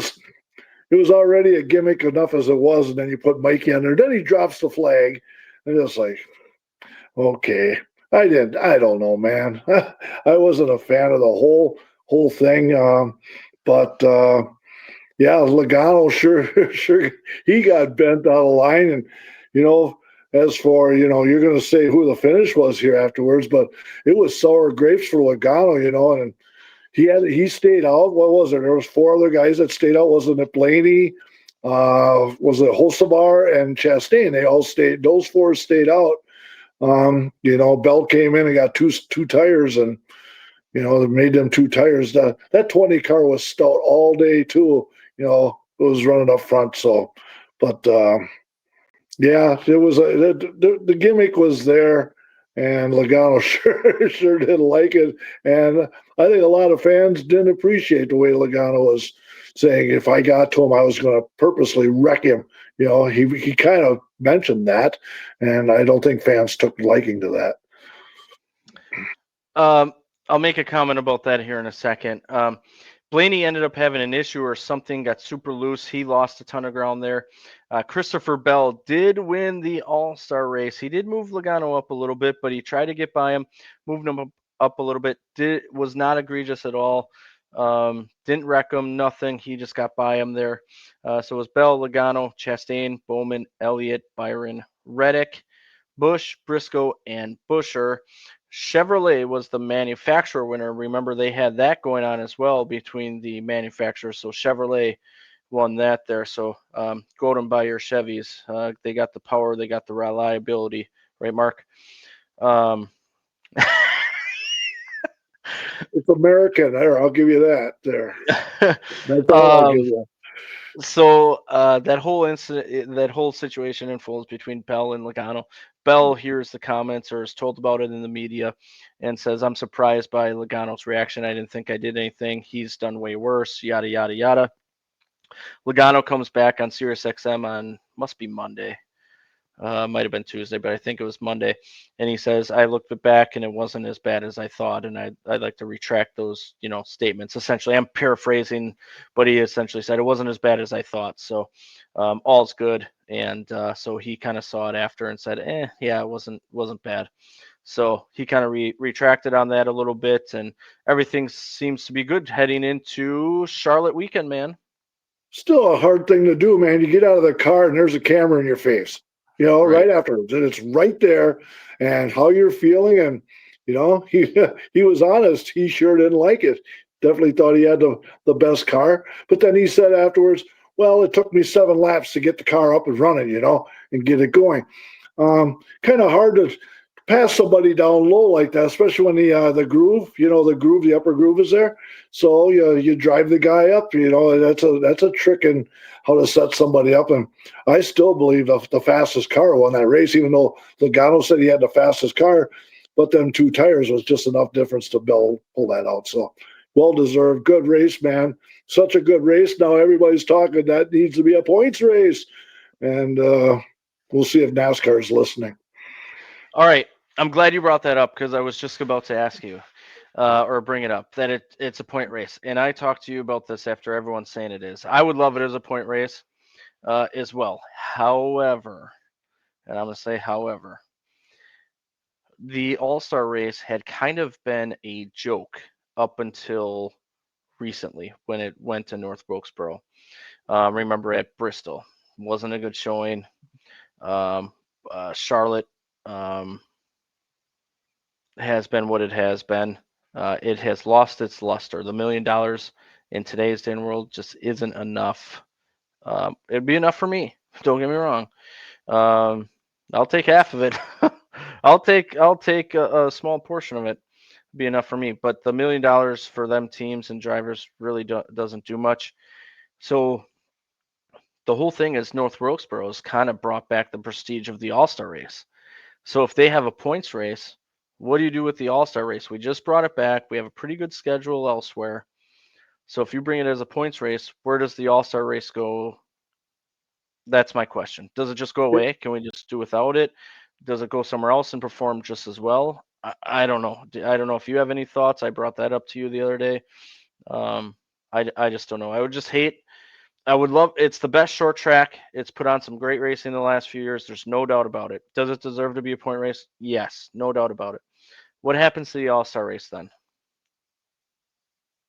was already a gimmick enough as it was, and then you put Mikey on there, then he drops the flag, and it's like, okay. I don't know, man. I wasn't a fan of the whole thing. But yeah, Logano sure he got bent out of line. And as for you're going to say who the finish was here afterwards, but it was sour grapes for Logano. And he stayed out. What was it? There was 4 other guys that stayed out. Wasn't it Blaney? Was it Hocevar and Chastain? They all stayed. Those 4 stayed out. Bell came in and got two tires, and they made them 2 tires. That 20 car was stout all day too. It was running up front. So, but yeah, it was the gimmick was there, and Logano sure didn't like it, and I think a lot of fans didn't appreciate the way Logano was saying if I got to him, I was going to purposely wreck him. He kind of mentioned that, and I don't think fans took liking to that. I'll make a comment about that here in a second. Blaney ended up having an issue or something, got super loose. He lost a ton of ground there. Christopher Bell did win the All-Star race. He did move Logano up a little bit, but he tried to get by him, moved him up a little bit. Was not egregious at all. Didn't wreck him, nothing. He just got by him there. So it was Bell, Logano, Chastain, Bowman, Elliott, Byron, Reddick, Busch, Briscoe, and Buescher. Chevrolet was the manufacturer winner. Remember, they had that going on as well between the manufacturers. So Chevrolet won that there. So go out and buy your Chevys. They got the power, they got the reliability, right, Mark? It's American. There, I'll give you that. There. That's all I'll give you. So that whole situation unfolds between Bell and Logano. Bell hears the comments or is told about it in the media and says, "I'm surprised by Logano's reaction. I didn't think I did anything. He's done way worse, yada, yada, yada." Logano comes back on SiriusXM on, must be Monday. Might have been Tuesday, but I think it was Monday. And he says, I looked back and it wasn't as bad as I thought. And I'd like to retract those, statements. Essentially, I'm paraphrasing, but he essentially said it wasn't as bad as I thought. So all's good. And so he kind of saw it after and said, yeah, it wasn't bad. So he kind of retracted on that a little bit, and everything seems to be good heading into Charlotte weekend, man. Still a hard thing to do, man. You get out of the car and there's a camera in your face, right afterwards. And it's right there, and how you're feeling. And, he was honest. He sure didn't like it. Definitely thought he had the best car. But then he said afterwards, well, it took me 7 laps to get the car up and running, and get it going. Kind of hard to pass somebody down low like that, especially when the groove, the upper groove is there. So you drive the guy up. That's a trick in how to set somebody up. And I still believe the fastest car won that race, even though Logano said he had the fastest car, but them 2 tires was just enough difference to pull that out. So well deserved, good race, man. Such a good race. Now everybody's talking that needs to be a points race, and we'll see if NASCAR is listening. All right. I'm glad you brought that up because I was just about to ask you or bring it up that it's a point race. And I talked to you about this after everyone's saying it is. I would love it as a point race as well. However, and I'm going to say however, the All-Star race had kind of been a joke up until recently when it went to North Wilkesboro. Remember at Bristol. Wasn't a good showing. Charlotte has been what it has been. It has lost its luster. The $1 million in today's day and world just isn't enough. It'd be enough for me. Don't get me wrong. I'll take half of it. I'll take a small portion of it. Be enough for me. But the $1 million for them teams and drivers really doesn't do much. So the whole thing is North Wilkesboro has kind of brought back the prestige of the All-Star race. So if they have a points race, what do you do with the All-Star race? We just brought it back. We have a pretty good schedule elsewhere. So if you bring it as a points race, where does the All-Star race go? That's my question. Does it just go away? Can we just do without it? Does it go somewhere else and perform just as well? I don't know. I don't know if you have any thoughts. I brought that up to you the other day. I just don't know. I would love, it's the best short track. It's put on some great racing in the last few years. There's no doubt about it. Does it deserve to be a point race? Yes, no doubt about it. What happens to the All-Star race then?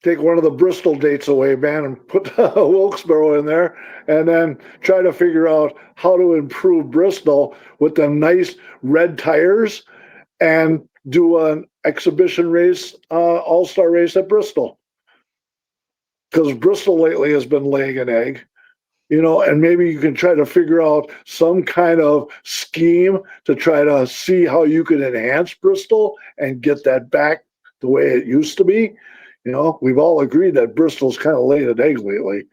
Take one of the Bristol dates away, man, and put Wilkesboro in there, and then try to figure out how to improve Bristol with the nice red tires and do an exhibition race, all-star race at Bristol. Because Bristol lately has been laying an egg, and maybe you can try to figure out some kind of scheme to try to see how you can enhance Bristol and get that back the way it used to be. We've all agreed that Bristol's kind of laid an egg lately.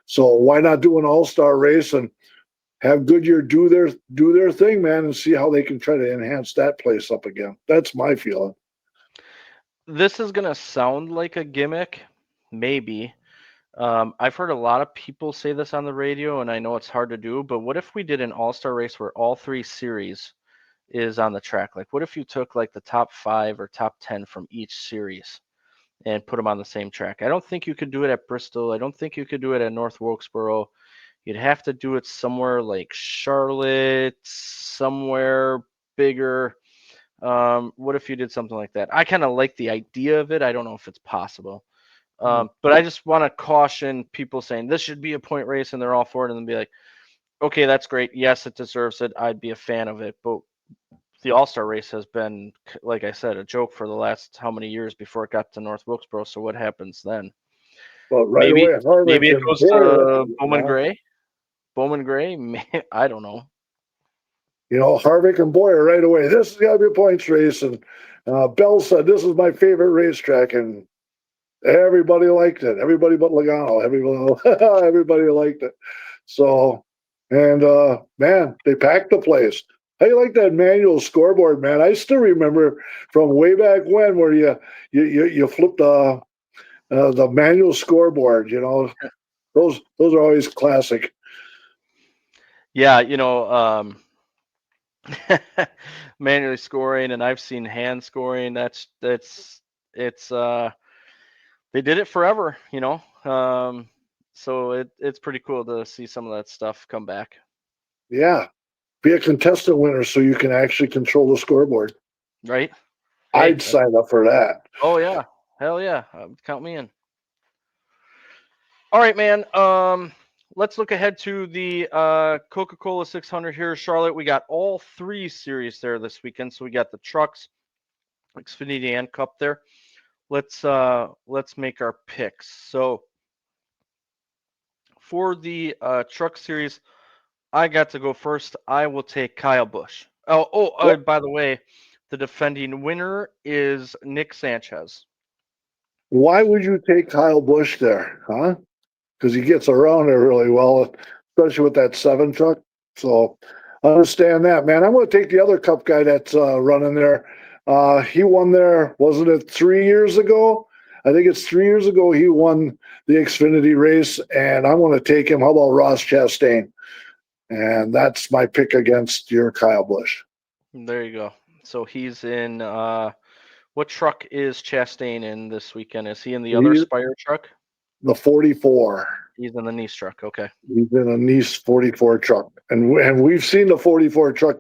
So why not do an all-star race and have Goodyear do their thing, man, and see how they can try to enhance that place up again. That's my feeling. This is going to sound like a gimmick, maybe. I've heard a lot of people say this on the radio, and I know it's hard to do, but what if we did an all-star race where all 3 series is on the track? Like, what if you took like the top 5 or top 10 from each series and put them on the same track? I don't think you could do it at Bristol. I don't think you could do it at North Wilkesboro. You'd have to do it somewhere like Charlotte, somewhere bigger. What if you did something like that? I kind of like the idea of it. I don't know if it's possible. But I just want to caution people saying this should be a point race and they're all for it, and then be like, okay, that's great. Yes, it deserves it. I'd be a fan of it. But the All-Star race has been, like I said, a joke for the last how many years before it got to North Wilkesboro. So what happens then? Well, right maybe away, Harvick maybe it and goes Boyer, to Bowman Gray. Bowman Gray? I don't know. Harvick and Boyer right away. This has got to be a points race. And Bell said, this is my favorite racetrack. And everybody liked it. Everybody but Logano. Everybody liked it. So, and man, they packed the place. How you like that manual scoreboard, man? I still remember from way back when where you flip the manual scoreboard. Those are always classic. Yeah, manually scoring, and I've seen hand scoring. It's they did it forever, you know. So it's pretty cool to see some of that stuff come back. Yeah. Be a contestant winner so you can actually control the scoreboard. Right? Hey, I'd sign up for that. oh yeah, hell yeah, count me in. All right, man. Let's look ahead to the Coca-Cola 600 here, Charlotte. We got all three series there this weekend. So we got the trucks, Xfinity, and Cup there. Let's make our picks. So for the truck series, I got to go first. I will take Kyle Busch. What? By the way, the defending winner is Nick Sanchez. Why would you take Kyle Busch there, huh? Because he gets around there really well, especially with that 7 truck. So I understand that, man. I'm going to take the other Cup guy that's running there. He won there, wasn't it 3 years ago? I think it's 3 years ago he won the Xfinity race, and I'm going to take him. How about Ross Chastain? And that's my pick against your Kyle Busch. There you go. So he's in. What truck is Chastain in this weekend? Is he in the other He's Spire truck? the 44. He's in the Nice truck. Okay. He's in a Nice 44 truck, and we've seen the 44 truck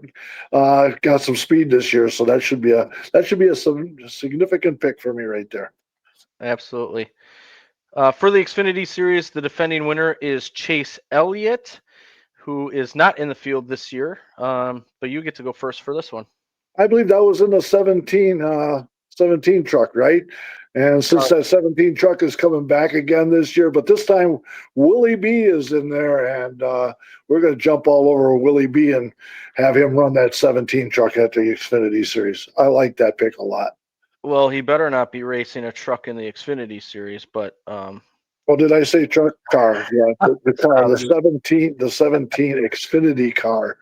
got some speed this year, so that should be a significant pick for me right there. Absolutely. For the Xfinity Series, the defending winner is Chase Elliott, who is not in the field this year. But you get to go first for this one. I believe that was in the 17 truck, right? And since that 17 truck is coming back again this year, but this time Willie B is in there, and we're going to jump all over Willie B and have him run that 17 truck at the Xfinity Series. I like that pick a lot. Well, he better not be racing a truck in the Xfinity Series, but Oh, did I say truck? Car? Yeah, the car, the 17 Xfinity car.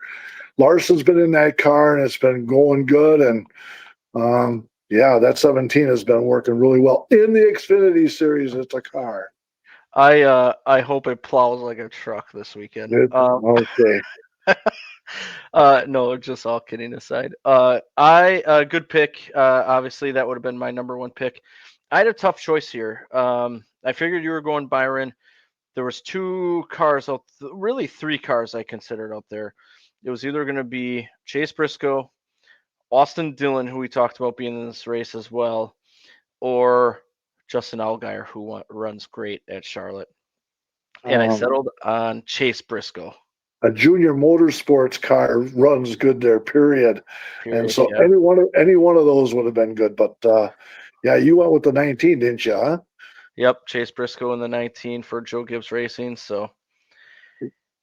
Larson's been in that car, and it's been going good, and yeah, that 17 has been working really well in the Xfinity Series. It's a car. I hope it plows like a truck this weekend. Okay. No, just all kidding aside. Good pick. Obviously, that would have been my number one pick. I had a tough choice here. I figured you were going Byron. There was 2 cars out, really 3 cars I considered out there. It was either going to be Chase Briscoe, Austin Dillon, who we talked about being in this race as well, or Justin Allgaier, who runs great at Charlotte. And I settled on Chase Briscoe. A junior motorsports car runs good there, period. And so yeah. any one of those would have been good. But yeah, you went with the 19, didn't you? Huh? Yep, Chase Briscoe in the 19 for Joe Gibbs Racing. So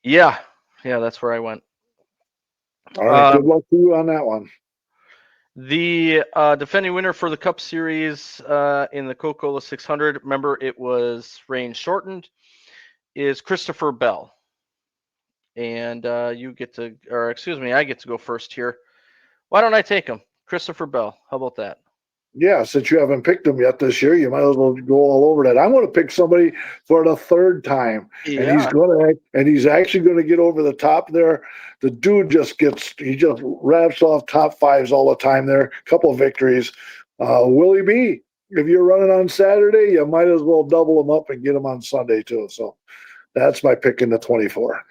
yeah, that's where I went. All right, good luck to you on that one. The defending winner for the Cup Series in the Coca-Cola 600, remember it was rain shortened, is Christopher Bell. And I get to go first here. Why don't I take him? Christopher Bell. How about that? Yeah, since you haven't picked him yet this year, you might as well go all over that. I'm going to pick somebody for the 3rd time, and he's actually going to get over the top there. The dude just wraps off top 5s all the time there. Couple of victories. Willie B. If you're running on Saturday, you might as well double him up and get him on Sunday too. So that's my pick in the 24.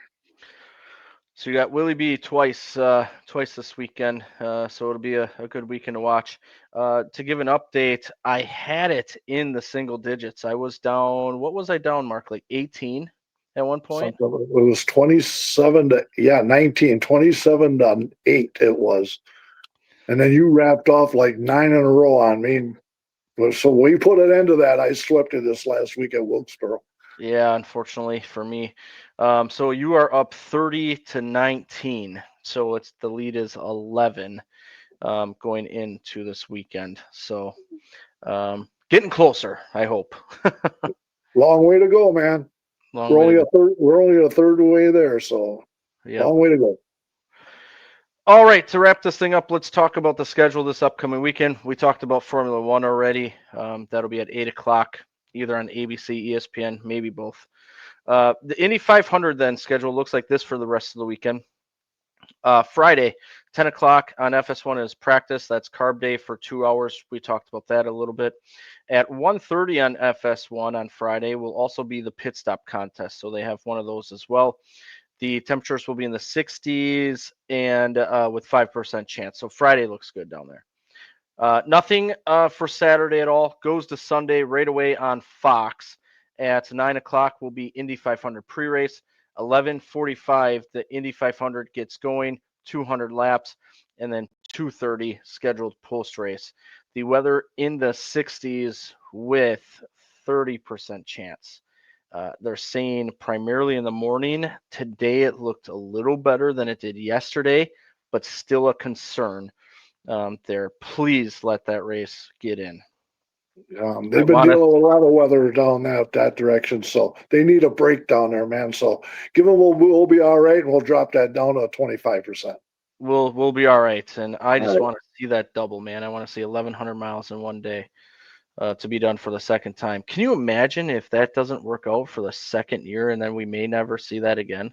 So you got Willie B twice this weekend. So it'll be a good weekend to watch. To give an update, I had it in the single digits. I was down. What was I down, Mark? Like 18 at one point? It was 19, 27 to 8 it was. And then you wrapped off like 9 in a row on me. So we put an end to that. I swept it this last week at Wilkesboro. Yeah, unfortunately for me. So you are up 30 to 19. So the lead is 11 going into this weekend. So getting closer, I hope. Long way to go, man. We're only a third way there, so long way to go. All right, to wrap this thing up, let's talk about the schedule this upcoming weekend. We talked about Formula One already. That'll be at 8 o'clock, either on ABC, ESPN, maybe both. The Indy 500 then schedule looks like this for the rest of the weekend. Friday, 10 o'clock on FS1 is practice. That's carb day for 2 hours. We talked about that a little bit. At 1:30 on FS1 on Friday will also be the pit stop contest. So they have one of those as well. The temperatures will be in the 60s and with 5% chance. So Friday looks good down there. Nothing for Saturday at all. Goes to Sunday right away on Fox. At 9 o'clock will be Indy 500 pre-race. 11:45 the Indy 500 gets going, 200 laps, and then 2:30 scheduled post-race. The weather in the 60s with 30% chance. They're saying primarily in the morning. Today it looked a little better than it did yesterday, but still a concern there. Please let that race get in. They've been dealing with a lot of weather down that direction, so they need a break down there, man. So give them, we'll be all right, and we'll drop that down to 25%. We'll be all right, and I just right. want to see that double, man. I want to see 1,100 miles in one day to be done for the second time. Can you imagine if that doesn't work out for the second year, and then we may never see that again?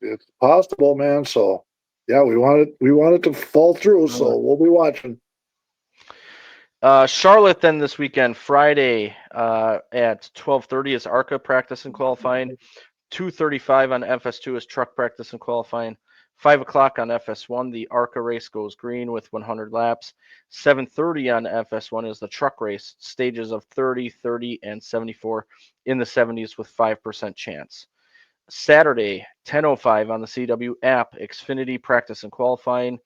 It's possible, man. So yeah, we want it to fall through. So we'll be watching. Charlotte then this weekend, Friday at 12:30 is ARCA practice and qualifying. 2:35 on FS2 is truck practice and qualifying. 5 o'clock on FS1, the ARCA race goes green with 100 laps. 7:30 on FS1 is the truck race, stages of 30, 30, and 74 in the 70s with 5% chance. Saturday, 10:05 on the CW app, Xfinity practice and qualifying.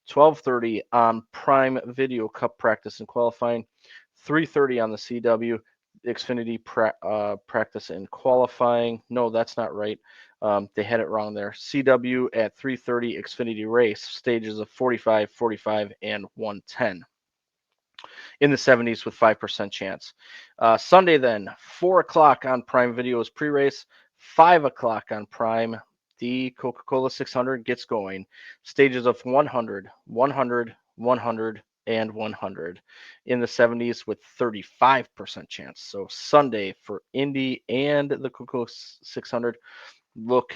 12:30 on Prime Video Cup practice and qualifying. 3:30 on the CW, Xfinity practice and qualifying. No, that's not right. They had it wrong there. CW at 3:30, Xfinity race, stages of 45, 45, and 110 in the 70s with 5% chance. Sunday then, 4 o'clock on Prime Video is pre-race. 5 o'clock on Prime, the Coca-Cola 600 gets going. Stages of 100, 100, 100, and 100 in the 70s with 35% chance. So Sunday for Indy and the Coca-Cola 600 look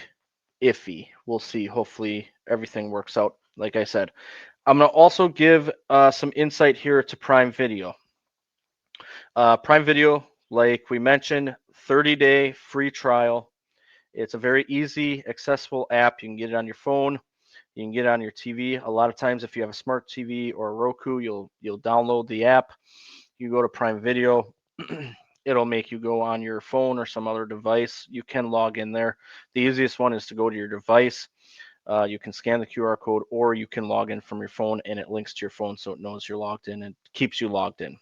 iffy. We'll see. Hopefully everything works out. Like I said, I'm going to also give some insight here to Prime Video. Prime Video, like we mentioned, 30-day free trial. It's a very easy, accessible app. You can get it on your phone. You can get it on your TV. A lot of times, if you have a smart TV or a Roku, you'll download the app. You go to Prime Video. It'll make you go on your phone or some other device. You can log in there. The easiest one is to go to your device. You can scan the QR code, or you can log in from your phone, and it links to your phone so it knows you're logged in and keeps you logged in.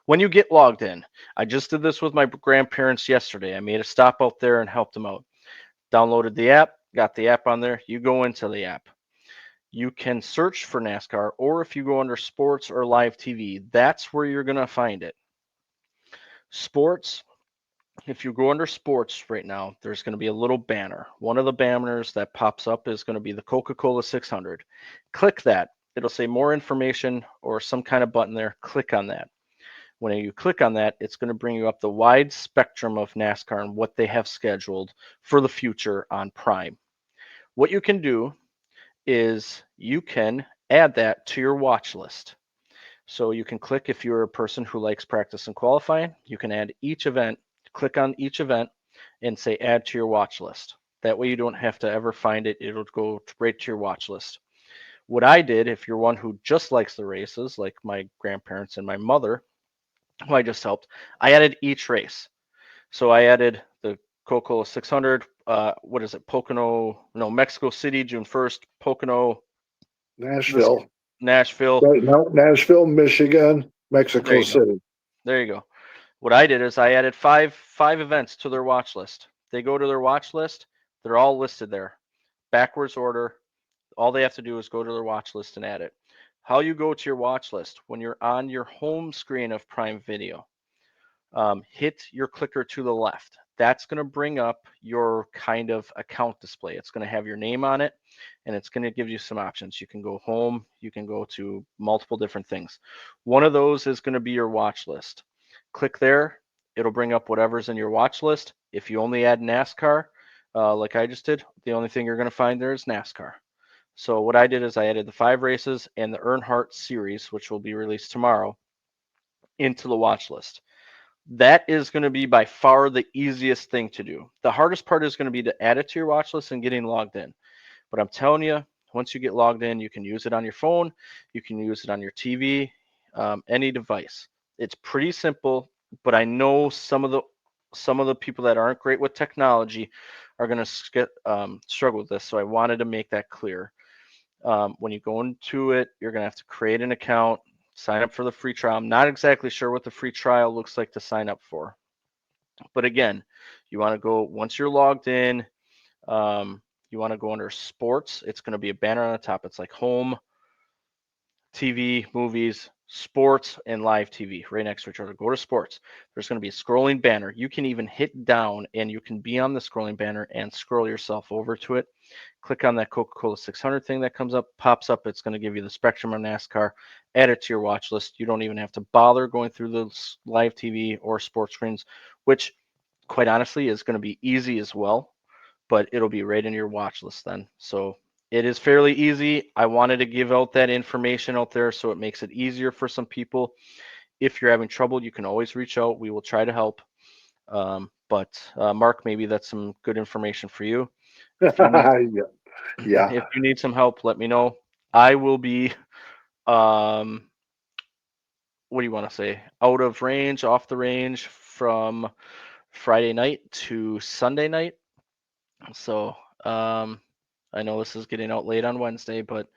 When you get logged in, I just did this with my grandparents yesterday. I made a stop out there and helped them out. Downloaded the app, got the app on there. You go into the app. You can search for NASCAR, or if you go under sports or live TV, that's where you're going to find it. Sports, if you go under sports right now, there's going to be a little banner. One of the banners that pops up is going to be the Coca-Cola 600. Click that. It'll say more information or some kind of button there. Click on that. When you click on that, it's going to bring you up the wide spectrum of NASCAR and what they have scheduled for the future on Prime. What you can do is you can add that to your watch list. So you can click, if you're a person who likes practice and qualifying, you can add each event, click on each event and say add to your watch list. That way you don't have to ever find it. It'll go right to your watch list. What I did, if you're one who just likes the races, like my grandparents and my mother, who I just helped, I added each race. So I added the Coca-Cola 600, what is it, Mexico City, June 1st, Pocono, Nashville. Right, no, Nashville, Michigan, Mexico City. There you go. What I did is I added five events to their watch list. They go to their watch list, they're all listed there. Backwards order. All they have to do is go to their watch list and add it. How you go to your watch list, when you're on your home screen of Prime Video, hit your clicker to the left. That's going to bring up your kind of account display. It's going to have your name on it, and it's going to give you some options. You can go home. You can go to multiple different things. One of those is going to be your watch list. Click there. It'll bring up whatever's in your watch list. If you only add NASCAR, like I just did, the only thing you're going to find there is NASCAR. So what I did is I added the 5 races and the Earnhardt series, which will be released tomorrow, into the watch list. That is going to be by far the easiest thing to do. The hardest part is going to be to add it to your watch list and getting logged in. But I'm telling you, once you get logged in, you can use it on your phone, you can use it on your TV, any device. It's pretty simple, but I know some of the people that aren't great with technology are going to struggle with this. So I wanted to make that clear. When you go into it, you're going to have to create an account, sign up for the free trial. I'm not exactly sure what the free trial looks like to sign up for. But again, you want to go, once you're logged in, you want to go under sports. It's going to be a banner on the top. It's like home, TV, movies, sports, and live TV right next to each other. Go to sports. There's going to be a scrolling banner. You can even hit down and you can be on the scrolling banner and scroll yourself over to it. Click on that Coca-Cola 600 thing that pops up. It's going to give you the spectrum of NASCAR. Add it to your watch list. You don't even have to bother going through the live TV or sports screens, which quite honestly is going to be easy as well, but it'll be right in your watch list then. So it is fairly easy. I wanted to give out that information out there so it makes it easier for some people. If you're having trouble, you can always reach out. We will try to help. But Mark, maybe that's some good information for you. If you need, Yeah. if you need some help, let me know. I will be, what do you want to say? Out of range, off the range from Friday night to Sunday night. So I know this is getting out late on Wednesday, but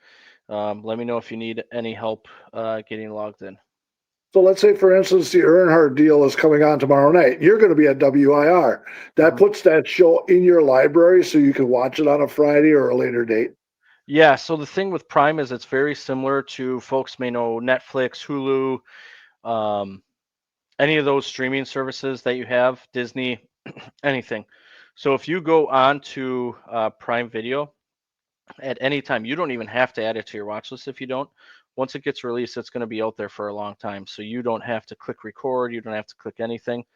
let me know if you need any help getting logged in. So let's say, for instance, the Earnhardt deal is coming on tomorrow night. You're going to be at WIR. That puts that show in your library so you can watch it on a Friday or a later date. Yeah, so the thing with Prime is it's very similar to, folks may know, Netflix, Hulu, any of those streaming services that you have, Disney, anything. So if you go on to Prime Video at any time, you don't even have to add it to your watch list if you don't. Once it gets released, it's going to be out there for a long time. So you don't have to click record. You don't have to click anything.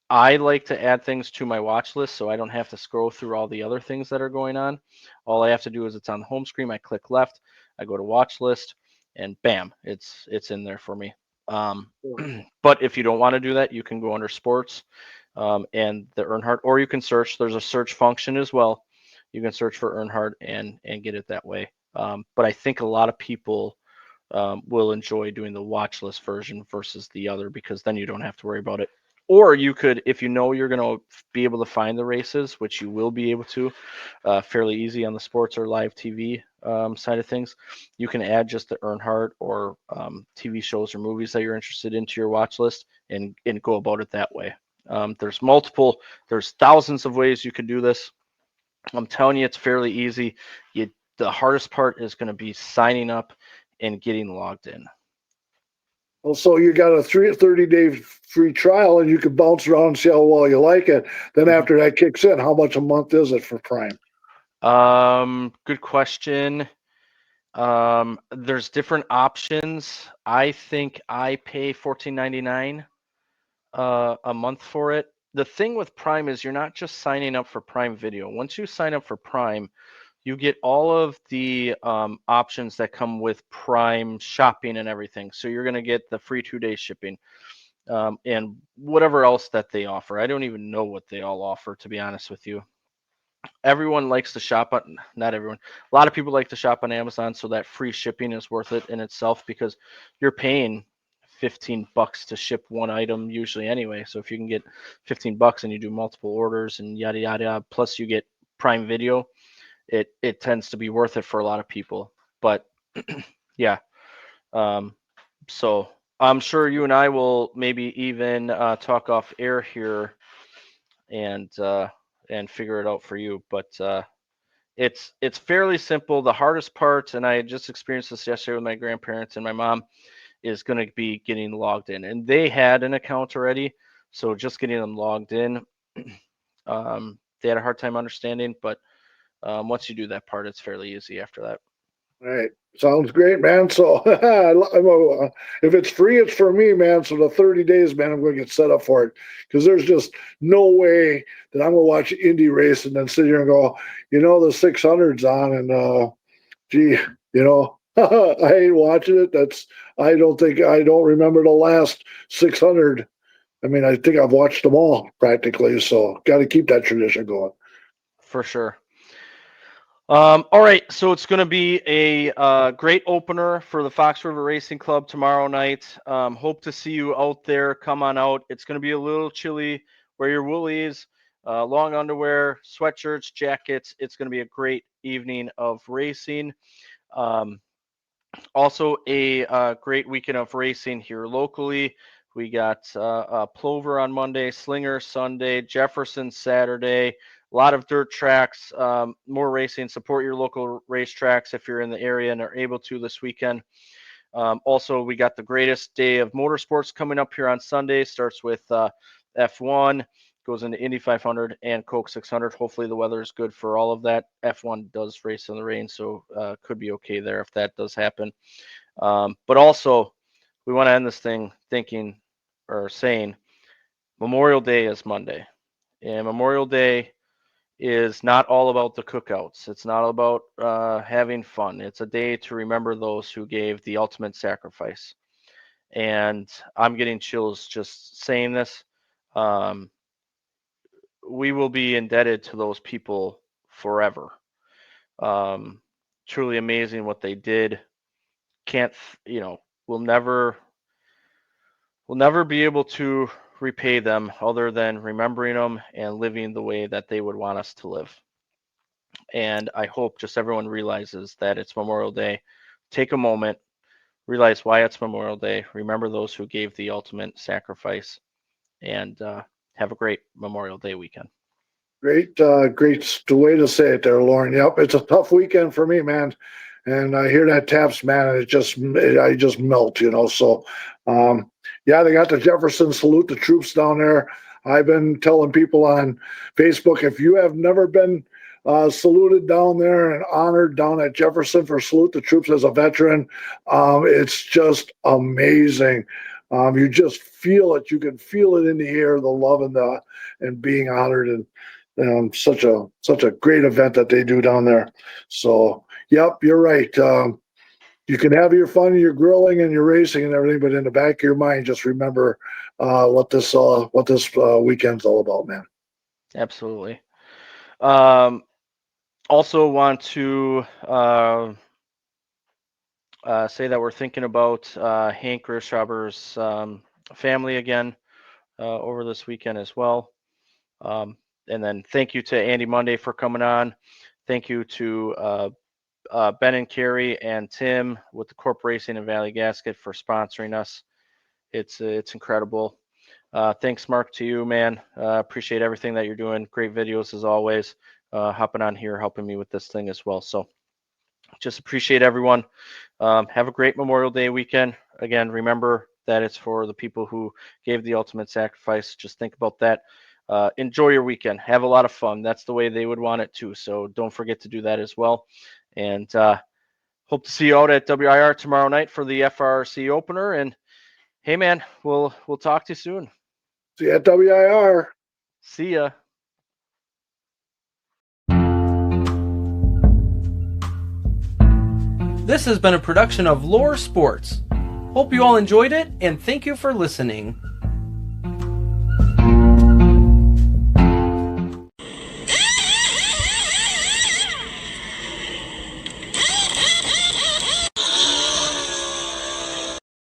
I like to add things to my watch list so I don't have to scroll through all the other things that are going on. All I have to do is it's on the home screen. I click left, I go to watch list, and bam, it's in there for me. But if you don't want to do that, you can go under sports and the Earnhardt, or you can search. There's a search function as well. You can search for Earnhardt and get it that way. But I think a lot of people will enjoy doing the watch list version versus the other, because then you don't have to worry about it. Or you could, if you know you're going to be able to find the races, which you will be able to fairly easy on the sports or live TV side of things, you can add just the Earnhardt or TV shows or movies that you're interested in to your watch list and go about it that way. There's thousands of ways you could do this. I'm telling you, it's fairly easy. The hardest part is going to be signing up and getting logged in. Well, so you got a 30-day free trial, and you can bounce around and see how well you like it. Then after that kicks in, how much a month is it for Prime? Good question. There's different options. I think I pay $14.99 a month for it. The thing with Prime is you're not just signing up for Prime Video. Once you sign up for Prime, you get all of the options that come with Prime shopping and everything. So you're going to get the free 2-day shipping and whatever else that they offer. I don't even know what they all offer, to be honest with you. Everyone likes to shop on, not everyone, a lot of people like to shop on Amazon, so that free shipping is worth it in itself, because you're paying $15 to ship one item usually anyway. So if you can get $15 and you do multiple orders and yada yada yada, plus you get Prime Video, it tends to be worth it for a lot of people. But yeah, so I'm sure you and I will maybe even talk off air here and figure it out for you. But it's fairly simple. The hardest part, and I just experienced this yesterday with my grandparents and my mom, is going to be getting logged in. And they had an account already, so just getting them logged in, they had a hard time understanding. But once you do that part, it's fairly easy after that. All right. Sounds great, man. So if it's free, it's for me, man. So the 30 days, man, I'm going to get set up for it, because there's just no way that I'm going to watch Indy race and then sit here and go, the 600's on and gee, I ain't watching it. I don't remember the last 600. I mean, I think I've watched them all practically, so got to keep that tradition going. For sure. All right, so it's going to be a great opener for the Fox River Racing Club tomorrow night. Hope to see you out there. Come on out. It's going to be a little chilly. Wear your woolies, long underwear, sweatshirts, jackets. It's going to be a great evening of racing. Also, a great weekend of racing here locally. We got Plover on Monday, Slinger Sunday, Jefferson Saturday. A lot of dirt tracks, more racing. Support your local racetracks if you're in the area and are able to this weekend. Also, we got the greatest day of motorsports coming up here on Sunday. Starts with F1, goes into Indy 500 and Coke 600. Hopefully the weather is good for all of that. F1 does race in the rain, so could be okay there if that does happen. But also, we want to end this thing saying Memorial Day is Monday. And Memorial Day is not all about the cookouts. It's not about having fun. It's a day to remember those who gave the ultimate sacrifice. And I'm getting chills just saying this. We will be indebted to those people forever. Truly amazing what they did. We'll never be able to repay them other than remembering them and living the way that they would want us to live. And I hope just everyone realizes that it's Memorial Day. Take a moment, realize why it's Memorial Day, remember those who gave the ultimate sacrifice, and have a great Memorial Day weekend. Great way to say it there, Lauren. Yep, it's a tough weekend for me, man. And I hear that Taps, man, and I just melt, So, yeah, they got the Jefferson Salute the Troops down there. I've been telling people on Facebook, if you have never been saluted down there and honored down at Jefferson for Salute the Troops as a veteran, it's just amazing. You just feel it. You can feel it in the air, the love and being honored, and such a great event that they do down there. So, yep, you're right. You can have your fun, your grilling, and your racing and everything, but in the back of your mind, just remember what this weekend's all about, man. Absolutely. Also want to say that we're thinking about Hank Grishaber's family again over this weekend as well. And then thank you to Andy Monday for coming on. Thank you to Ben and Carrie and Tim with the Corp Racing and Valley Gasket for sponsoring us. It's incredible. Thanks, Mark, to you, man. Appreciate everything that you're doing. Great videos as always. Hopping on here, helping me with this thing as well. So just appreciate everyone. Have a great Memorial Day weekend. Again, remember that it's for the people who gave the ultimate sacrifice. Just think about that. Enjoy your weekend. Have a lot of fun. That's the way they would want it too. So don't forget to do that as well. And hope to see you out at WIR tomorrow night for the FRC opener. And hey, man, we'll talk to you soon. See you at WIR. See ya. This has been a production of Lore Sports. Hope you all enjoyed it, and thank you for listening.